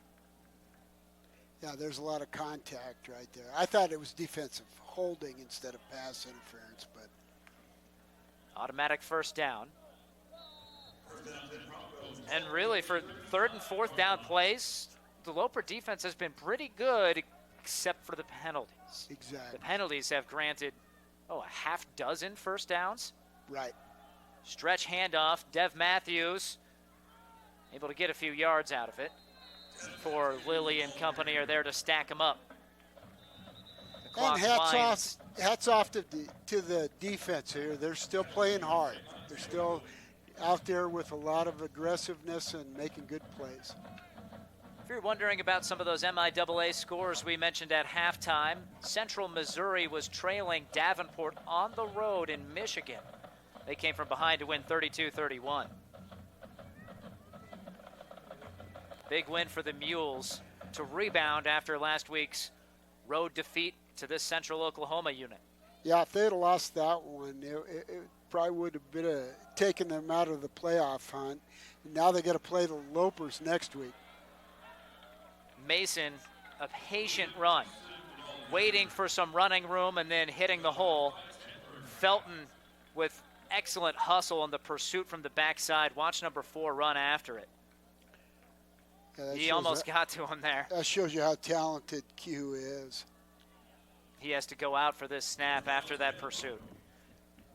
Yeah, there's a lot of contact right there. I thought it was defensive holding instead of pass interference, but. Automatic 1st down. And really for 3rd and 4th down plays, the Loper defense has been pretty good except for the penalties. Exactly. The penalties have granted, a half dozen 1st downs. Right. Stretch handoff. Dev Matthews able to get a few yards out of it. For Lilly and company are there to stack them up. And hats off to the defense here. They're still playing hard. They're still out there with a lot of aggressiveness and making good plays. If you're wondering about some of those MIAA scores we mentioned at halftime, Central Missouri was trailing Davenport on the road in Michigan. They came from behind to win 32-31. Big win for the Mules to rebound after last week's road defeat to this Central Oklahoma unit. Yeah, if they'd have lost that one, it probably would have been taken them out of the playoff hunt. Now they got to play the Lopers next week. Mason, a patient run, waiting for some running room and then hitting the hole. Felton with excellent hustle on the pursuit from the backside. Watch number 4 run after it. Yeah, he almost got to him there. That shows you how talented Q is. he has to go out for this snap after that pursuit.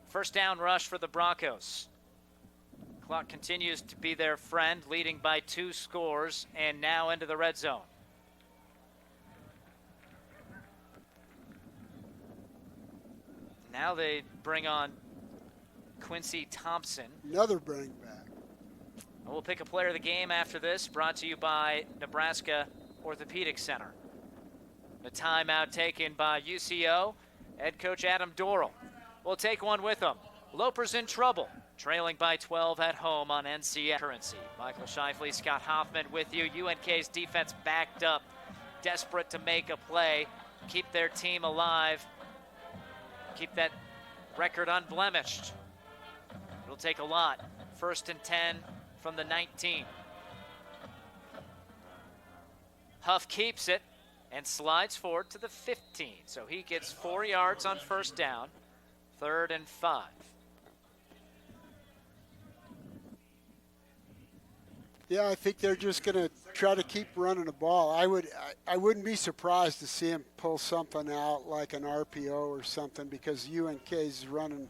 First down rush for the Broncos. Clock continues to be their friend, leading by 2 scores, and now into the red zone. Now they bring on Quincy Thompson. Another bring back. We'll pick a player of the game after this, brought to you by Nebraska Orthopedic Center. The timeout taken by UCO, head coach Adam Dorrell. We'll take one with him. Lopers in trouble, trailing by 12 at home on NCN Currency. Michael Shifley, Scott Hoffman with you. UNK's defense backed up, desperate to make a play, keep their team alive, keep that record unblemished. It'll take a lot. 1st and 10 from the 19. Huff keeps it and slides forward to the 15. So he gets 4 yards on first down. 3rd and 5. Yeah, I think they're just going to try to keep running the ball. I wouldn't be surprised to see him pull something out like an RPO or something, because UNK's running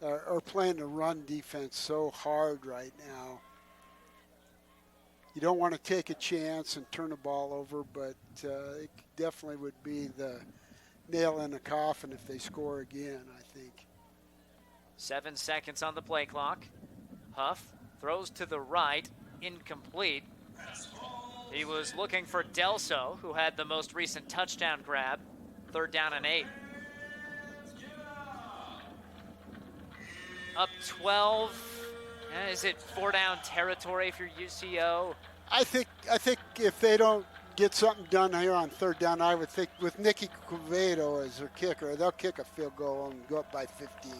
or playing the run defense so hard right now. You don't want to take a chance and turn the ball over, but it definitely would be the nail in the coffin if they score again, I think. 7 seconds on the play clock. Huff throws to the right, incomplete. He was looking for Delso, who had the most recent touchdown grab. 3rd down and 8. Up 12. Is it 4-down territory if you're UCO? I think if they don't get something done here on 3rd down, I would think with Nicky Quevedo as their kicker, they'll kick a field goal and go up by 15.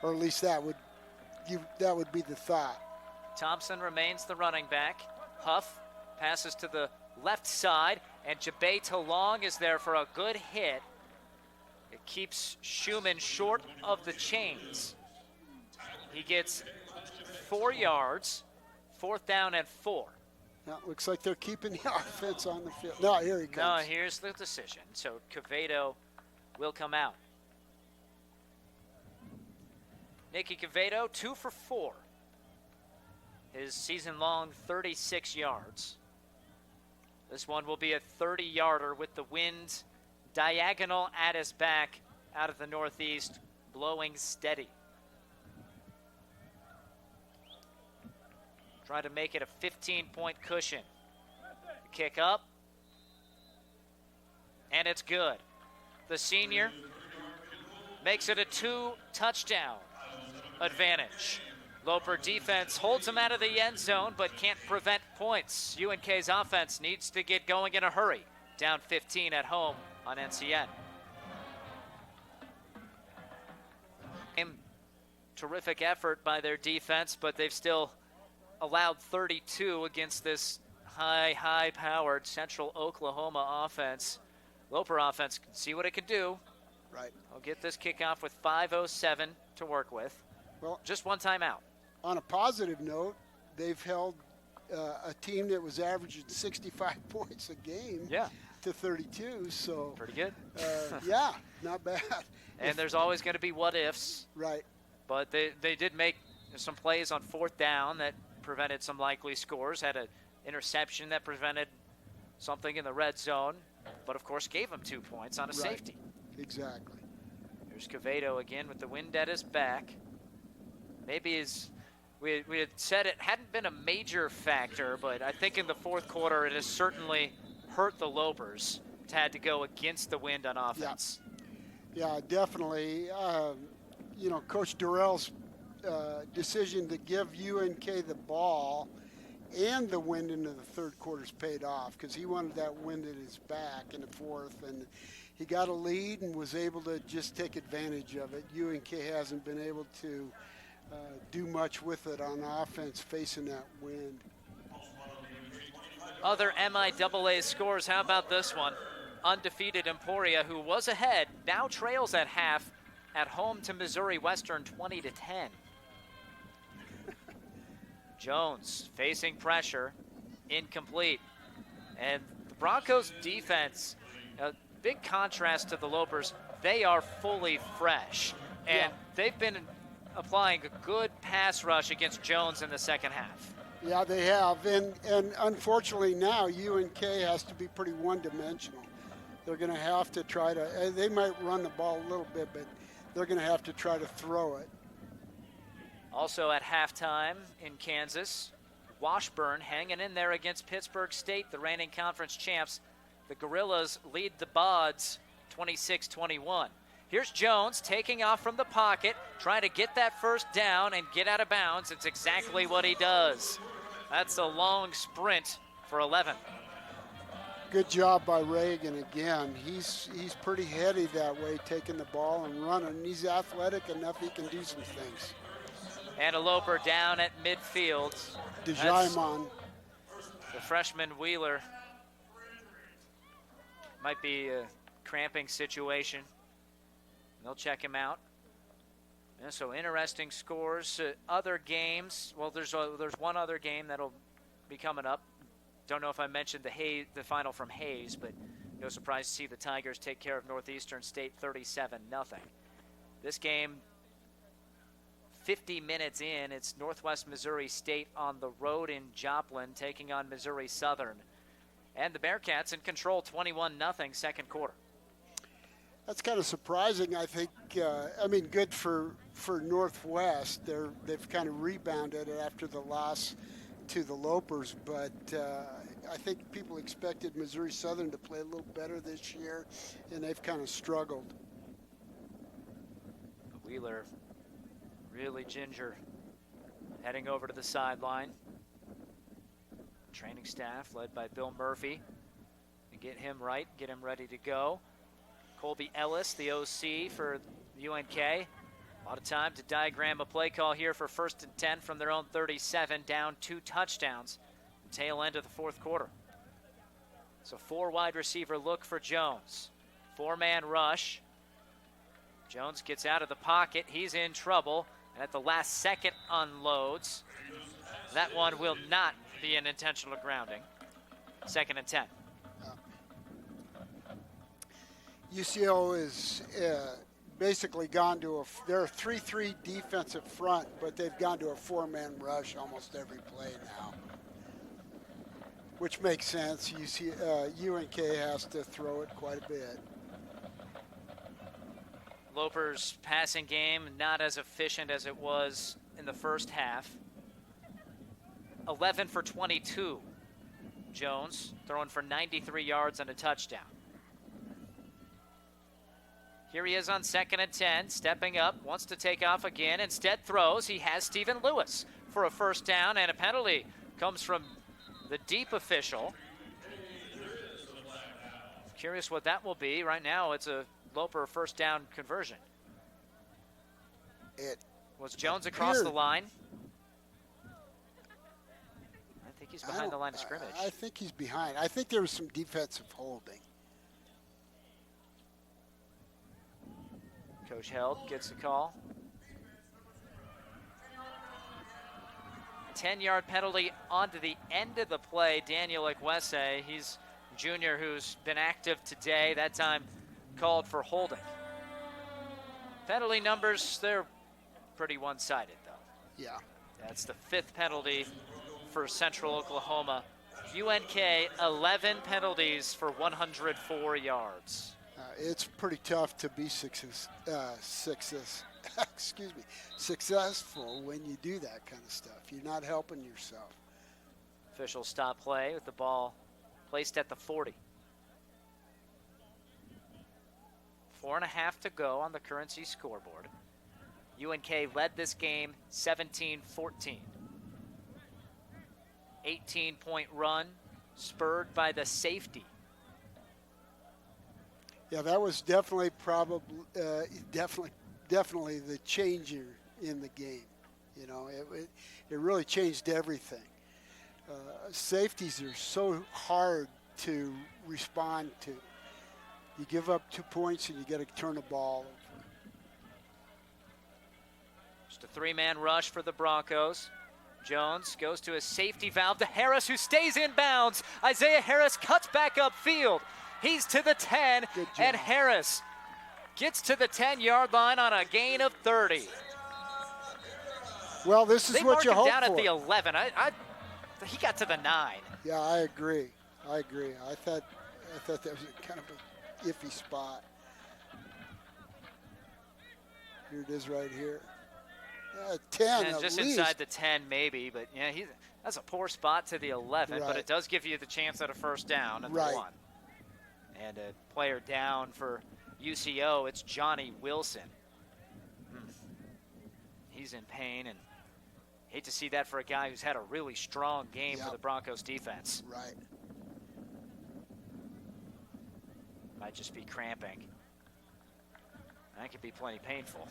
Or at least that would be the thought. Thompson remains the running back. Huff passes to the left side, and Jabay Talong is there for a good hit. It keeps Schumann short of the chains. He gets 4 yards, 4th down and 4. Now, it looks like they're keeping the offense on the field. No, here he comes. No, here's the decision. So Quevedo will come out. Nicky Quevedo, 2 for 4. His season-long 36 yards. This one will be a 30-yarder with the wind diagonal at his back out of the northeast, blowing steady. Try to make it a 15-point cushion. Kick up. And it's good. The senior makes it a 2-touchdown advantage. Loper defense holds him out of the end zone, but can't prevent points. UNK's offense needs to get going in a hurry. Down 15 at home on NCN. Terrific effort by their defense, but they've still allowed 32 against this high-powered Central Oklahoma offense. Loper offense can see what it can do. Right. I'll get this kickoff with 5:07 to work with. Well, just one timeout. On a positive note, they've held a team that was averaging 65 points a game to 32. So pretty good. Yeah, not bad. And there's always going to be what-ifs. Right. But they did make some plays on 4th down that prevented some likely scores, had an interception that prevented something in the red zone, but of course gave them 2 points on a safety. Exactly. Here's Quevedo again with the wind at his back. Maybe we had said it hadn't been a major factor, but I think in the 4th quarter it has certainly hurt the Lopers. It's had to go against the wind on offense. Yeah, definitely. Coach Dorrell's decision to give UNK the ball and the wind into the 3rd quarter's paid off, because he wanted that wind at his back in the 4th, and he got a lead and was able to just take advantage of it. UNK hasn't been able to do much with it on offense facing that wind. Other MIAA scores, how about this one? Undefeated Emporia, who was ahead, now trails at half at home to Missouri Western 20-10. Jones facing pressure, incomplete. And the Broncos defense, big contrast to the Lopers. They are fully fresh, and they've been applying a good pass rush against Jones in the second half. Yeah, they have, and unfortunately now UNK has to be pretty one-dimensional. They're going to have to try to, they might run the ball a little bit, but they're going to have to try to throw it. Also at halftime in Kansas, Washburn hanging in there against Pittsburgh State, the reigning conference champs. The Gorillas lead the Bods 26-21. Here's Jones taking off from the pocket, trying to get that first down and get out of bounds. It's exactly what he does. That's a long sprint for 11. Good job by Reagan again. He's pretty heady that way, taking the ball and running. He's athletic enough he can do some things. And a Loper down at midfield. DeJaimon. The freshman Wheeler. Might be a cramping situation. They'll check him out. Yeah, so interesting scores. Other games. Well, there's one other game that'll be coming up. Don't know if I mentioned the final from Hayes, but no surprise to see the Tigers take care of Northeastern State 37-0. This game, 50 minutes in, it's Northwest Missouri State on the road in Joplin taking on Missouri Southern. And the Bearcats in control 21-0 second quarter. That's kind of surprising, I think. I mean, good for Northwest. They've kind of rebounded after the loss to the Lopers, but I think people expected Missouri Southern to play a little better this year, and they've kind of struggled. Wheeler, really ginger, heading over to the sideline. Training staff led by Bill Murphy. And get him right, get him ready to go. Colby Ellis, the OC for UNK. A lot of time to diagram a play call here for 1st and 10 from their own 37, down 2 touchdowns. Tail end of the fourth quarter. So 4 wide receiver look for Jones. 4-man rush. Jones gets out of the pocket. He's in trouble. And at the last second unloads. That one will not be an intentional grounding. 2nd and 10. UCO is basically gone to they're a 3-3 defensive front, but they've gone to a 4-man rush almost every play now, which makes sense. UNK has to throw it quite a bit. Loper's passing game not as efficient as it was in the first half. 11 for 22. Jones throwing for 93 yards and a touchdown. Here he is on 2nd and 10, stepping up, wants to take off again, instead throws. He has Stephen Lewis for a first down, and a penalty comes from the deep official. Curious what that will be. Right now it's a Loper first down conversion. It was Jones across the line. I think he's behind the line of scrimmage. I think he's behind. I think there was some defensive holding. Coach Held gets the call. 10-yard penalty onto the end of the play. Daniel Ekwese, he's a junior who's been active today. That time called for holding. Penalty numbers, they're pretty one-sided, though. Yeah. That's the 5th penalty for Central Oklahoma. UNK, 11 penalties for 104 yards. It's pretty tough to be successful when you do that kind of stuff. You're not helping yourself. Official stop play with the ball placed at the 40. 4.5 to go on the Currency scoreboard. UNK led this game 17-14. 18-point run spurred by the safety. Yeah, that was definitely definitely the changer in the game. You know, it really changed everything. Safeties are so hard to respond to. You give up 2 points and you got to turn the ball over. Just a 3-man rush for the Broncos. Jones goes to a safety valve to Harris, who stays in bounds. Isaiah Harris cuts back upfield. He's to the 10, Good job. and Harris gets to the 10-yard line on a gain of 30. Well, this is They what you marked him hope down for. at the 11. He got to the 9. Yeah, I agree. I thought that was kind of an iffy spot. Here it is right here. 10 And at just least. inside the 10 maybe, but yeah, that's a poor spot to the 11, but Right. it does give you the chance at a first down at Right. the 1. And a player down for UCO, it's Johnny Wilson. He's in pain, and hate to see that for a guy who's had a really strong game for the Broncos defense. Right. Might just be cramping. That could be plenty painful.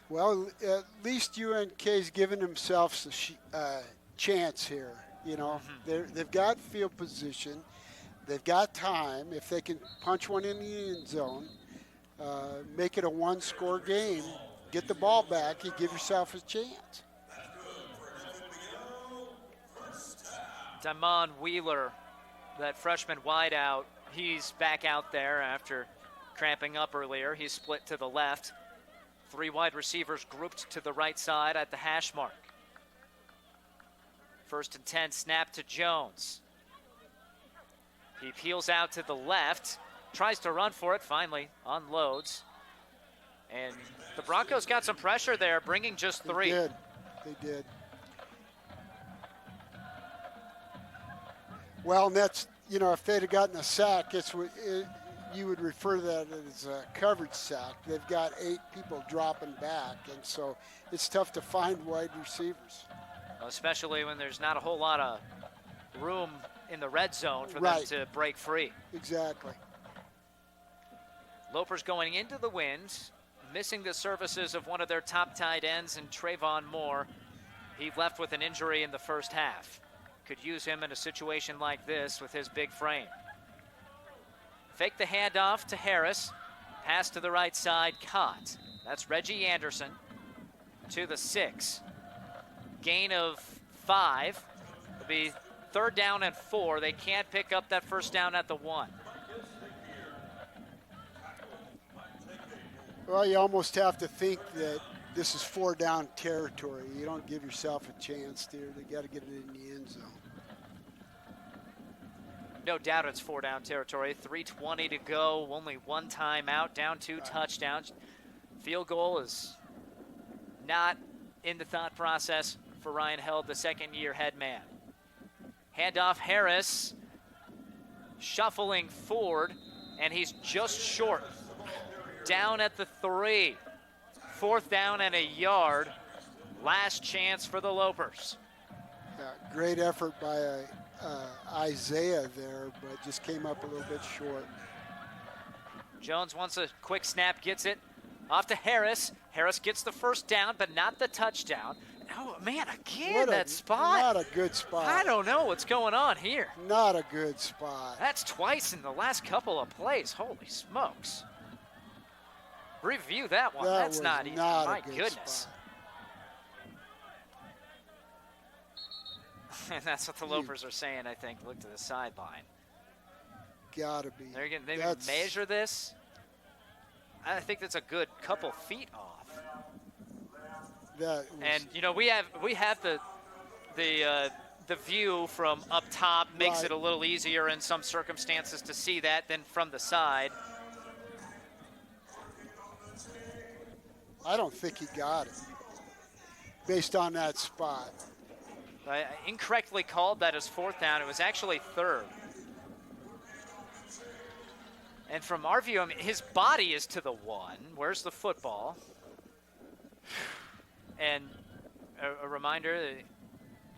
Well, at least UNK's given themselves a chance here. You know, they've got field position. They've got time. If they can punch one in the end zone, make it a one-score game, get the ball back, you give yourself a chance. Damon Wheeler, that freshman wideout, he's back out there after cramping up earlier. He's split to the left. 3 wide receivers grouped to the right side at the hash mark. 1st and 10, snap to Jones. He peels out to the left, tries to run for it, finally unloads. And the Broncos got some pressure there, bringing just 3. They did. Well, and that's, you know, if they'd have gotten a sack, you would refer to that as a coverage sack. They've got 8 people dropping back, and so it's tough to find wide receivers. Especially when there's not a whole lot of room in the red zone for them to break free. Exactly. Lopers going into the wind, missing the services of one of their top tight ends in Trayvon Moore. He left with an injury in the first half. Could use him in a situation like this with his big frame. Fake the handoff to Harris. Pass to the right side, caught. That's Reggie Anderson to the 6. Gain of 5. It'll be 3rd down and 4. They can't pick up that first down at the 1. Well, you almost have to think that this is 4-down territory. You don't give yourself a chance there. They got to get it in the end zone. No doubt it's 4-down territory. 3:20 to go. Only 1 timeout. Down 2 touchdowns. Field goal is not in the thought process for Ryan Held, the second-year head man. Handoff Harris. Shuffling forward, and he's just short. Down at the 3. 4th down and a yard. Last chance for the Lopers. Great effort by Isaiah there, but just came up a little bit short. Jones wants a quick snap, gets it. Off to Harris. Harris gets the first down, but not the touchdown. Oh, man, again, that spot. Not a good spot. I don't know what's going on here. Not a good spot. That's twice in the last couple of plays. Holy smokes. Review that one. That's not easy. My goodness. And that's what the Lopers are saying, I think. Look to the sideline. Gotta be. They're going to measure this. I think that's a good couple feet off. And you know, we have the view from up top, makes it a little easier in some circumstances to see that than from the side. I don't think he got it based on that spot. I incorrectly called that as 4th down. It was actually 3rd. And from our view, I mean, his body is to the 1. Where's the football? And a reminder that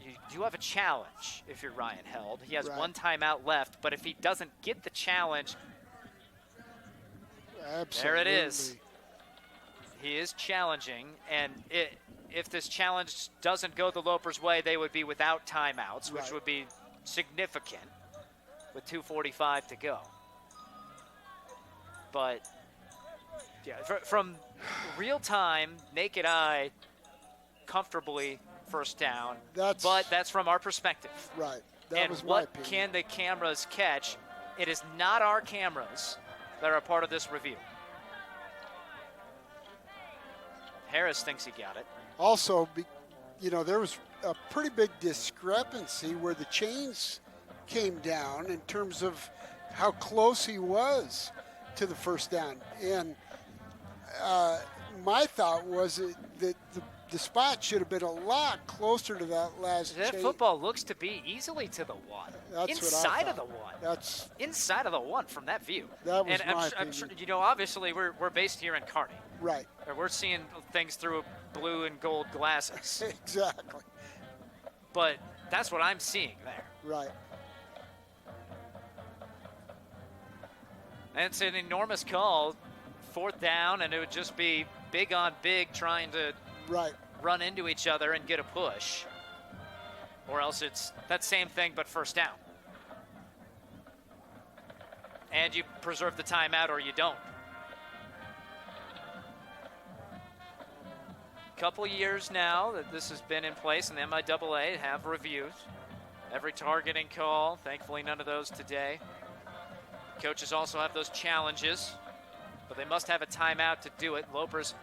you do have a challenge if you're Ryan Held. He has 1 timeout left, but if he doesn't get the challenge, there it is. He is challenging, and if this challenge doesn't go the Lopers' way, they would be without timeouts, which would be significant with 2:45 to go. But yeah, from real time, naked eye, comfortably first down. But that's from our perspective. Right. That and was my what opinion. can the cameras catch? It is not our cameras that are a part of this review. Harris thinks he got it. Also, there was a pretty big discrepancy where the chains came down in terms of how close he was to the first down. And my thought was that the spot should have been a lot closer to that last That chain. football looks to be easily to the one. That's inside what I of the thought. one. Inside of the one from that view. That was and my I'm sure, opinion. obviously we're based here in Kearney. Right. We're seeing things through blue and gold glasses. Exactly. But that's what I'm seeing there. Right. And it's an enormous call, 4th down, and it would just be big on big trying to run into each other and get a push. Or else it's that same thing but first down. And you preserve the timeout or you don't. Couple years now that this has been in place, and the MIAA have reviewed every targeting call. Thankfully, none of those today. Coaches also have those challenges, but they must have a timeout to do it. Lopers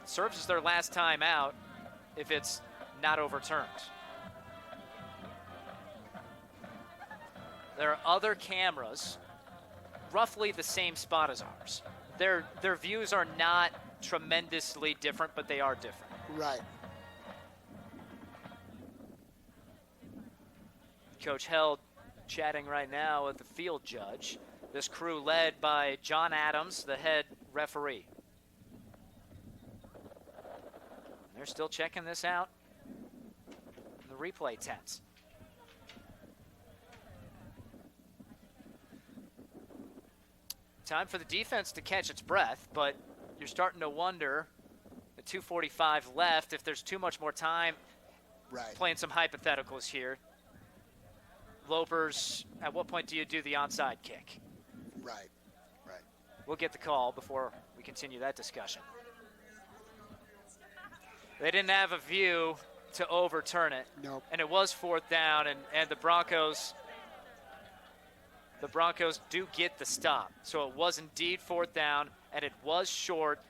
serves as their last timeout if it's not overturned. There are other cameras roughly the same spot as ours. Their views are not tremendously different, but they are different. Right. Coach Held chatting right now with the field judge. This crew led by John Adams, the head referee. They're still checking this out in the replay tents. Time for the defense to catch its breath, but you're starting to wonder, at 2:45 left, if there's too much more time. Right. Playing some hypotheticals here. Lopers, at what point do you do the onside kick? Right. We'll get the call before we continue that discussion. They didn't have a view to overturn it. Nope. And it was 4th down, and the Broncos do get the stop. So it was indeed 4th down, and it was short.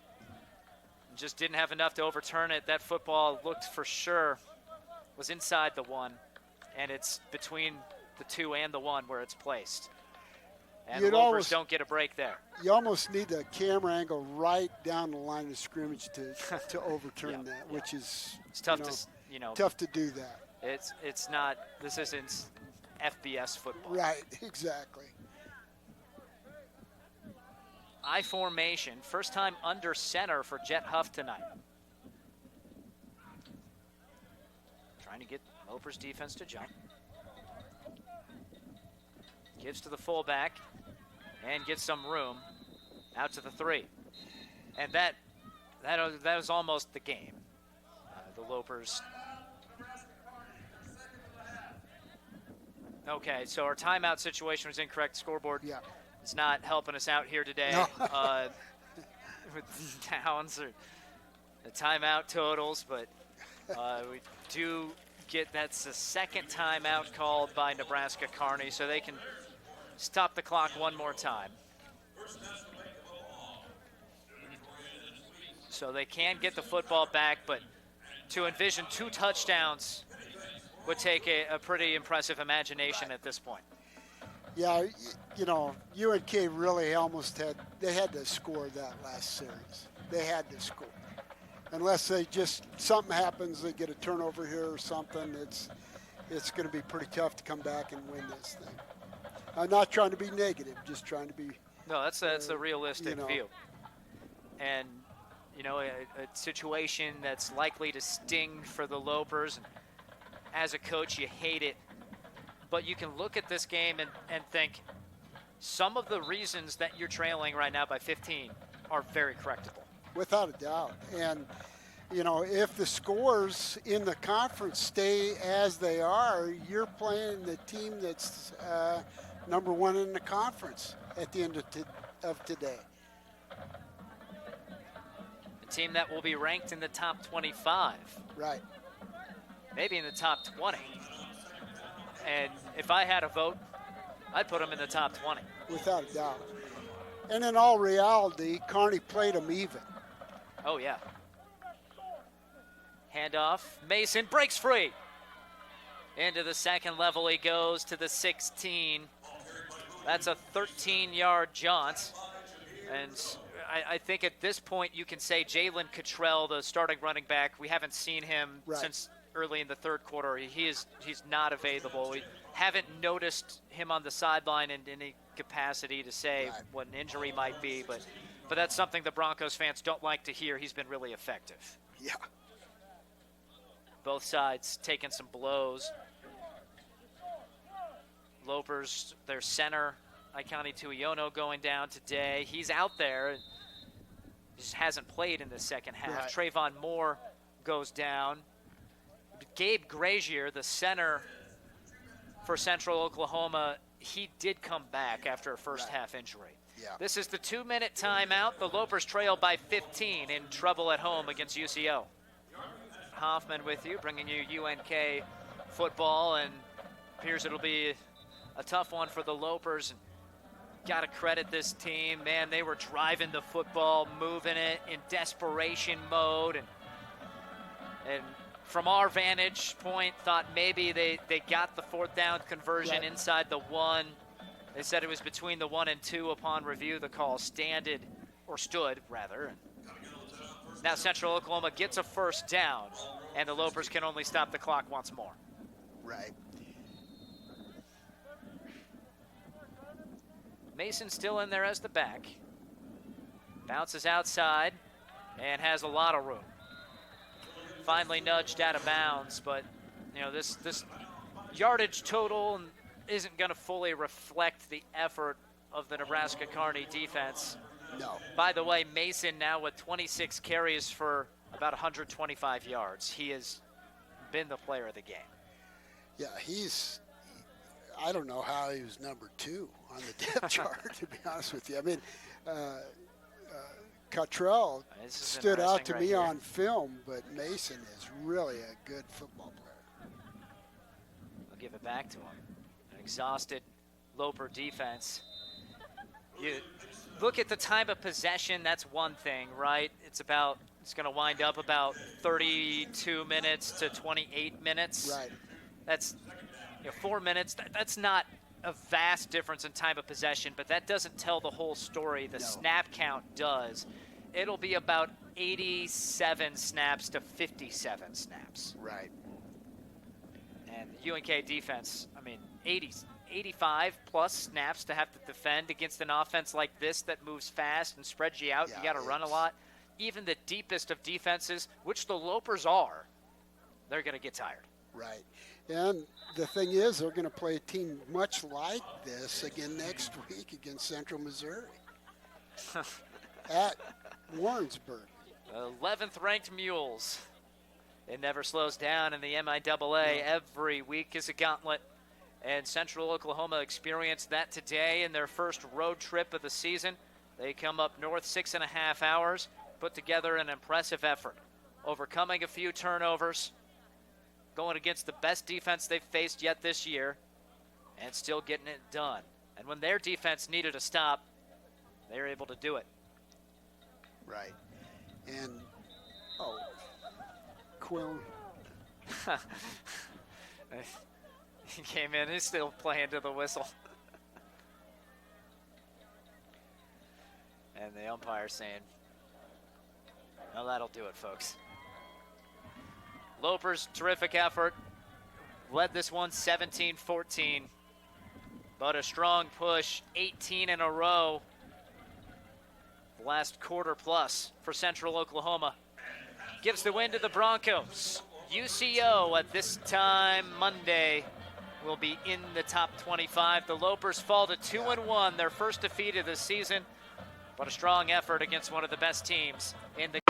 Just didn't have enough to overturn it. That football looked for sure was inside the one, and it's between the 2 and the 1 where it's placed. And the Lopers don't get a break there. You almost need the camera angle right down the line of scrimmage to overturn that, which is it's tough tough to do that. It's not. This isn't FBS football. Right. Exactly. I formation, first time under center for Jet Huff tonight. Trying to get Lopers defense to jump. Gives to the fullback and gets some room out to the 3. And that was almost the game. The Lopers. Okay, so our timeout situation was incorrect. Scoreboard. Yeah. It's not helping us out here today No. with downs or the timeout totals, but we do get that's the second timeout called by Nebraska Kearny, so they can stop the clock one more time. So they can get the football back, but to envision 2 touchdowns would take a pretty impressive imagination at this point. Yeah, UNK really they had to score that last series. They had to score. Unless something happens, they get a turnover here or something, it's going to be pretty tough to come back and win this thing. I'm not trying to be negative, just trying to be. No, that's a realistic view. And, a situation that's likely to sting for the Lopers. And as a coach, you hate it. But you can look at this game and think some of the reasons that you're trailing right now by 15 are very correctable. Without a doubt. And, if the scores in the conference stay as they are, you're playing the team that's number 1 in the conference at the end of today. A team that will be ranked in the top 25. Right. Maybe in the top 20. And if I had a vote, I'd put them in the top 20. Without a doubt. And in all reality, Kearney played them even. Oh, yeah. Handoff. Mason breaks free. Into the second level he goes to the 16. That's a 13-yard jaunt. And I think at this point you can say Jalen Cottrell, the starting running back, we haven't seen him since early in the third quarter. He's not available. We haven't noticed him on the sideline in any capacity to say what an injury might be, but that's something the Broncos fans don't like to hear. He's been really effective. Yeah. Both sides taking some blows. Lopers, their center, Ikani Tuiono, going down today. He's out there. He just hasn't played in the second half. Trayvon Moore goes down. Gabe Grazier, the center for Central Oklahoma, he did come back after a first half injury. Yeah. This is the 2-minute timeout. The Lopers trail by 15, in trouble at home against UCO. Hoffman with you, bringing you UNK football, and appears it'll be a tough one for the Lopers. Got to credit this team. Man, they were driving the football, moving it in desperation mode. And from our vantage point, thought maybe they got the fourth down conversion inside the 1. They said it was between the 1 and 2 upon review. The call stood. Now Central Oklahoma gets a first down, and the Lopers can only stop the clock once more. Right. Mason still in there as the back. Bounces outside and has a lot of room. Finally nudged out of bounds, but this yardage total isn't going to fully reflect the effort of the Nebraska Kearny defense. No. By the way, Mason now with 26 carries for about 125 yards. He has been the player of the game. Yeah, I don't know how he was number 2 on the depth chart, to be honest with you. I mean, Cottrell stood out to me on film, but Mason is really a good football player. I'll give it back to him. An exhausted Loper defense. You look at the time of possession, that's one thing, right? It's going to wind up about 32 minutes to 28 minutes. Right. That's 4 minutes. That's not a vast difference in time of possession, but that doesn't tell the whole story. The snap count does. It'll be about 87 snaps to 57 snaps. Right. And the UNK defense, 85 plus snaps to have to defend against an offense like this that moves fast and spreads you out. You got to run a lot. Even the deepest of defenses, which the Lopers are, they're going to get tired. Right. And the thing is, they're going to play a team much like this again next week against Central Missouri at Warrensburg. 11th ranked Mules. It never slows down in the MIAA. Every week is a gauntlet. And Central Oklahoma experienced that today in their first road trip of the season. They come up north 6.5 hours, put together an impressive effort, overcoming a few turnovers, going against the best defense they've faced yet this year, and still getting it done. And when their defense needed a stop, they were able to do it. Right. And, Quill. He came in, he's still playing to the whistle. And the umpire saying, well, that'll do it, folks. Lopers, terrific effort. Led this one 17-14. But a strong push, 18 in a row. Last quarter plus for Central Oklahoma. Gives the win to the Broncos. UCO at this time Monday will be in the top 25. The Lopers fall to 2-1, their first defeat of the season. But a strong effort against one of the best teams in the